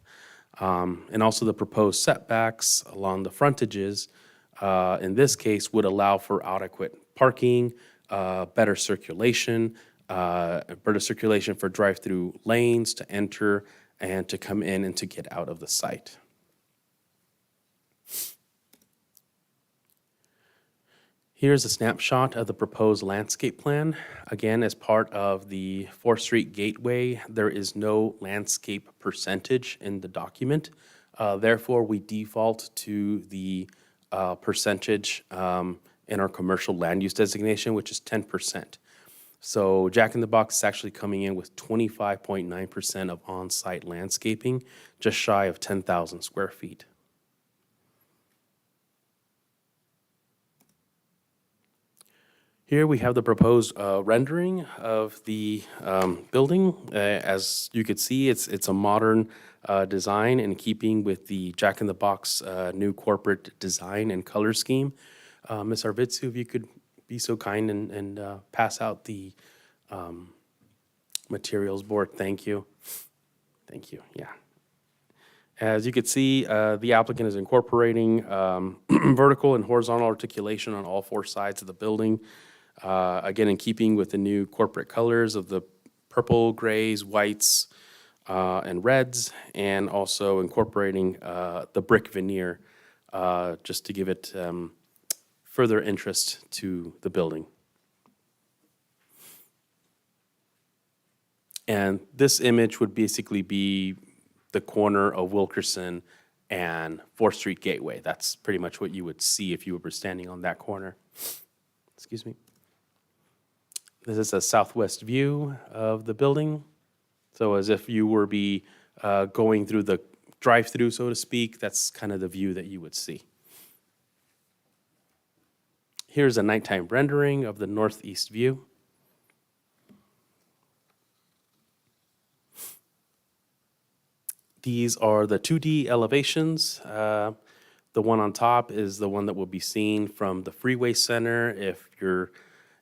And also the proposed setbacks along the frontages, in this case, would allow for adequate parking, better circulation for drive-through lanes to enter and to come in and to get out of the site. Here's a snapshot of the proposed landscape plan. Again, as part of the 4th Street Gateway, there is no landscape percentage in the document. Therefore, we default to the percentage in our commercial land use designation, which is 10%. So Jack in the Box is actually coming in with 25.9% of on-site landscaping, just shy of 10,000 square feet. Here we have the proposed rendering of the building. As you could see, it's a modern design in keeping with the Jack in the Box new corporate design and color scheme. Ms. Arvizu, if you could be so kind and pass out the materials board. Thank you. Thank you, yeah. As you can see, the applicant is incorporating vertical and horizontal articulation on all 4 sides of the building. Again, in keeping with the new corporate colors of the purple, grays, whites, and reds, and also incorporating the brick veneer just to give it further interest to the building. And this image would basically be the corner of Wilkerson and 4th Street Gateway. That's pretty much what you would see if you were standing on that corner. Excuse me. This is a southwest view of the building. So as if you were going through the drive-through, so to speak, that's kind of the view that you would see. Here's a nighttime rendering of the northeast view. These are the 2D elevations. The one on top is the one that will be seen from the freeway center.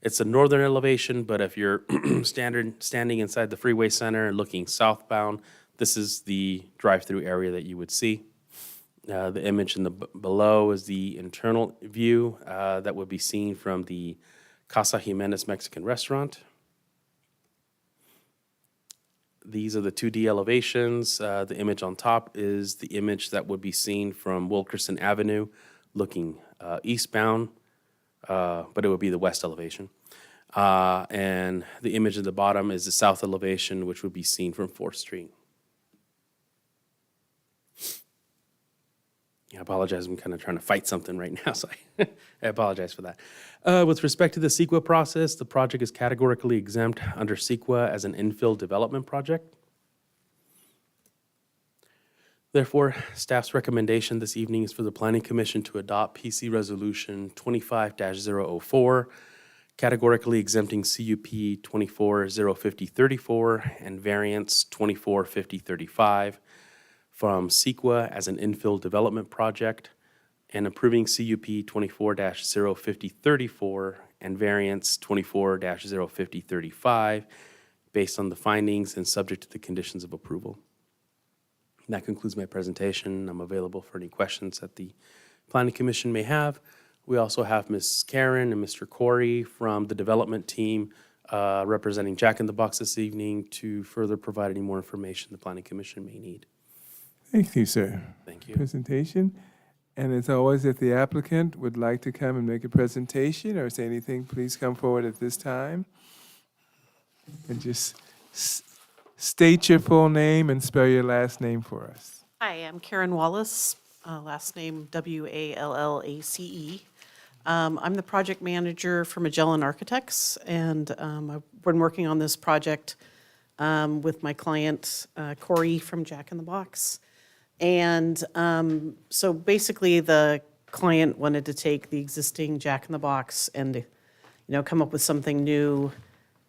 It's a northern elevation, but if you're standing inside the freeway center and looking southbound, this is the drive-through area that you would see. The image in the below is the internal view that would be seen from the Casa Jimenez Mexican restaurant. These are the 2D elevations. The image on top is the image that would be seen from Wilkerson Avenue looking eastbound, but it would be the west elevation. And the image at the bottom is the south elevation, which would be seen from 4th Street. I apologize, I'm kind of trying to fight something right now, so I apologize for that. With respect to the CEQA process, the project is categorically exempt under CEQA as an infill development project. Therefore, staff's recommendation this evening is for the Planning Commission to adopt PC Resolution 25-004, categorically exempting CUP 24-05034 and variance 24-5035 from CEQA as an infill development project, and approving CUP 24-05034 and variance 24-05035 based on the findings and subject to the conditions of approval. And that concludes my presentation. I'm available for any questions that the Planning Commission may have. We also have Ms. Karen and Mr. Corey from the development team representing Jack in the Box this evening to further provide any more information the Planning Commission may need. Thank you, sir. Thank you. Presentation. And as always, if the applicant would like to come and make a presentation or say anything, please come forward at this time. And just state your full name and spell your last name for us. Hi, I'm Karen Wallace, last name Wallace. I'm the project manager for Magellan Architects, and I've been working on this project with my client, Corey from Jack in the Box. And so basically, the client wanted to take the existing Jack in the Box and, come up with something new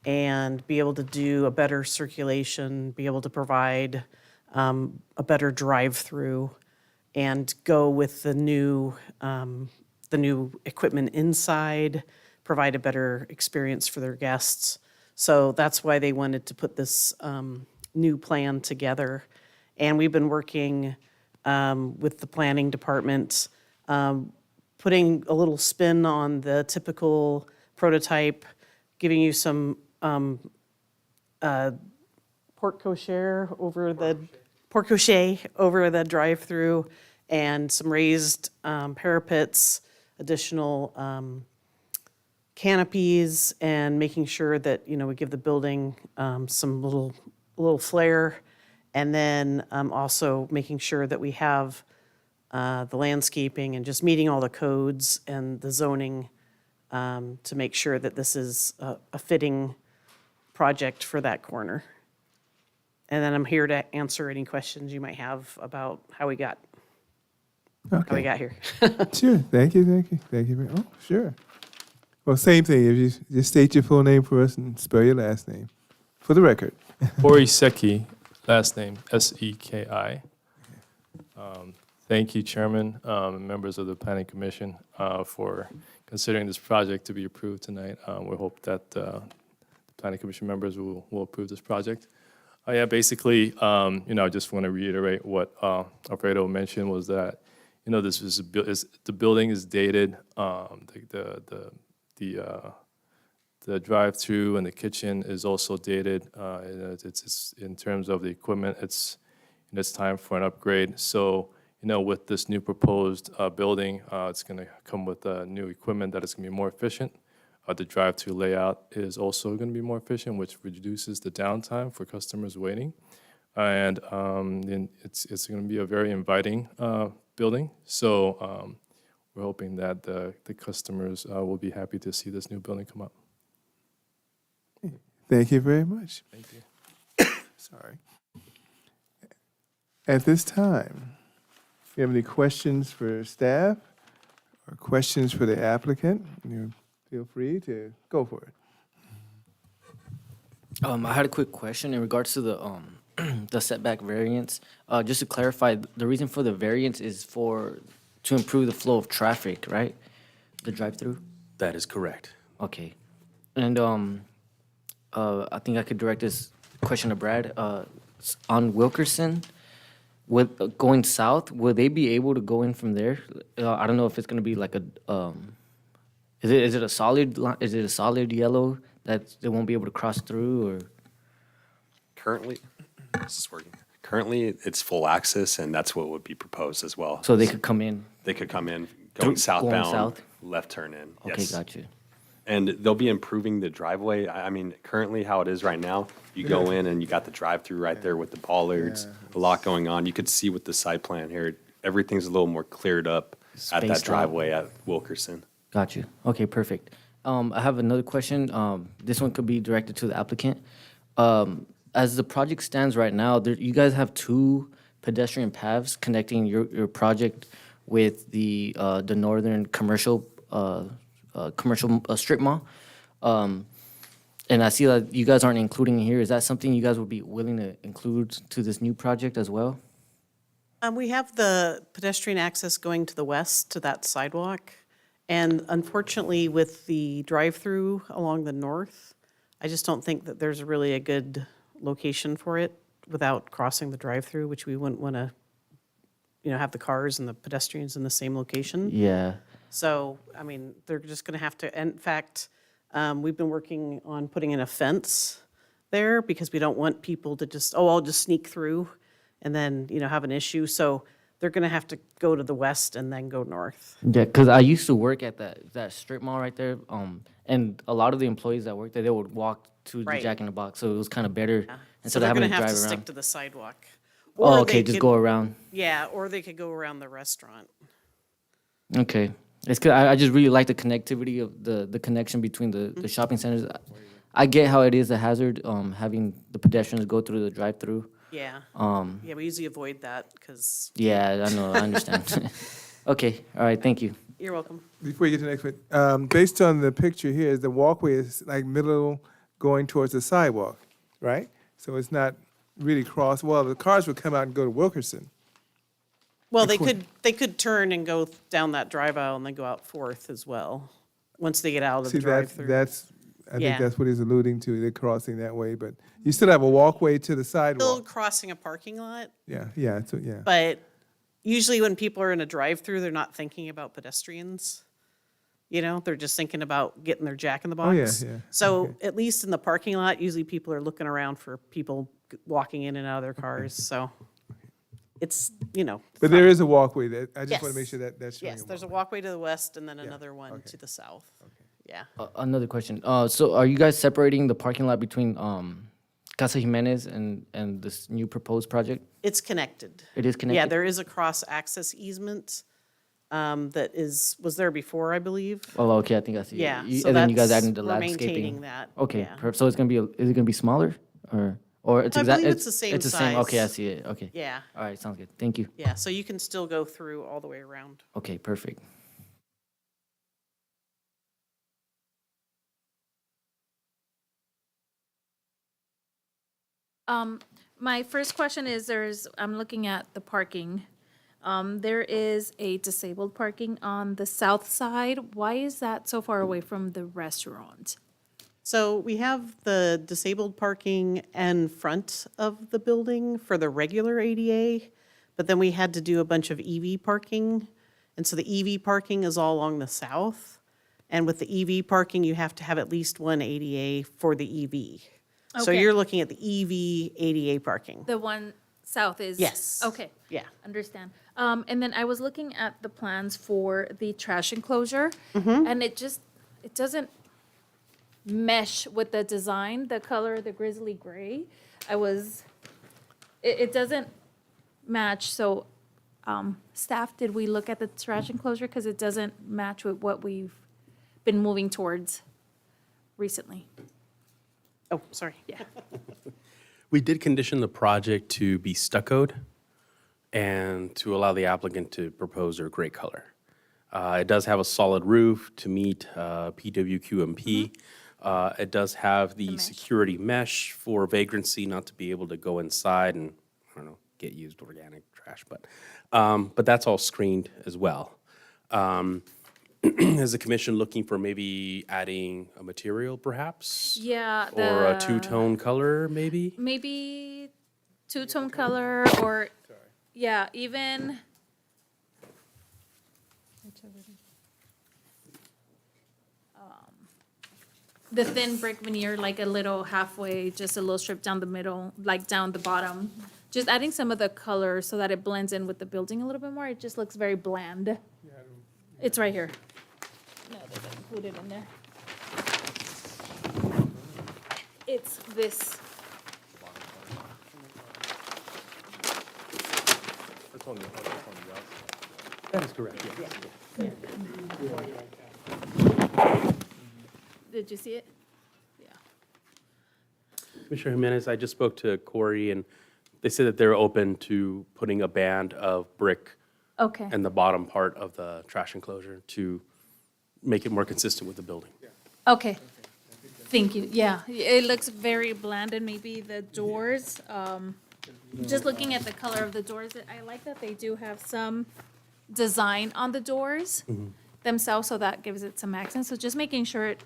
and be able to do a better circulation, be able to provide a better drive-through, and go with the new equipment inside, provide a better experience for their guests. So that's why they wanted to put this new plan together. And we've been working with the planning department, putting a little spin on the typical prototype, giving you some porte cochere over the drive-through, and some raised parapets, additional canopies, and making sure that we give the building some little flair. And then also making sure that we have the landscaping and just meeting all the codes and the zoning to make sure that this is a fitting project for that corner. And then I'm here to answer any questions you might have about how we got here. Sure. Thank you. Oh, sure. Well, same thing. If you just state your full name for us and spell your last name for the record. Corey Seki, last name Seki. Thank you, Chairman, and members of the Planning Commission for considering this project to be approved tonight. We hope that the Planning Commission members will approve this project. Basically, I just want to reiterate what Alfredo mentioned was that, this is the building is dated. The drive-through and the kitchen is also dated. It's in terms of the equipment, it's time for an upgrade. So, with this new proposed building, it's going to come with new equipment that is going to be more efficient. The drive-through layout is also going to be more efficient, which reduces the downtime for customers waiting. And it's going to be a very inviting building. So we're hoping that the customers will be happy to see this new building come up. Thank you very much. Thank you. Sorry. At this time, if you have any questions for staff or questions for the applicant, feel free to go for it. I had a quick question in regards to the the setback variance. Just to clarify, the reason for the variance is for to improve the flow of traffic, right? The drive-through? That is correct. Okay. And I think I could direct this question to Brad. On Wilkerson, with going south, will they be able to go in from there? I don't know if it's going to be like a is it a solid yellow that they won't be able to cross through, or? Currently, this is working. Currently, it's full access, and that's what would be proposed as well. So they could come in? They could come in, Through- going southbound, south? left turn in. Okay, Yes. got you. And they'll be improving the driveway. I mean, currently how it is right now, you go in and you got the drive-through right there with the bollards, a lot going on. You could see with the site plan here, everything's a little more cleared up at that Spaced out. driveway at Wilkerson. Got you. Okay, perfect. I have another question. This one could be directed to the applicant. As the project stands right now, you guys have two pedestrian paths connecting your project with the northern commercial strip mall. And I see that you guys aren't including it here. Is that something you guys would be willing to include to this new project as well? We have the pedestrian access going to the west to that sidewalk. And unfortunately, with the drive-through along the north, I just don't think that there's really a good location for it without crossing the drive-through, which we wouldn't want to, have the cars and the pedestrians in the same location. Yeah. So, I mean, they're just going to have to, in fact, we've been working on putting in a fence there because we don't want people to just, I'll just sneak through and then, have an issue. So they're going to have to go to the west and then go north. Yeah, because I used to work at that strip mall right there, and a lot of the employees that worked there, they would walk to the Right. Jack in the Box, so it was kind of better So instead they're of having going to to have drive to around. stick to the sidewalk. Oh, Or okay, they just could- go around. Yeah, or they could go around the restaurant. Okay. It's 'cause I just really like the connectivity of the connection between the shopping centers. I get how it is a hazard, having the pedestrians go through the drive-through. Yeah. Um, Yeah, we usually avoid that because. Yeah, I know, I understand. Okay, all right, thank you. You're welcome. Before you get to the next one, based on the picture here, the walkway is like middle going towards the sidewalk, right? So it's not really cross, well, the cars would come out and go to Wilkerson. Well, Excellent. they could turn and go down that drive aisle and then go out Fourth as well, once they get out of See, the that's, drive-through. I think Yeah. that's what he's alluding to, they're crossing that way, but you still have a walkway to the Still sidewalk. crossing a parking lot, Yeah, yeah. but usually when people are in a drive-through, they're not thinking about pedestrians. They're just thinking about getting their Jack in the Oh, yeah, Box. yeah, So at least in the parking lot, usually people are looking around for people walking in and out of their cars, so it's, But there is a walkway that, I just want to make Yes. sure that that's showing. Yes, a there's a walkway to the west and then another one to the south. Yeah. Another question. So are you guys separating the parking lot between Casa Jimenez and this new proposed project? It's connected. It is Yeah, connected? there is a cross-access easement was there before, I believe. Oh, okay, I think I see it. Yeah, so And then you guys that's- added the we're landscaping. maintaining that, Okay, yeah. so it's gonna be, is it gonna be smaller, or it's I exact? believe it's the same It's the same, okay, I size. see it, okay. Yeah. All right, sounds good, thank you. Yeah, so you can still go through all the way around. Okay, perfect. My first question is I'm looking at the parking. There is a disabled parking on the south side. Why is that so far away from the restaurant? So we have the disabled parking in front of the building for the regular ADA, but then we had to do a bunch of EV parking. And so the EV parking is all along the south. And with the EV parking, you have to have at least one ADA for the EV. So Okay. you're looking at the EV ADA parking. The one south is? Yes. Okay. Yeah. Understand. And then I was looking at the plans for the trash enclosure, and it doesn't mesh with the design, the color, the grizzly gray. It doesn't match, so, staff, did we look at the trash enclosure? Because it doesn't match with what we've been moving towards recently. Oh, sorry. Yeah. We did condition the project to be stuccoed and to allow the applicant to propose their gray color. It does have a solid roof to meet PWQMP. It does have the security mesh for vagrancy, not to be able to go inside and, I don't know, get used organic trash, but that's all screened as well. Is the commission looking for maybe adding a material perhaps? Yeah. Or a the- two-tone color, maybe? Maybe two-tone color or, yeah, even. The thin brick veneer, like a little halfway, just a little strip down the middle, like down the bottom. Just adding some of the color so that it blends in with the building a little bit more. It just looks very bland. It's right here. No, they didn't include it in there. It's this. That is correct, yes. Did you see it? Commissioner Jimenez, I just spoke to Corey, and they said that they're open to putting a band of brick Okay. in the bottom part of the trash enclosure to make it more consistent with the building. Okay. Thank you. Yeah, it looks very bland and maybe the doors, just looking at the color of the doors, I like that they do have some design on the doors themselves, so that gives it some accent. So just making sure it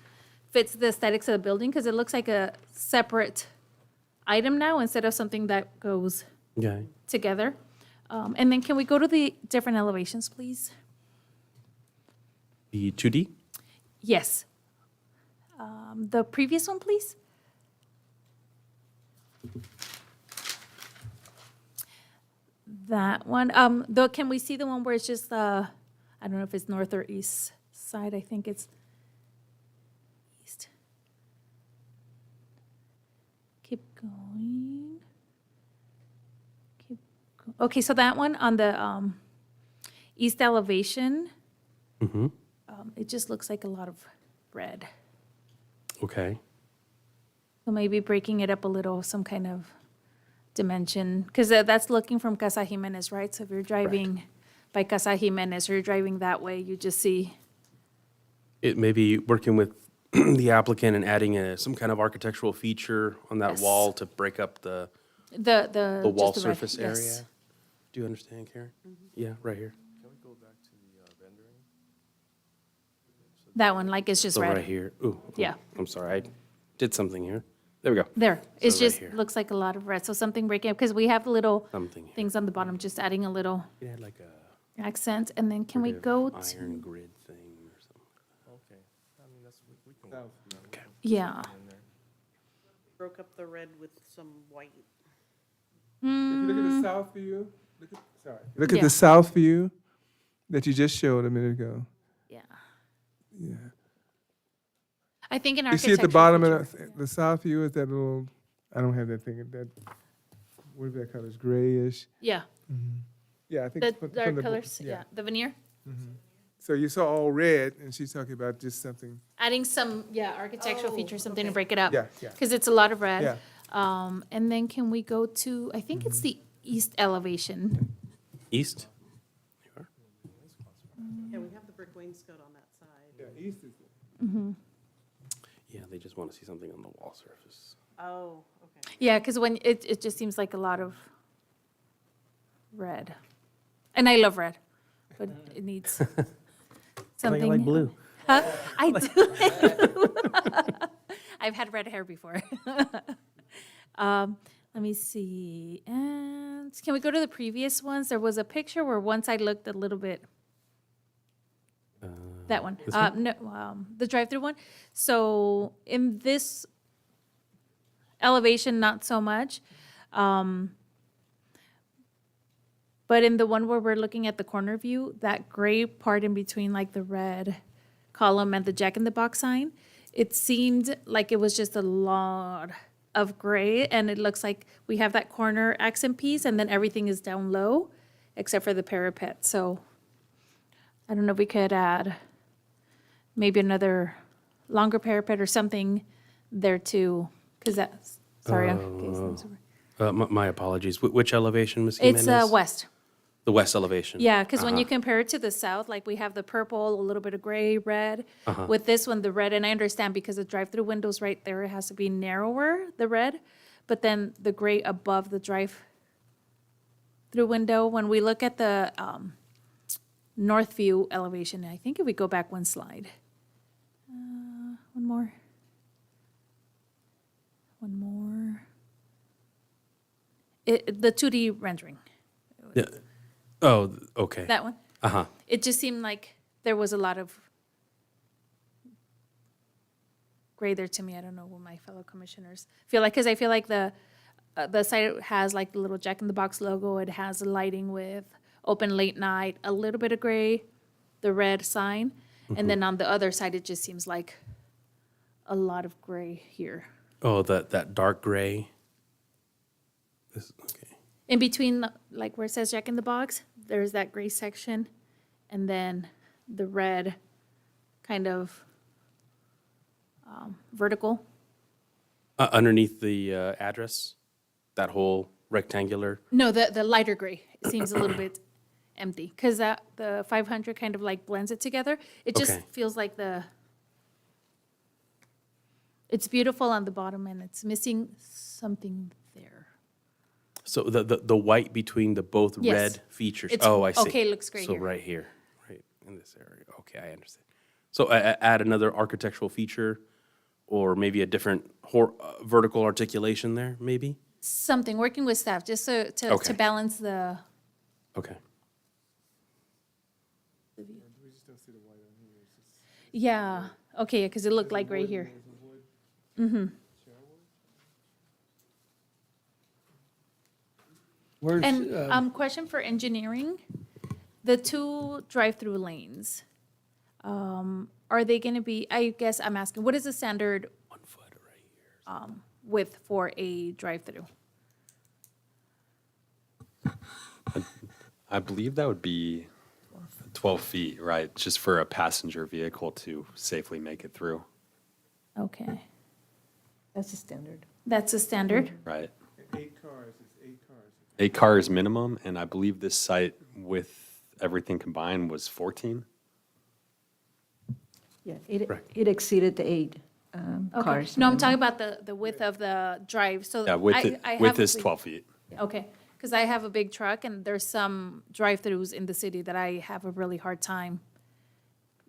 fits the aesthetics of the building, because it looks like a separate item now instead of something that goes Okay. together. And then can we go to the different elevations, please? The 2D? Yes. The previous one, please. That one. Can we see the one where it's just I don't know if it's north or east side. I think it's east. Keep going. Okay, so that one on the east elevation, Mm-hmm. it just looks like a lot of red. Okay. So maybe breaking it up a little, some kind of dimension, because that's looking from Casa Jimenez, right? So if you're driving by Casa Jimenez or you're driving that way, you just see, It may be working with the applicant and adding some kind of architectural feature on that Yes. wall to break up the the wall just the red, surface yes. area. Do you understand, Karen? Yeah, right here. That one, like it's just So red. right here. Ooh. Yeah. I'm sorry, I did something here. There we go. There, it So right just here. looks like a lot of red. So something breaking up, because we have little Something here. things on the bottom, just adding a little It had like a accent. And then can we go to, iron grid thing or something. Okay. I mean, that's, we can. Okay. yeah. Broke up the red with some white. If you look at the south view, look at Yeah. the south view that you just showed a minute ago. Yeah. Yeah. I think an You see architecture. at the bottom of the south view is that little, I don't have that thing, that, whatever that color is, grayish. Yeah, Yeah, I think. the from dark the- colors, yeah, the veneer. So you saw all red, and she's talking about just something, Adding some, yeah, architectural features, something to break it up. Yeah, yeah. Because it's a lot of red. Yeah. And then can we go to, I think it's the east elevation. East? Yeah, we have the brick wainscot on that side. yeah, east is, Yeah, they just want to see something on the wall surface. Oh, okay. Yeah, because when, it just seems like a lot of red. And I love red, but it needs something. I like blue. Huh? I do. I've had red hair before. Let me see. And can we go to the previous ones? There was a picture where one side looked a little bit. That one. This one? No, the drive-through one. So in this elevation, not so much. But in the one where we're looking at the corner view, that gray part in between, like the red column and the Jack in the Box sign, it seemed like it was just a lot of gray, and it looks like we have that corner accent piece, and then everything is down low, except for the parapet. So I don't know if we could add maybe another longer parapet or something there too, because that's, sorry. okay, so I'm sorry. My apologies. Which elevation, Ms. Jimenez? It's west. The west elevation. Yeah, because when you Uh-huh. compare it to the south, like we have the purple, a little bit of gray, red. Uh-huh. With this one, the red, and I understand because the drive-through windows right there, it has to be narrower, the red. But then the gray above the drive, drive-through window, when we look at the north view elevation, I think if we go back one slide. One more. One more. The 2D rendering. Yeah. Oh, okay. That one? Uh-huh. It just seemed like there was a lot of gray there to me. I don't know what my fellow commissioners feel like, because I feel like the site has like the little Jack in the Box logo. It has lighting with open late night, a little bit of gray, the red sign. And then on the other side, it just seems like a lot of gray here. Oh, that dark gray. Okay. In between, like where it says Jack in the Box, there's that gray section, and then the red kind of vertical. Underneath the address, that whole rectangular. No, the lighter gray. It seems a little bit empty, because the 500 kind of like blends it together. It just Okay. feels like it's beautiful on the bottom, and it's missing something there. So the white between the both Yes. red features. It's- Oh, I see. okay, looks great So here. right here, right in this area. Okay, I understand. So add another architectural feature, or maybe a different vertical articulation there, maybe? Something, working with staff, just to Okay. balance the. Okay. Yeah, okay, because it looked like right here. Mm-hmm. Where's, And question for engineering, the 2 drive-through lanes, are they going to be, I guess I'm asking, what is the standard 1 foot right here. width for a drive-through? I believe that would be 12 feet, right? Just for a passenger vehicle to safely make it through, Okay, That's the standard. that's a standard? right? 8 cars, it's 8 cars. 8 cars minimum, and I believe this site with everything combined was 14. Yeah, it exceeded the 8 Okay. cars. No, I'm talking about the width of the drive, so. Yeah, width, I have width a is big- 12 feet. Okay, because I have a big truck, and there's some drive-throughs in the city that I have a really hard time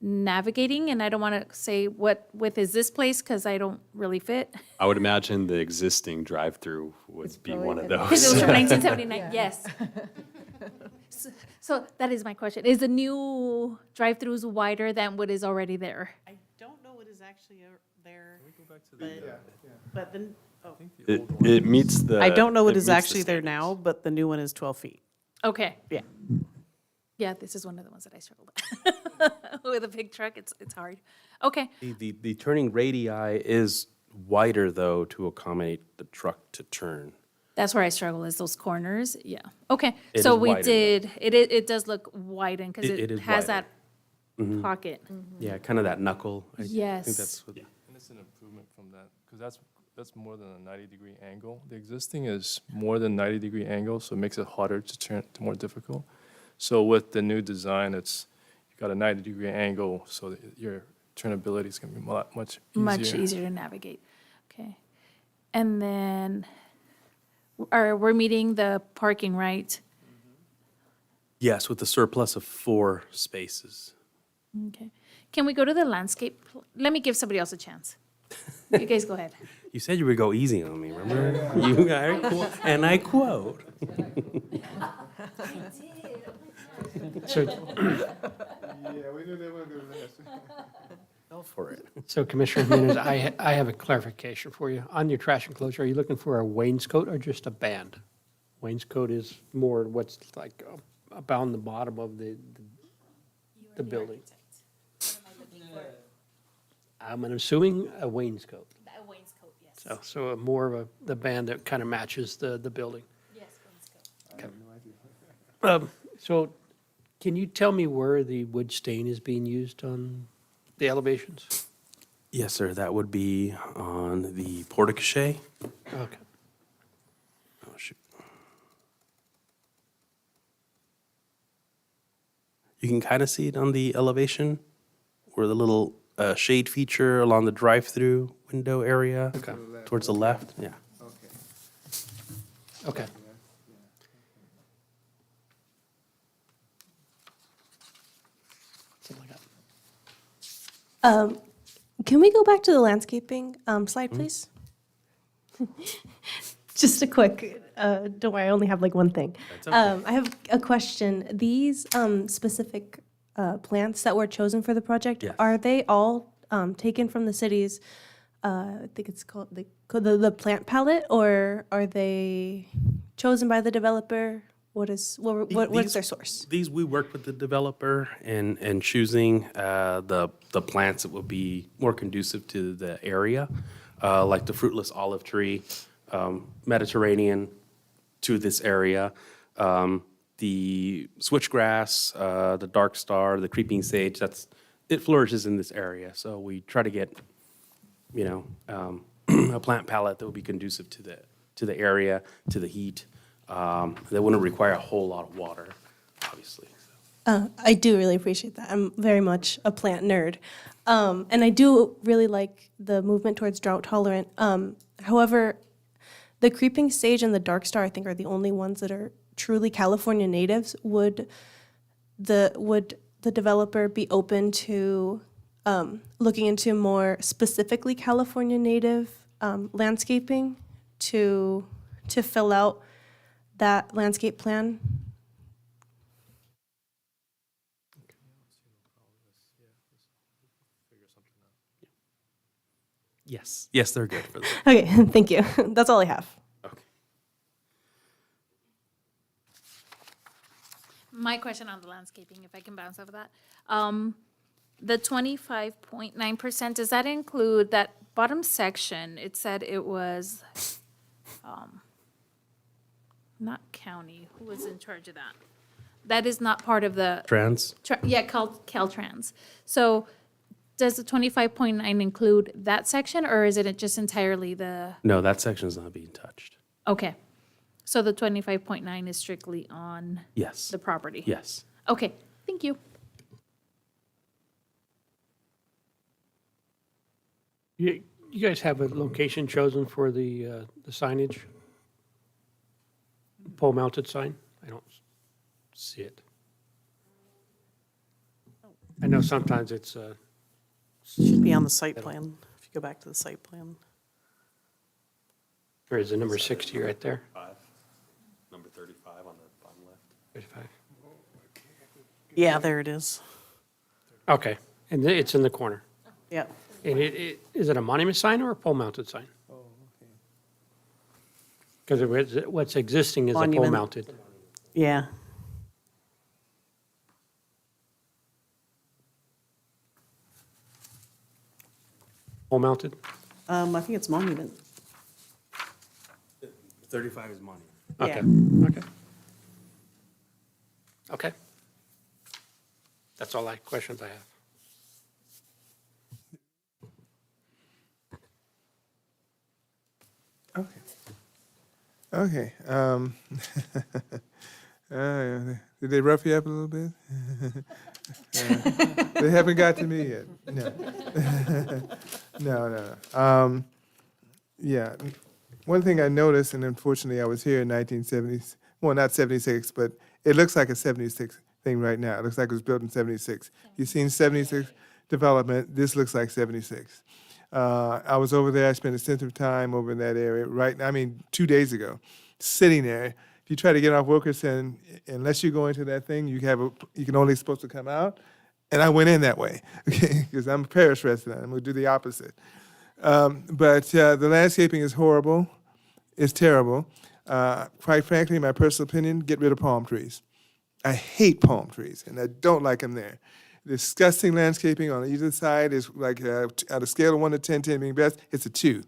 navigating, and I don't want to say what width is this place, because I don't really fit. I would imagine the existing drive-through would be one of Because it was those. from 1979, yes. So that is my question. Is the new drive-throughs wider than what is already there? I don't know what is actually there, but then, oh. It meets the. I don't know what it is meets the actually there standards. now, but the new one is 12 feet. Okay. Yeah. Yeah, this is one of the ones that I struggled with a big truck. It's hard. Okay. The turning radii is wider, though, to accommodate the truck to turn. That's where I struggle, is those corners. Yeah. Okay. It So is we wider, though. did, it does look widened because It it is has wider. that pocket. Yeah, kind of that knuckle. I think Yes. that's what. And it's an improvement from that, because that's more than a 90-degree angle. The existing is more than 90-degree angle, so it makes it harder to turn, more difficult. So with the new design, you've got a 90-degree angle, so that your turnability is going to be much easier. Much easier to navigate. Okay. And then, we're meeting the parking, right? Yes, with the surplus of 4 spaces. Okay. Can we go to the landscape? Let me give somebody else a chance. You guys go ahead. You said you would go easy on me, remember? You guys, and I quote. so, Yeah, we knew they were going to do this. Go for it. so Commissioner Jimenez, I have a clarification for you. On your trash enclosure, are you looking for a wainscot or just a band? Wainscot is more what's like about the bottom of the building. I'm assuming a wainscot. A wainscot, yes. So more of the band that kind of matches the building. Yes, wainscot. So can you tell me where the wood stain is being used on the elevations? Yes, sir, that would be on the porte-cochere. Okay. Oh, shoot. You can kind of see it on the elevation, where the little shade feature along the drive-through window area. Okay. Towards the left, yeah. Okay. Okay. Can we go back to the landscaping slide, please? Just a quick, don't worry, I only have like one thing. I have a question. These specific plants that were chosen for the project, Yes. are they all taken from the city's, I think it's called the plant palette, or are they chosen by the developer? What's their source? These, we worked with the developer in choosing the plants that would be more conducive to the area, like the fruitless olive tree, Mediterranean to this area, the switchgrass, the dark star, the creeping sage, it flourishes in this area. So we try to get, a plant palette that would be conducive to the area, to the heat, that wouldn't require a whole lot of water, obviously. I do really appreciate that. I'm very much a plant nerd. And I do really like the movement towards drought tolerant. However, the creeping sage and the dark star, I think, are the only ones that are truly California natives. Would the developer be open to looking into more specifically California native landscaping to fill out that landscape plan? Yes, they're good for that. Okay, thank you. That's all I have. My question on the landscaping, if I can bounce off of that. The 25.9%, does that include that bottom section? It said it was, not county, who was in charge of that? That is not part of the. Trans? Yeah, Caltrans. So does the 25.9 include that section, or is it just entirely the? No, that section is not being touched. Okay. So the 25.9 is strictly on Yes. the property? Yes. Okay, thank you. You guys have a location chosen for the signage? Pole-mounted sign? I don't see it. I know sometimes it's, Should be on the site plan, if you go back to the site plan. or is it number 60 right there? Number 35 on the bottom left. 35. Yeah, there it is. Okay, and it's in the corner. Yeah. And is it a monument sign or a pole-mounted sign? Oh, okay. Because what's existing is a Monument. pole-mounted. Yeah. Pole-mounted? I think it's monument. 35 is money. Okay, okay. Okay. That's all questions I have. Okay. Did they rough you up a little bit? They haven't got to me yet. No. No. Yeah. One thing I noticed, and unfortunately I was here in 1970s, well, not 76, but it looks like a 76 thing right now. It looks like it was built in 76. You've seen 76 development. This looks like 76. I was over there. I spent extensive time over in that area. 2 days ago, sitting there. If you try to get off Wilkerson, unless you go into that thing, you can only supposed to come out. And I went in that way, okay, because I'm a Paris resident. I'm going to do the opposite. But the landscaping is horrible. It's terrible. Quite frankly, in my personal opinion, get rid of palm trees. I hate palm trees, and I don't like them there. Disgusting landscaping on either side is like, at a scale of 1 to 10, 10 being best, it's a 2.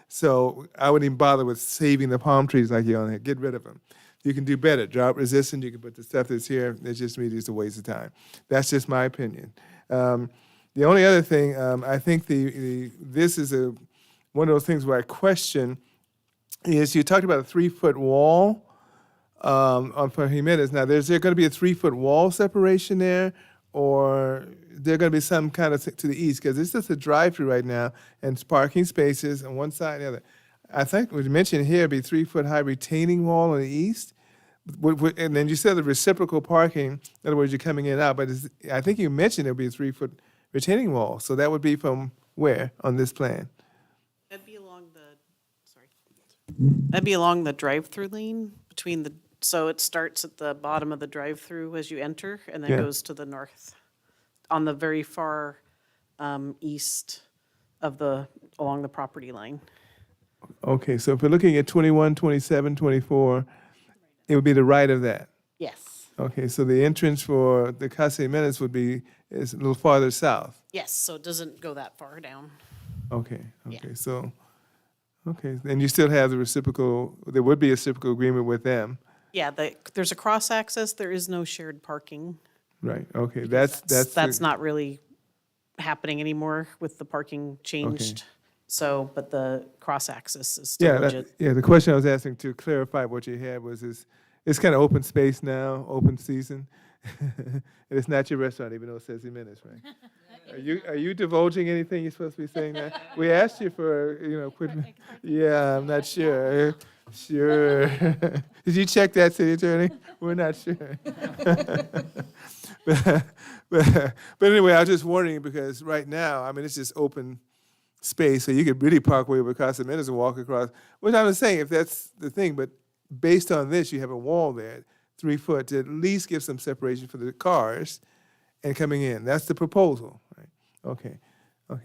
So I wouldn't even bother with saving the palm trees like you're on there. Get rid of them. You can do better. Drought resistant, you can put the stuff that's here. It's just really just a waste of time. That's just my opinion. The only other thing, I think this is one of those things where I question is you talked about a 3-foot wall on Jimenez. Now, is there going to be a 3-foot wall separation there, or there going to be some kind of to the east? Because it's just a drive-through right now, and it's parking spaces on one side and the other. I think we mentioned here be 3-foot high retaining wall on the east, and then you said the reciprocal parking. In other words, you're coming in and out. But I think you mentioned there'll be a 3-foot retaining wall. So that would be from where on this plan? That'd be along the drive-through lane between the, so it starts at the bottom of the drive-through as you enter and then Yeah. goes to the north. On the very far east of along the property line. Okay, so if we're looking at 21, 27, 24, it would be the right of that. Yes. Okay, so the entrance for the Casa Jimenez is a little farther south. Yes, so it doesn't go that far down. Okay, so, and you still have the reciprocal, there would be a reciprocal agreement with them, Yeah, there's a cross-access, there is no shared parking. right? Okay, That's the- not really happening anymore with the parking changed. So, but the cross-access is still Yeah, legit. the question I was asking to clarify what you had was, it's kind of open space now, open season. And it's not your restaurant, even though it says Jimenez, right? Are you divulging anything you're supposed to be saying now? We asked you for, quit. Yeah, I'm not sure. Sure. Did you check that, city attorney? We're not sure. But anyway, I was just wondering because right now, I mean, it's just open space, so you could really park way over Casa Jimenez and walk across. Which I'm saying, if that's the thing, but based on this, you have a wall there, 3 foot, to at least give some separation for the cars and coming in. That's the proposal, right? Okay.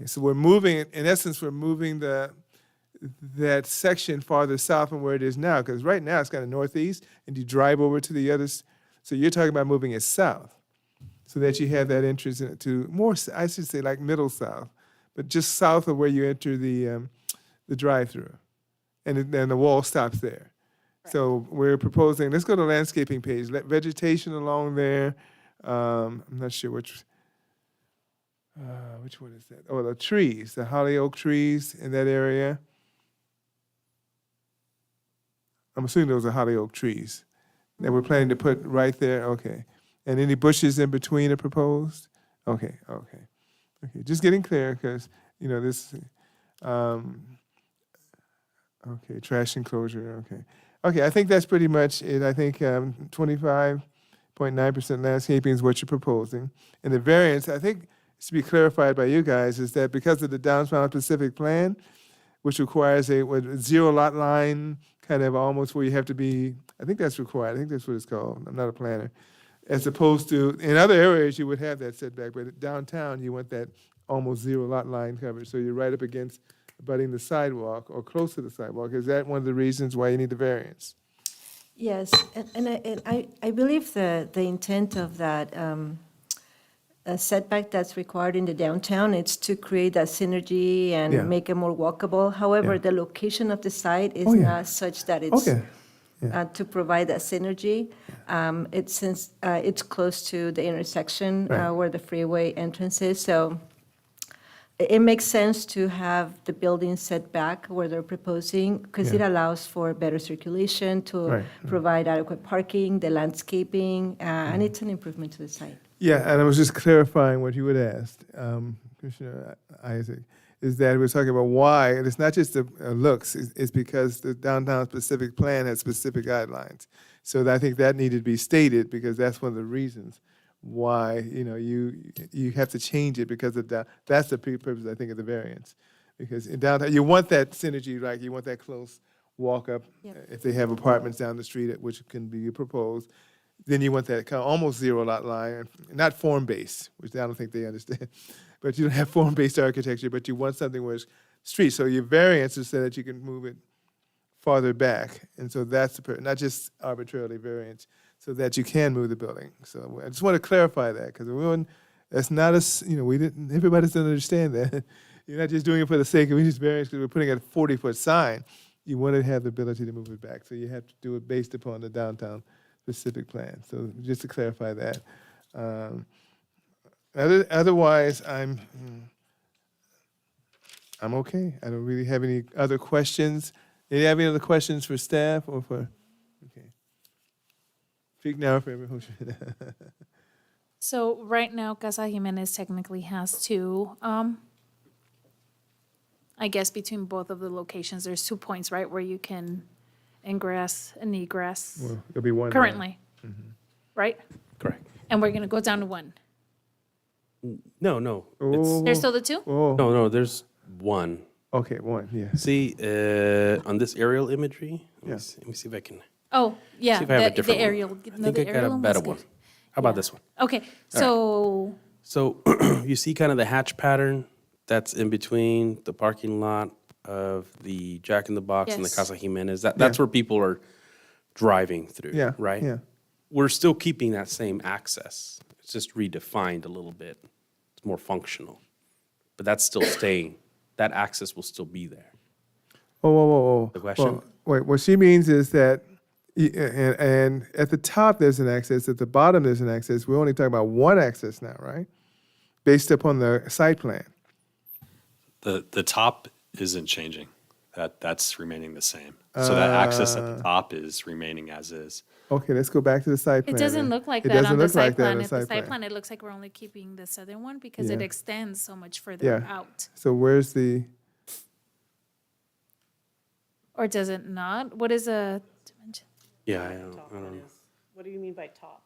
So we're moving, in essence, we're moving that section farther south from where it is now, because right now it's kind of northeast, and you drive over to the others. So you're talking about moving it south, so that you have that entrance to more, I should say, like middle south, but just south of where you enter the drive-through, and then the wall stops there. So we're proposing, let's go to the landscaping page, vegetation along there. I'm not sure which one is that? Oh, the trees, the holly oak trees in that area. I'm assuming those are holly oak trees that we're planning to put right there. Okay. And any bushes in between are proposed? Okay. Just getting clear because, this, okay, trash enclosure, okay, I think that's pretty much it. I think 25.9% landscaping is what you're proposing. And the variance, I think, to be clarified by you guys, is that because of the downtown Pacific plan, which requires a zero lot line, kind of almost where you have to be, I think that's required. I think that's what it's called. I'm not a planner. As opposed to, in other areas, you would have that setback, but downtown, you want that almost zero lot line coverage. So you're right up against abutting the sidewalk or close to the sidewalk. Is that one of the reasons why you need the variance? Yes, and I believe the intent of that setback that's required in the downtown, it's to create that synergy and Yeah. make it more walkable. However, Yeah. the location of the site is Oh, yeah. not such that it's Okay. Yeah. to provide that synergy. It's close to the intersection Right. where the freeway entrance is, so it makes sense to have the building set back where they're proposing, because it Yeah. allows for better circulation, to Right. provide adequate parking, the landscaping, and Mm-hmm. it's an improvement to the site. Yeah, and I was just clarifying what you had asked, Commissioner Isaac, is that we're talking about why, and it's not just the looks, it's because the downtown specific plan has specific guidelines. So I think that needed to be stated, because that's one of the reasons why, you have to change it, because of that. That's the purpose, I think, of the variance. Because in downtown, you want that synergy, right? You want that close walk up, Yep. if they have apartments down the street, which can be proposed. Then you want that kind of almost zero lot line, not form-based, which I don't think they understand. But you don't have form-based architecture, but you want something where it's street. So your variance is so that you can move it farther back. And so that's not just arbitrarily variance, so that you can move the building. So I just want to clarify that, because that's not everybody doesn't understand that. You're not just doing it for the sake of just variance because we're putting a 40-foot sign. You want to have the ability to move it back. So you have to do it based upon the downtown specific plan. So just to clarify that. Otherwise, I'm okay. I don't really have any other questions. Do you have any other questions for staff or for? Okay. Speak now for everyone. So right now, Casa Jimenez technically has two, I guess between both of the locations, there's 2 points, right, where you can ingress and egress Well, there'll be one now. currently, Mhm. right? Correct. And we're gonna go down to one. No, no. There's still the two? Oh, No, there's one. okay, one, yeah. See, on this aerial imagery, Yeah. let me see if I can, Oh, yeah, see if I have a the different one. aerial. I No, think the I got aerial a one better was one. good. How about Yeah. this one? Okay, so, So you see kind of the hatch pattern that's in between the parking lot of the Jack in the Box and the Yes. Casa Jimenez. That's where people are driving through, Yeah, right? yeah. We're still keeping that same access. It's just redefined a little bit. It's more functional. But that's still staying. That access will still be there. Oh, whoa, whoa, whoa. The question? Well, wait, what she means is that, and at the top there's an access, at the bottom there's an access. We're only talking about one access now, right? Based upon the site plan. The top isn't changing. That's remaining the same. So that access at the top is remaining as is. Okay, let's go back to the site plan. it doesn't then. look like It that doesn't on the look site like that on plan. the If the site site plan. plan, it looks like we're only keeping the southern one because it Yeah. extends so much further Yeah. out. So where's the, Or does it not? What is a dimension? Yeah, I don't know. What do you mean by top?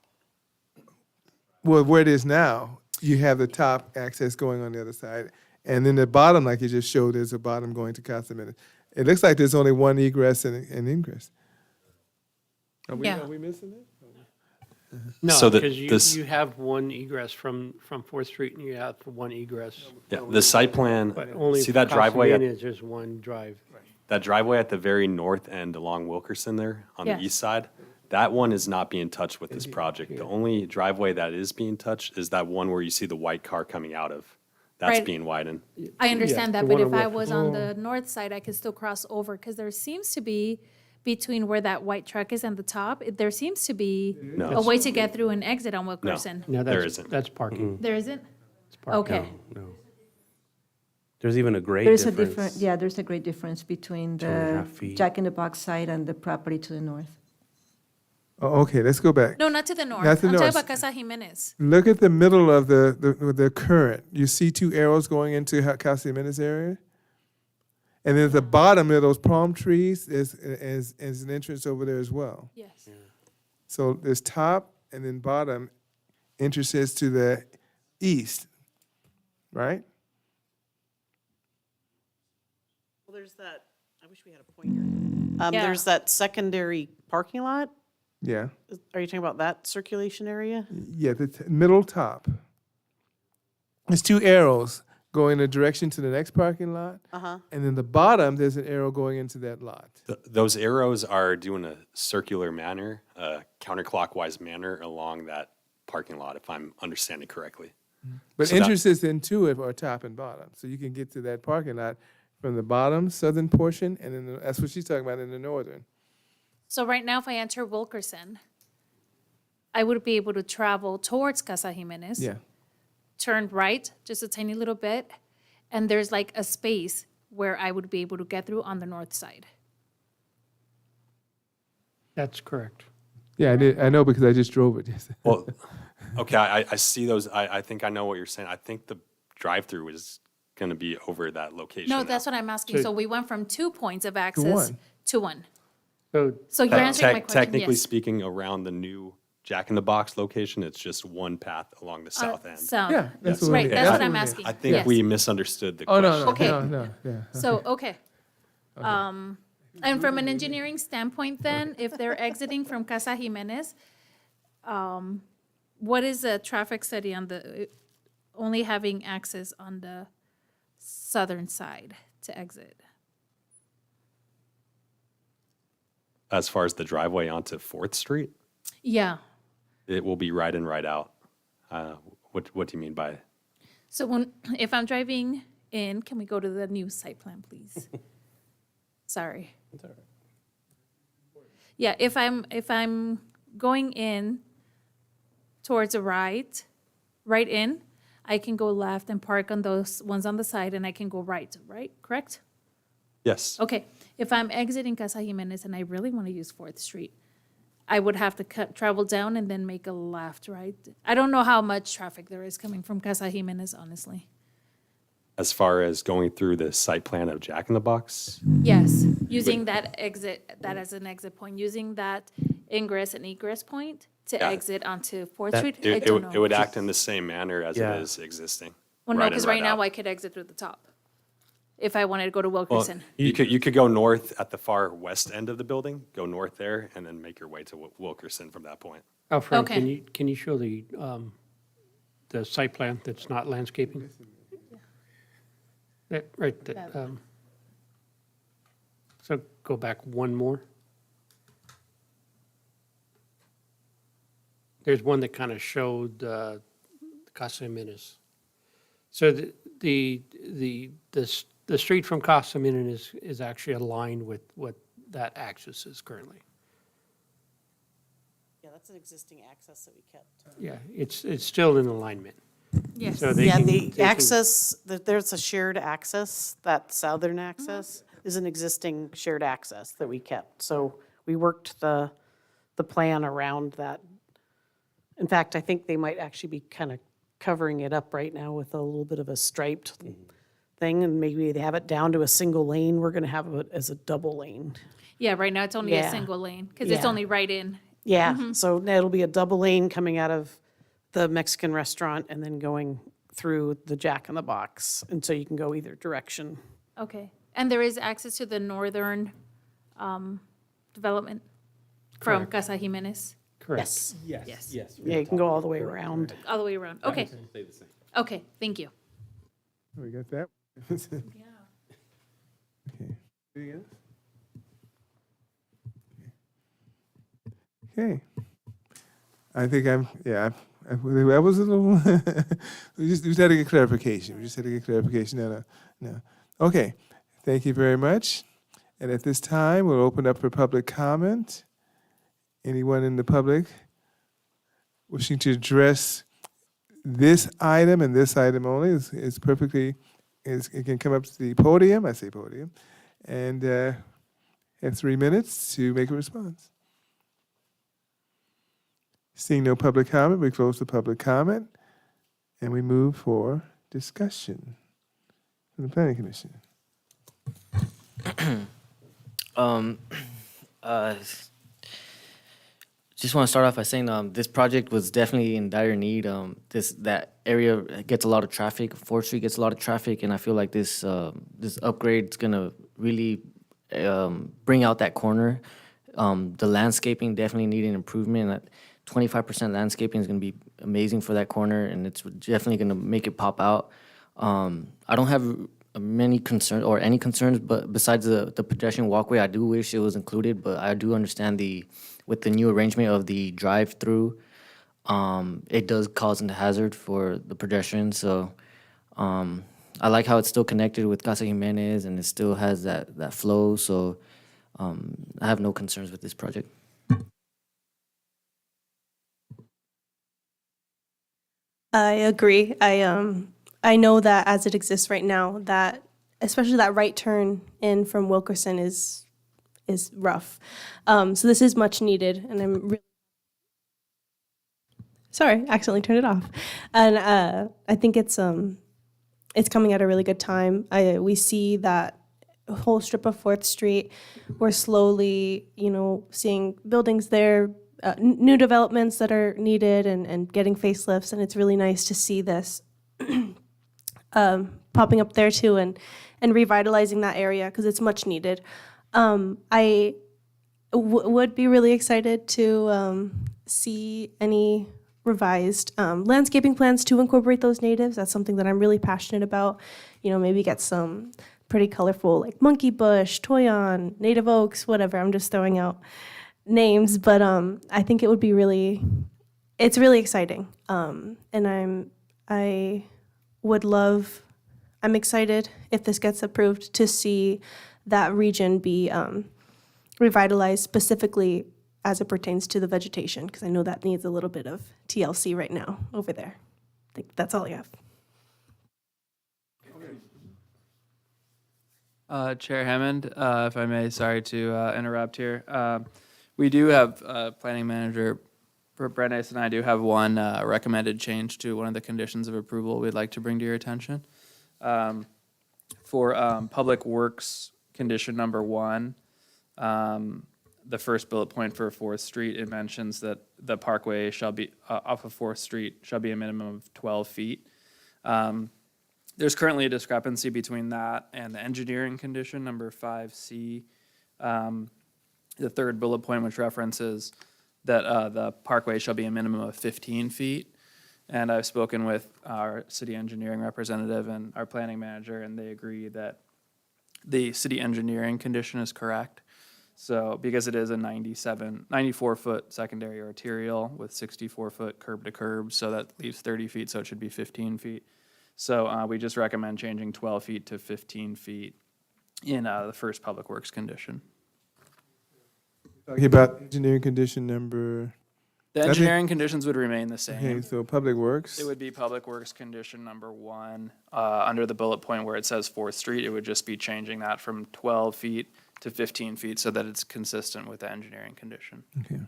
well, where it is now, you have the top access going on the other side. And then the bottom, like you just showed, there's a bottom going to Casa Jimenez. It looks like there's only one egress and ingress. Yeah. Are we missing it? No, So the- because this- you have one egress from 4th Street and you have one egress. Yeah, the site plan, But only see that driveway, is just one drive. that driveway at the very north end along Wilkerson there on Yes. the east side? That one is not being touched with this project. The only driveway that is being touched is that one where you see the white car coming out of. That's Right. being widened. I understand the that, but one if on I Wilson. was on the north side, I could still cross over because there seems to be, between where that white truck is and the top, there seems to be No. a way to get through and exit on Wilkerson. No, There that's, isn't. that's parking. There isn't? It's parking. Okay. No. There's even a grade There's a difference. different, yeah, there's a great difference between 2.5 the feet. Jack in the Box side and the property to the north. Oh, okay, let's go back. No, not to the north. Not to the I'm talking north. about Casa Jimenez. Look at the middle of the current. You see two arrows going into Casa Jimenez area? And then at the bottom of those palm trees is an entrance over there as well. Yes. So there's top and then bottom entrances to the east, right? Well, there's that, I wish we had a pointer. Yeah. There's that secondary parking lot. Yeah, Are you talking about that circulation area? yeah, the middle top. There's two arrows going in a direction to the next parking lot. Uh-huh. And then the bottom, there's an arrow going into that lot. Those arrows are doing a circular manner, counterclockwise manner along that parking lot, if I'm understanding correctly. But So that- entrances into it are top and bottom. So you can get to that parking lot from the bottom southern portion, and then that's what she's talking about in the northern. So right now, if I enter Wilkerson, I would be able to travel towards Casa Jimenez. Yeah. Turn right, just a tiny little bit, and there's like a space where I would be able to get through on the north side. That's correct. Yeah, I know because I just drove it. Well, okay, I see those. I think I know what you're saying. I think the drive-through is going to be over that location. No, now. that's what I'm asking. So- So we went from 2 points of access one. to one. So So you're answering my question, Technically yes. speaking, around the new Jack in the Box location, it's just one path along the south end. South. Yeah, that's what Right, we- that's what we I'm mean. asking. I think Yes. we misunderstood the Oh, question. no, no, Okay. no, yeah. So, okay. And from an engineering standpoint then, if they're exiting from Casa Jimenez, what is the traffic study on the, only having access on the southern side to exit? As far as the driveway onto 4th Street, Yeah. it will be right in, right out. What do you mean by? So if I'm driving in, can we go to the new site plan, please? Sorry. Yeah, if I'm going in towards the right in, I can go left and park on those ones on the side, and I can go right, correct? Yes. Okay, if I'm exiting Casa Jimenez and I really want to use 4th Street, I would have to travel down and then make a left, right? I don't know how much traffic there is coming from Casa Jimenez, honestly. As far as going through the site plan of Jack in the Box, Yes, using that as an exit point, using that ingress and egress point to Yeah. exit onto Fourth That- Street? I don't know. It would act in the same manner as it Yeah. is existing. Well, no, in, because right now out. I could exit through the top if I wanted to go to Well, Wilkerson. you could go north at the far west end of the building, go north there, and then make your way to Wilkerson from that point. Oh, Frank, Okay. can you show the site plan that's not landscaping? That, right, so go back one more. There's one that kind of showed Casa Jimenez. So the street from Casa Jimenez is actually aligned with what that axis is currently. Yeah, that's an existing access that we kept. Yeah, it's still in alignment. Yes. So they Yeah, can- the they can- access, there's a shared access, that southern access is an existing shared access that we kept. So we worked the plan around that. In fact, I think they might actually be kind of covering it up right now with a little bit of a striped thing, and maybe they have it down to a single lane. We're going to have it as a double lane. Yeah, right now it's only a Yeah. single lane because it's Yeah. only right in. Yeah, so it'll be a double lane coming out of the Mexican restaurant and then going through the Jack in the Box. And so you can go either direction. Okay. And there is access to the northern development from Correct. Casa Jimenez, Correct. Yes. Yeah, you can go all the way around. all the way around. Okay. Okay, thank you. We got that? Yeah. Okay. Anything else? Okay. I think I was a little, we just had to get clarification. No. Okay. Thank you very much. And at this time, we'll open up for public comment. Anyone in the public wishing to address this item and this item only is perfectly, it can come up to the podium, I say podium, and have 3 minutes to make a response. Seeing no public comment, we close the public comment and we move for discussion from the Planning Commission. Just want to start off by saying this project was definitely in dire need. That area gets a lot of traffic. 4th Street gets a lot of traffic, and I feel like this upgrade is gonna really bring out that corner. The landscaping definitely needed improvement. 25% landscaping is gonna be amazing for that corner, and it's definitely gonna make it pop out. I don't have many concerns or any concerns, but besides the pedestrian walkway, I do wish it was included. But I do understand with the new arrangement of the drive-through, it does cause a hazard for the pedestrians. So I like how it's still connected with Casa Jimenez and it still has that flow. So I have no concerns with this project. I agree. I know that as it exists right now, that especially that right turn in from Wilkerson is rough. So this is much needed, and I'm really sorry, accidentally turned it off. And I think it's coming at a really good time. We see that whole strip of 4th Street. We're slowly, seeing buildings there, new developments that are needed and getting facelifts, and it's really nice to see this popping up there too and revitalizing that area because it's much needed. I would be really excited to see any revised landscaping plans to incorporate those natives. That's something that I'm really passionate about. Maybe get some pretty colorful like monkey bush, toyon, native oaks, whatever. I'm just throwing out names, but I think it would be it's really exciting. And I'm excited if this gets approved to see that region be revitalized specifically as it pertains to the vegetation, because I know that needs a little bit of TLC right now over there. I think that's all I have. Chair Hammond, if I may, sorry to interrupt here. We do have planning manager Brenes and I do have one recommended change to one of the conditions of approval we'd like to bring to your attention. For Public Works condition number 1, the first bullet point for 4th Street, it mentions that the parkway shall be, off of 4th Street, shall be a minimum of 12 feet. There's currently a discrepancy between that and the engineering condition, number 5C. The third bullet point, which references that the parkway shall be a minimum of 15 feet. And I've spoken with our city engineering representative and our planning manager, and they agree that the city engineering condition is correct. So, because it is a 94-foot secondary arterial with 64-foot curb to curb, so that leaves 30 feet, so it should be 15 feet. So we just recommend changing 12 feet to 15 feet in the first Public Works condition. Talking about engineering condition number. The engineering conditions would remain the same. Okay, so Public Works. It would be Public Works condition number 1. Under the bullet point where it says 4th Street, it would just be changing that from 12 feet to 15 feet so that it's consistent with the engineering condition. Okay.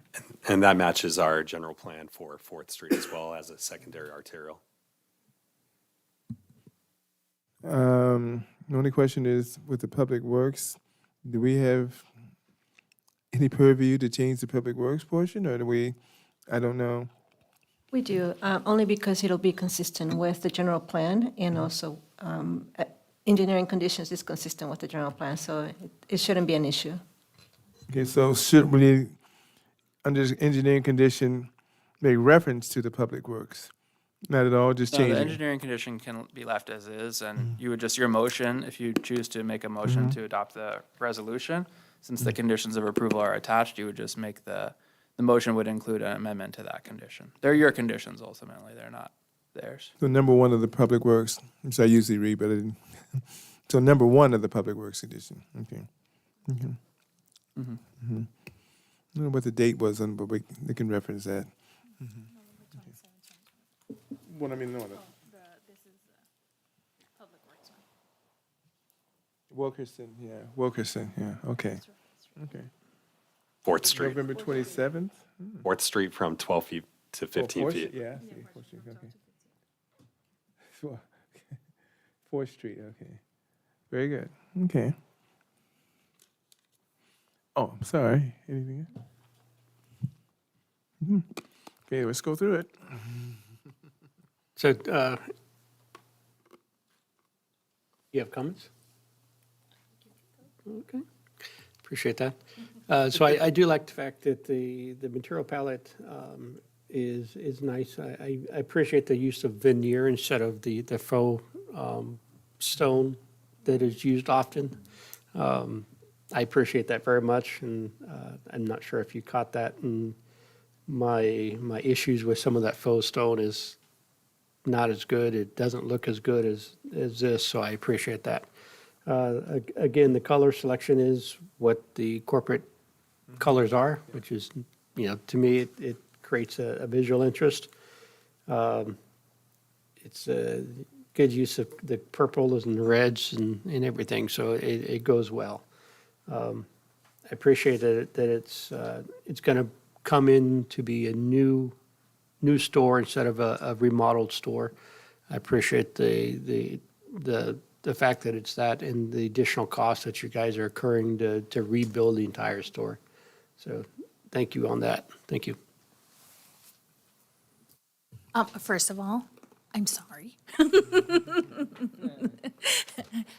And that matches our general plan for 4th Street as well as a secondary arterial. The only question is, with the Public Works, do we have any purview to change the Public Works portion, or do we, I don't know. We do, only because it'll be consistent with the general plan, and also engineering conditions is consistent with the general plan, so it shouldn't be an issue. Okay, so should we, under engineering condition, make reference to the Public Works? Not at all, just No, changing the it? engineering condition can be left as is, and you would just, your motion, if you choose to make a motion to adopt the resolution, since the conditions of approval are attached, you would just make the motion would include an amendment to that condition. They're your conditions ultimately, they're not theirs. So number 1 of the Public Works, which I usually read, but I didn't. So number 1 of the Public Works condition, okay. Okay. I don't know what the date was on, but they can reference that. What I mean, no, Wilkerson, yeah, okay. Okay. 4th Street. November 27th? 4th Street from 12 feet to 15 4th feet. Yeah, I see, 4th Street, okay. 4th Street, okay. Very good, okay. Oh, I'm sorry, anything else? Okay, let's go through it. So, you have comments? Okay, appreciate that. So I do like the fact that the material palette is nice. I appreciate the use of veneer instead of the faux stone that is used often. I appreciate that very much, and I'm not sure if you caught that. And my issues with some of that faux stone is not as good. It doesn't look as good as this, so I appreciate that. Again, the color selection is what the corporate colors are, which is, to me, it creates a visual interest. It's a good use of the purples and the reds and everything, so it goes well. I appreciate that it's going to come in to be a new store instead of a remodeled store. I appreciate the fact that it's that and the additional cost that you guys are incurring to rebuild the entire store. So thank you on that. Thank you. First of all, I'm sorry.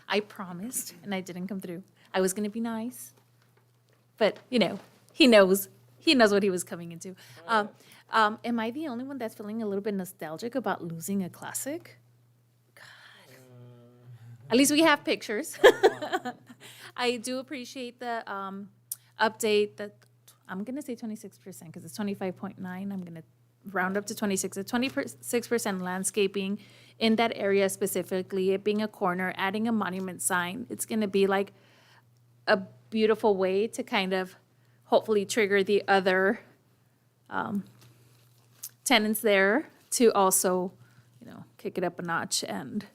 I promised, and I didn't come through. I was going to be nice, but he knows what he was coming into. Am I the only one that's feeling a little bit nostalgic about losing a classic? God. At least we have pictures. I do appreciate the update that I'm going to say 26% because it's 25.9. I'm going to round up to 26. A 26% landscaping in that area specifically, it being a corner, adding a monument sign. It's going to be like a beautiful way to kind of hopefully trigger the other tenants there to also, kick it up a notch and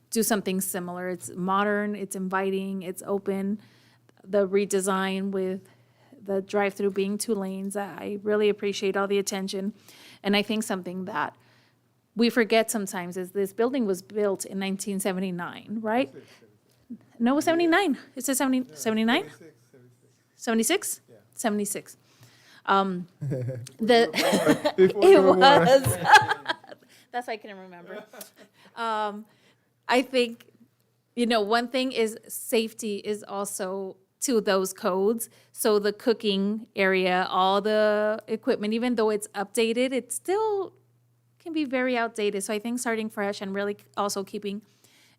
do something similar. It's modern, it's inviting, it's open. The redesign with the drive-through being 2 lanes, I really appreciate all the attention. And I think something that we forget sometimes is this building was built in 1979, right? No, it was 79. It says 79? 76? 76. Before It Civil War. was. That's why I couldn't remember. I think, one thing is safety is also to those codes. So the cooking area, all the equipment, even though it's updated, it still can be very outdated. So I think starting fresh and really also keeping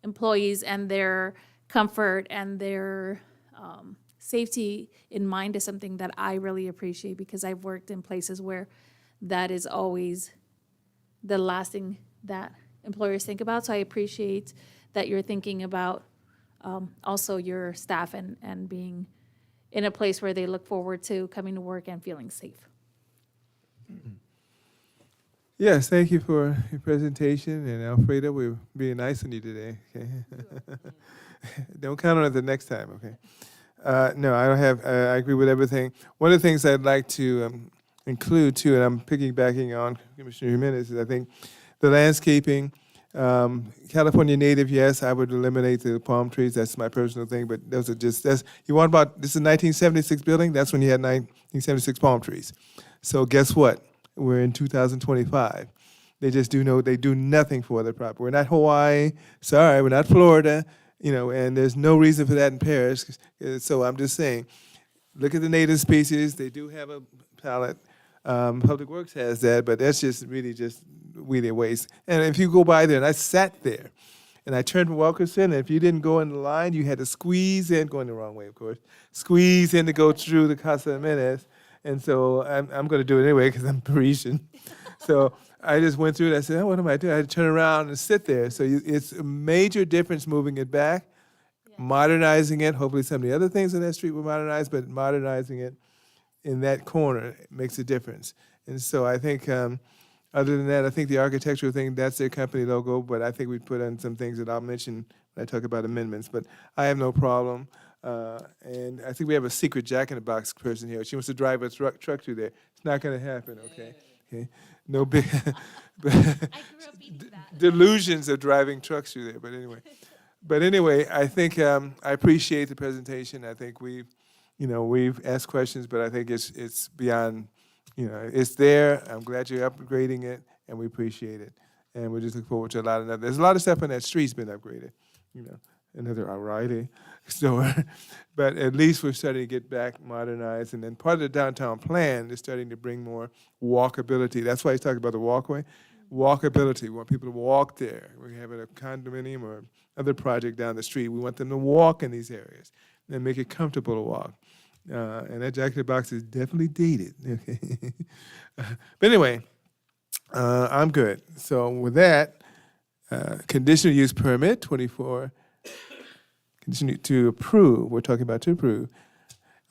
employees and their comfort and their safety in mind is something that I really appreciate, because I've worked in places where that is always the last thing that employers think about. So I appreciate that you're thinking about also your staff and being in a place where they look forward to coming to work and feeling safe. Yes, thank you for your presentation, and Alfreda, we're being nice on you today, okay? Don't count on it the next time, okay? No, I don't have, I agree with everything. One of the things I'd like to include too, and I'm piggybacking on Commissioner Jimenez, is I think the landscaping, California native, yes, I would eliminate the palm trees, that's my personal thing, but those are just, this is a 1976 building, that's when you had 1976 palm trees. So guess what? We're in 2025. They do nothing for the property. We're not Hawaii, sorry, we're not Florida, and there's no reason for that in Paris. So I'm just saying, look at the native species, they do have a palette. Public Works has that, but that's just really a waste. And if you go by there, and I sat there, and I turned from Wilkerson, and if you didn't go in the line, you had to squeeze in, going the wrong way, of course, squeeze in to go through the Casa Jimenez. And so I'm going to do it anyway because I'm Parisian. So I just went through it. I said, oh, what am I doing? I had to turn around and sit there. So it's a major difference moving it back, modernizing it. Hopefully some of the other things on that street were modernized, but modernizing it in that corner makes a difference. And so I think, other than that, I think the architectural thing, that's their company logo, but I think we put in some things that I'll mention when I talk about amendments. But I have no problem. And I think we have a secret Jack-in-the-Box person here. She wants to drive a truck through there. It's not going to happen, okay? Okay. No big delusions of driving trucks through there, but anyway. But anyway, I think I appreciate the presentation. I think we've asked questions, but I think it's beyond, it's there. I'm glad you're upgrading it, and we appreciate it. And we just look forward to a lot of that. There's a lot of stuff on that street's been upgraded, another O'Reilly store. But at least we're starting to get back modernized. And then part of the downtown plan is starting to bring more walkability. That's why he's talking about the walkway. Walkability, we want people to walk there. We're having a condominium or other project down the street. We want them to walk in these areas and make it comfortable to walk. And that Jack-in-the-Box is definitely dated. Okay. But anyway, I'm good. So with that, conditional use permit 24, continue to approve, we're talking about to approve,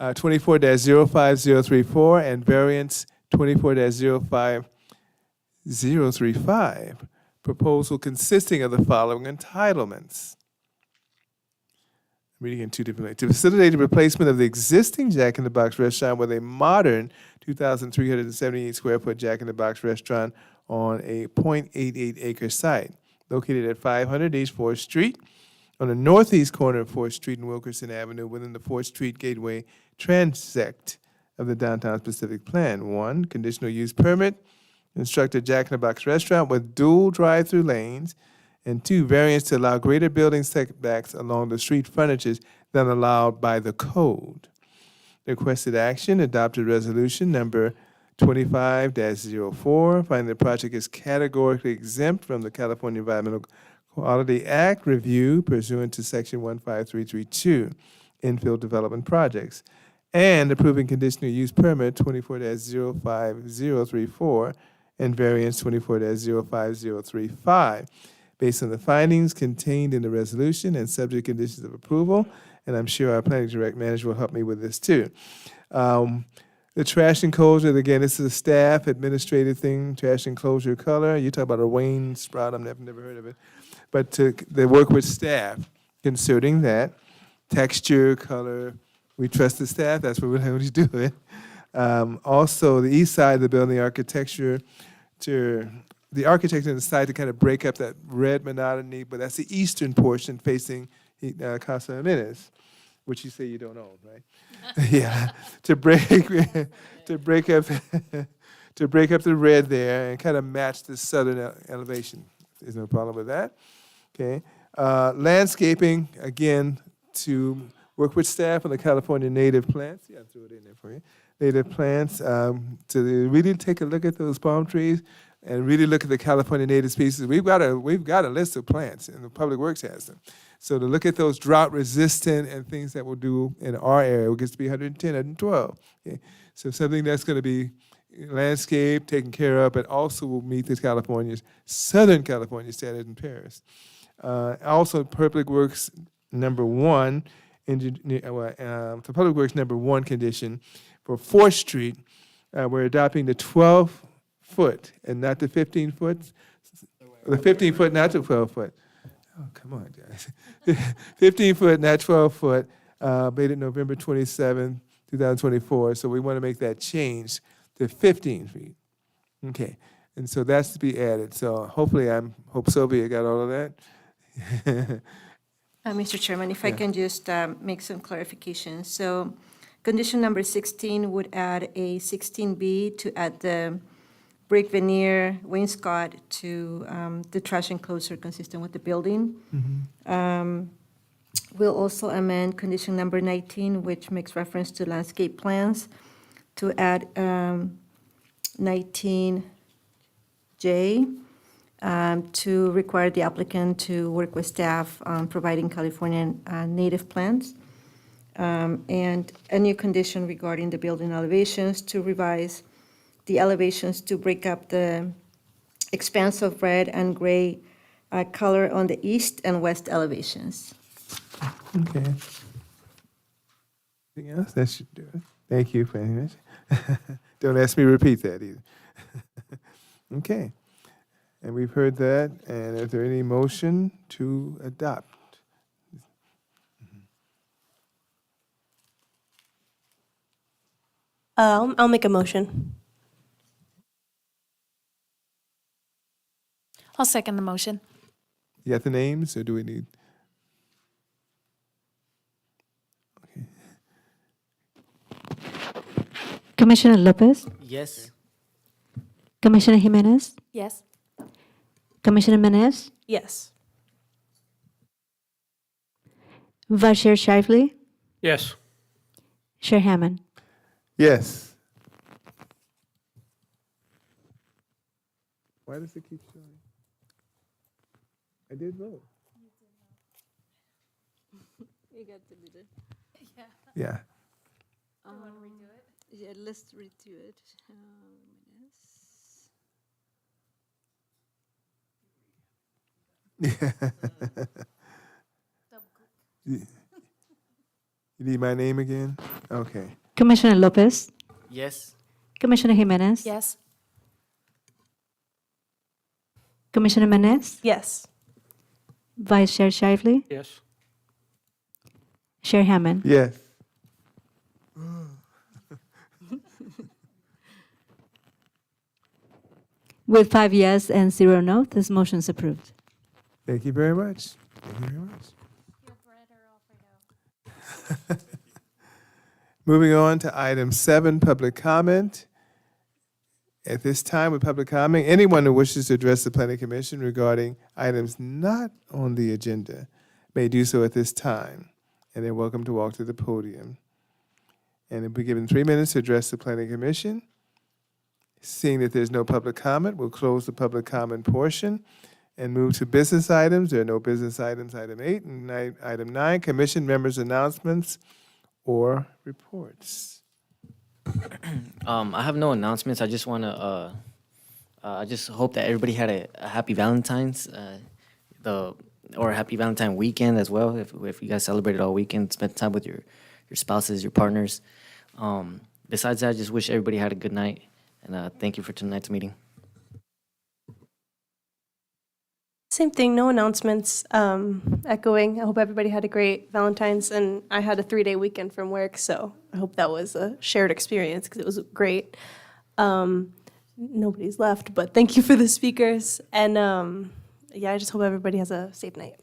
24-05034 and variance 24-05035, proposal consisting of the following entitlements. I'm reading in two different ways. To facilitate the replacement of the existing Jack-in-the-Box restaurant with a modern 2,378 square foot Jack-in-the-Box restaurant on a 0.88 acre site located at 500 East 4th Street on the northeast corner of 4th Street and Wilkerson Avenue within the 4th Street Gateway transect of the Downtown Specific Plan. 1, conditional use permit, construct a Jack-in-the-Box restaurant with dual drive-through lanes, and 2, variance to allow greater building setbacks along the street frontages than allowed by the code. Requested action, adopted resolution number 25-04, finding the project is categorically exempt from the California Environmental Quality Act review pursuant to section 15332, infill development projects, and approving conditional use permit 24-05034 and variance 24-05035, based on the findings contained in the resolution and subject conditions of approval, and I'm sure our planning direct manager will help me with this too. The trash enclosure, again, this is a staff administrative thing, trash enclosure color. You talk about a Wayne Sprout, I've never heard of it. But they work with staff concerning that. Texture, color, we trust the staff, that's what we're do it. Also, the east side of the building, architecture, the architecture on the side to kind of break up that red monotony, but that's the eastern portion facing Casa Jimenez, which you say you don't own, right? Yeah, to break up to break up the red there and kind of match the southern elevation. There's no problem with that. Okay, landscaping again to work with staff on the California native plants. Yeah, I threw it in there for you. Native plants to really take a look at those palm trees and really look at the California native species. We've got a list of plants, and the Public Works has them. So to look at those drought resistant and things that will do in our area, it gets to be 110, 112. Okay? So something that's going to be landscape taken care of, but also will meet the Southern California standard in Paris. Also, Public Works number one, the Public Works number one condition for 4th Street, we're adopting the 12-foot and not the 15-foot. The 15-foot, not the 12-foot. Oh, come on, guys. 15-foot, not 12-foot, dated November 27, 2024. So we want to make that change to 15 feet. Okay, and so that's to be added. So hopefully, hope Sylvia got all of that. Mr. Chairman, if I can just make some clarifications. So condition number 16 would add a 16B to add the brick veneer wainscot to the trash enclosure consistent with the building. We'll also amend condition number 19, which makes reference to landscape plans, to add 19J to require the applicant to work with staff on providing California native plants. And a new condition regarding the building elevations to revise the elevations to break up the expanse of red and gray color on the east and west elevations. Okay. Anything else? That should do it. Thank you very much. Don't ask me to repeat that either. Okay. And we've heard that. And is there any motion to adopt? I'll make a motion. I'll second the motion. You got the names, or do we need? Commissioner Lopez, Yes. Commissioner Jimenez, Yes. Commissioner Menez, Yes. Vice Chair Shively, Yes. Chair Hammond. Yes. Why does it keep showing? I did vote. Yeah. Yeah, let's redo it. You need my name again? Okay. Commissioner Lopez, Yes. Commissioner Jimenez, Yes. Commissioner Menez, Yes. Vice Chair Shively, Yes. Chair Hammond. Yes. With 5 yes and 0 no, this motion is approved. Thank you very much. Thank you very much. Moving on to item 7, public comment. At this time, with public comment, anyone who wishes to address the planning commission regarding items not on the agenda may do so at this time, and they're welcome to walk to the podium. And they'll be given 3 minutes to address the planning commission. Seeing that there's no public comment, we'll close the public comment portion and move to business items. There are no business items, item 8, and item 9, commission members' announcements or reports. I have no announcements. I just want to, I just hope that everybody had a happy Valentine's, or a happy Valentine weekend as well. If you guys celebrated all weekend, spent time with your spouses, your partners. Besides that, I just wish everybody had a good night, and thank you for tonight's meeting. Same thing, no announcements. Echoing, I hope everybody had a great Valentine's, and I had a 3-day weekend from work, so I hope that was a shared experience because it was great. Nobody's left, but thank you for the speakers, and yeah, I just hope everybody has a safe night.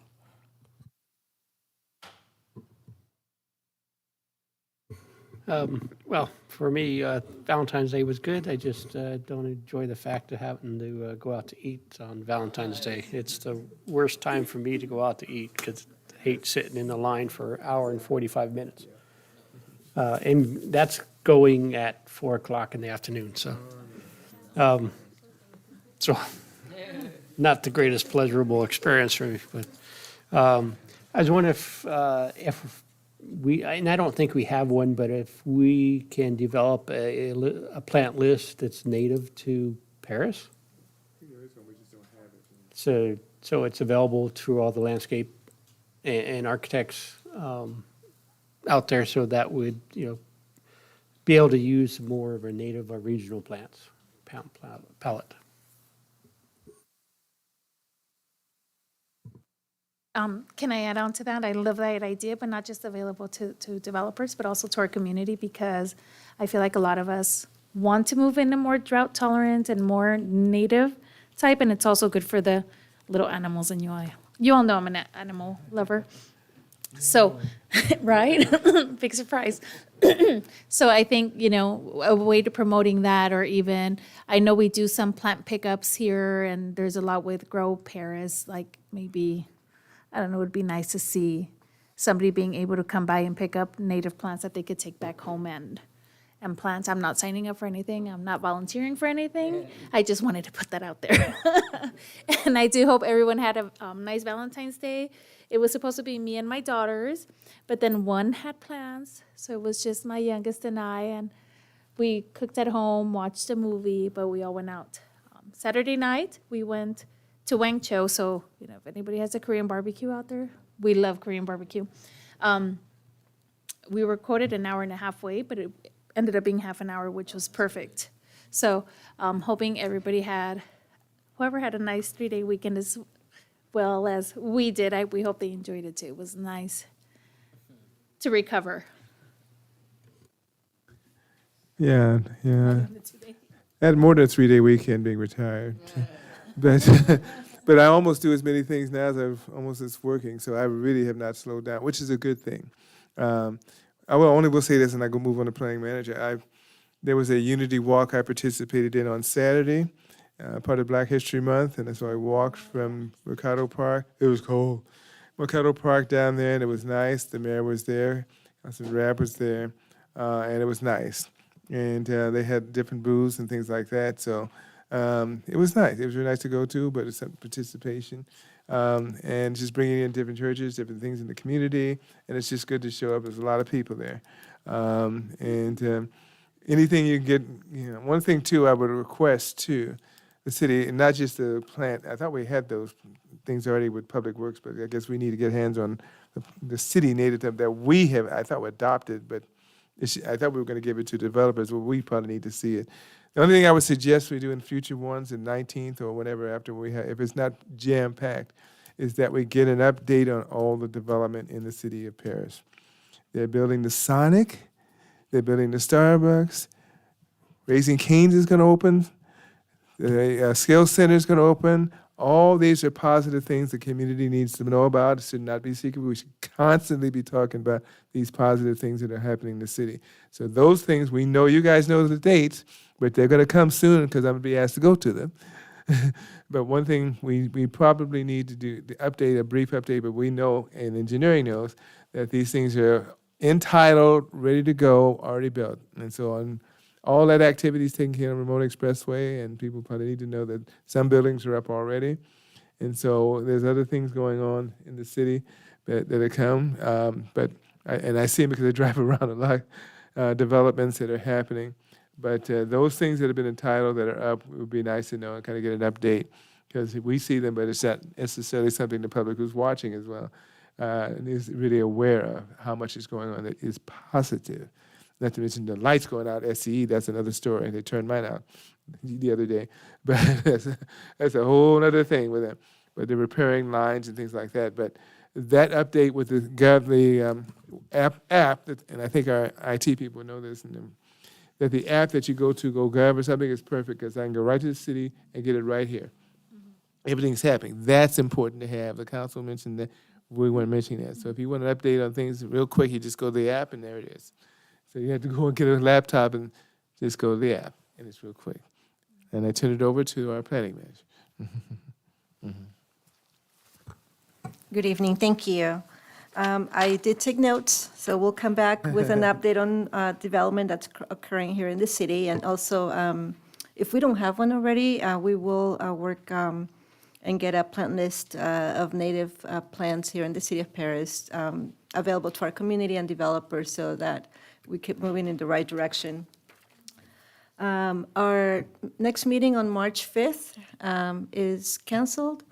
Well, for me, Valentine's Day was good. I just don't enjoy the fact of having to go out to eat on Valentine's Day. It's the worst time for me to go out to eat because I hate sitting in the line for an hour and 45 minutes. And that's going at 4 o'clock in the afternoon, so. So, not the greatest pleasurable experience for me, but I was wondering if we, and I don't think we have one, but if we can develop a plant list that's native to Paris. So it's available to all the landscape and architects out there, so that would, be able to use more of a native or regional plants palette. Can I add on to that? I love that idea, but not just available to developers, but also to our community, because I feel like a lot of us want to move into more drought tolerant and more native type, and it's also good for the little animals in UI. You all know I'm an animal lover. So, right? Big surprise. So I think, a way to promoting that, or even, I know we do some plant pickups here, and there's a lot with Grow Paris, like maybe, I don't know, it would be nice to see somebody being able to come by and pick up native plants that they could take back home and plant. I'm not signing up for anything. I'm not volunteering for anything. I just wanted to put that out there. And I do hope everyone had a nice Valentine's Day. It was supposed to be me and my daughters, but then one had plans, so it was just my youngest and I, and we cooked at home, watched a movie, but we all went out. Saturday night, we went to Wang Cho, so, if anybody has a Korean barbecue out there, we love Korean barbecue. We were quoted an hour and a half wait, but it ended up being half an hour, which was perfect. So hoping everybody whoever had a nice 3-day weekend as well as we did, we hope they enjoyed it too. It was nice to recover. Yeah. I had more than a 3-day weekend being retired. But but I almost do as many things now as I've almost as working, so I really have not slowed down, which is a good thing. I will say this, and I go move on to planning manager. There was a unity walk I participated in on Saturday, part of Black History Month, and so I walked from Mercado Park. It was cold. Mercado Park down there, and it was nice. The mayor was there, Councilman Rabb was there, and it was nice. And they had different booths and things like that, so it was nice. It was really nice to go to, but it's some participation. And just bringing in different churches, different things in the community, and it's just good to show up. There's a lot of people there. Anything you get, one thing too I would request too, the city, and not just the plant, I thought we had those things already with Public Works, but I guess we need to get hands on the city native stuff that we have, I thought we adopted, but I thought we were going to give it to developers, but we probably need to see it. The only thing I would suggest we do in future ones, in 19th or whenever after we have, if it's not jam-packed, is that we get an update on all the development in the city of Paris. They're building the Sonic, they're building the Starbucks, Raising Cane's is going to open, the Skills Center is going to open. All these are positive things the community needs to know about. It should not be secret. We should constantly be talking about these positive things that are happening in the city. So those things, we know you guys know the dates, but they're going to come soon because I'm going to be asked to go to them. But one thing we probably need to do, a brief update, but we know, and engineering knows, that these things are entitled, ready to go, already built. And so on, all that activity is taken care of on Remote Expressway, and people probably need to know that some buildings are up already. And so there's other things going on in the city that are come. I see them because I drive around a lot, developments that are happening. But those things that have been entitled that are up, it would be nice to know and kind of get an update, because we see them, but it's not necessarily something the public who's watching as well is really aware of how much is going on that is positive. Not to mention the lights going out, SCE, that's another story. They turned mine out the other day. But that's a whole other thing with them. But they're repairing lines and things like that. But that update with the app that, and I think our IT people know this, that the app that you go to, GoGov or something, is perfect because I can go right to the city and get it right here. Everything's happening. That's important to have. The council mentioned that. We weren't mentioning that. So if you want an update on things real quick, you just go to the app and there it is. So you have to go and get a laptop and just go to the app, and it's real quick. And I turn it over to our planning manager. Good evening, thank you. I did take notes, so we'll come back with an update on development that's occurring here in the city. And also, if we don't have one already, we will work and get a plant list of native plants here in the city of Paris available to our community and developers so that we keep moving in the right direction. Our next meeting on March 5th is canceled.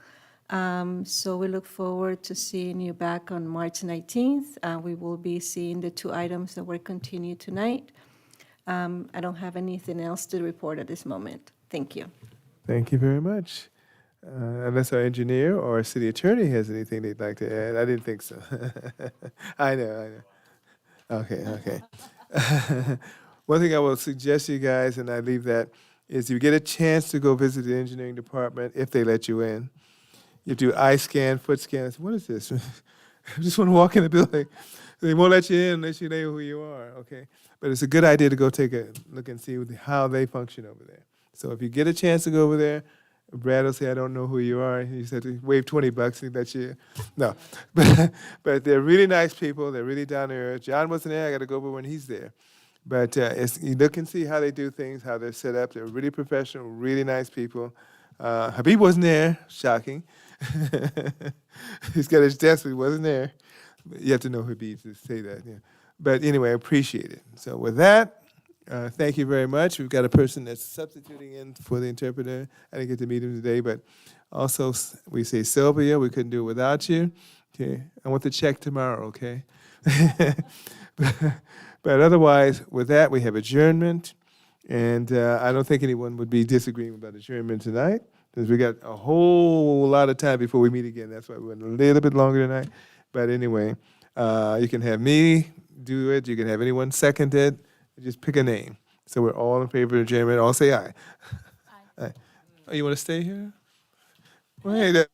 So we look forward to seeing you back on March 19th. We will be seeing the two items that were continued tonight. I don't have anything else to report at this moment. Thank you. Thank you very much. Unless our engineer or our city attorney has anything they'd like to add. I didn't think so. I know. Okay. One thing I will suggest you guys, and I leave that, is you get a chance to go visit the engineering department if they let you in. You do eye scan, foot scan. I said, what is this? I just want to walk in the building. They won't let you in unless you know who you are, okay? But it's a good idea to go take a look and see how they function over there. So if you get a chance to go over there, Brad will say, I don't know who you are. He said, wave $20 and let you. No, but they're really nice people. They're really down to earth. John wasn't there. I got to go over when he's there. But you look and see how they do things, how they're set up. They're really professional, really nice people. Habib wasn't there. Shocking. He's got his desk, but he wasn't there. You have to know Habib to say that. Yeah. But anyway, I appreciate it. So with that, thank you very much. We've got a person that's substituting in for the interpreter. I didn't get to meet him today, but also we say, Sylvia, we couldn't do it without you. Okay, I want the check tomorrow, okay? But otherwise, with that, we have adjournment. And I don't think anyone would be disagreeing about adjournment tonight, because we got a whole lot of time before we meet again. That's why we went a little bit longer tonight. But anyway, you can have me do it. You can have anyone second it. Just pick a name. So we're all in favor of adjournment. All say aye. Aye. Oh, you want to stay here? Wait.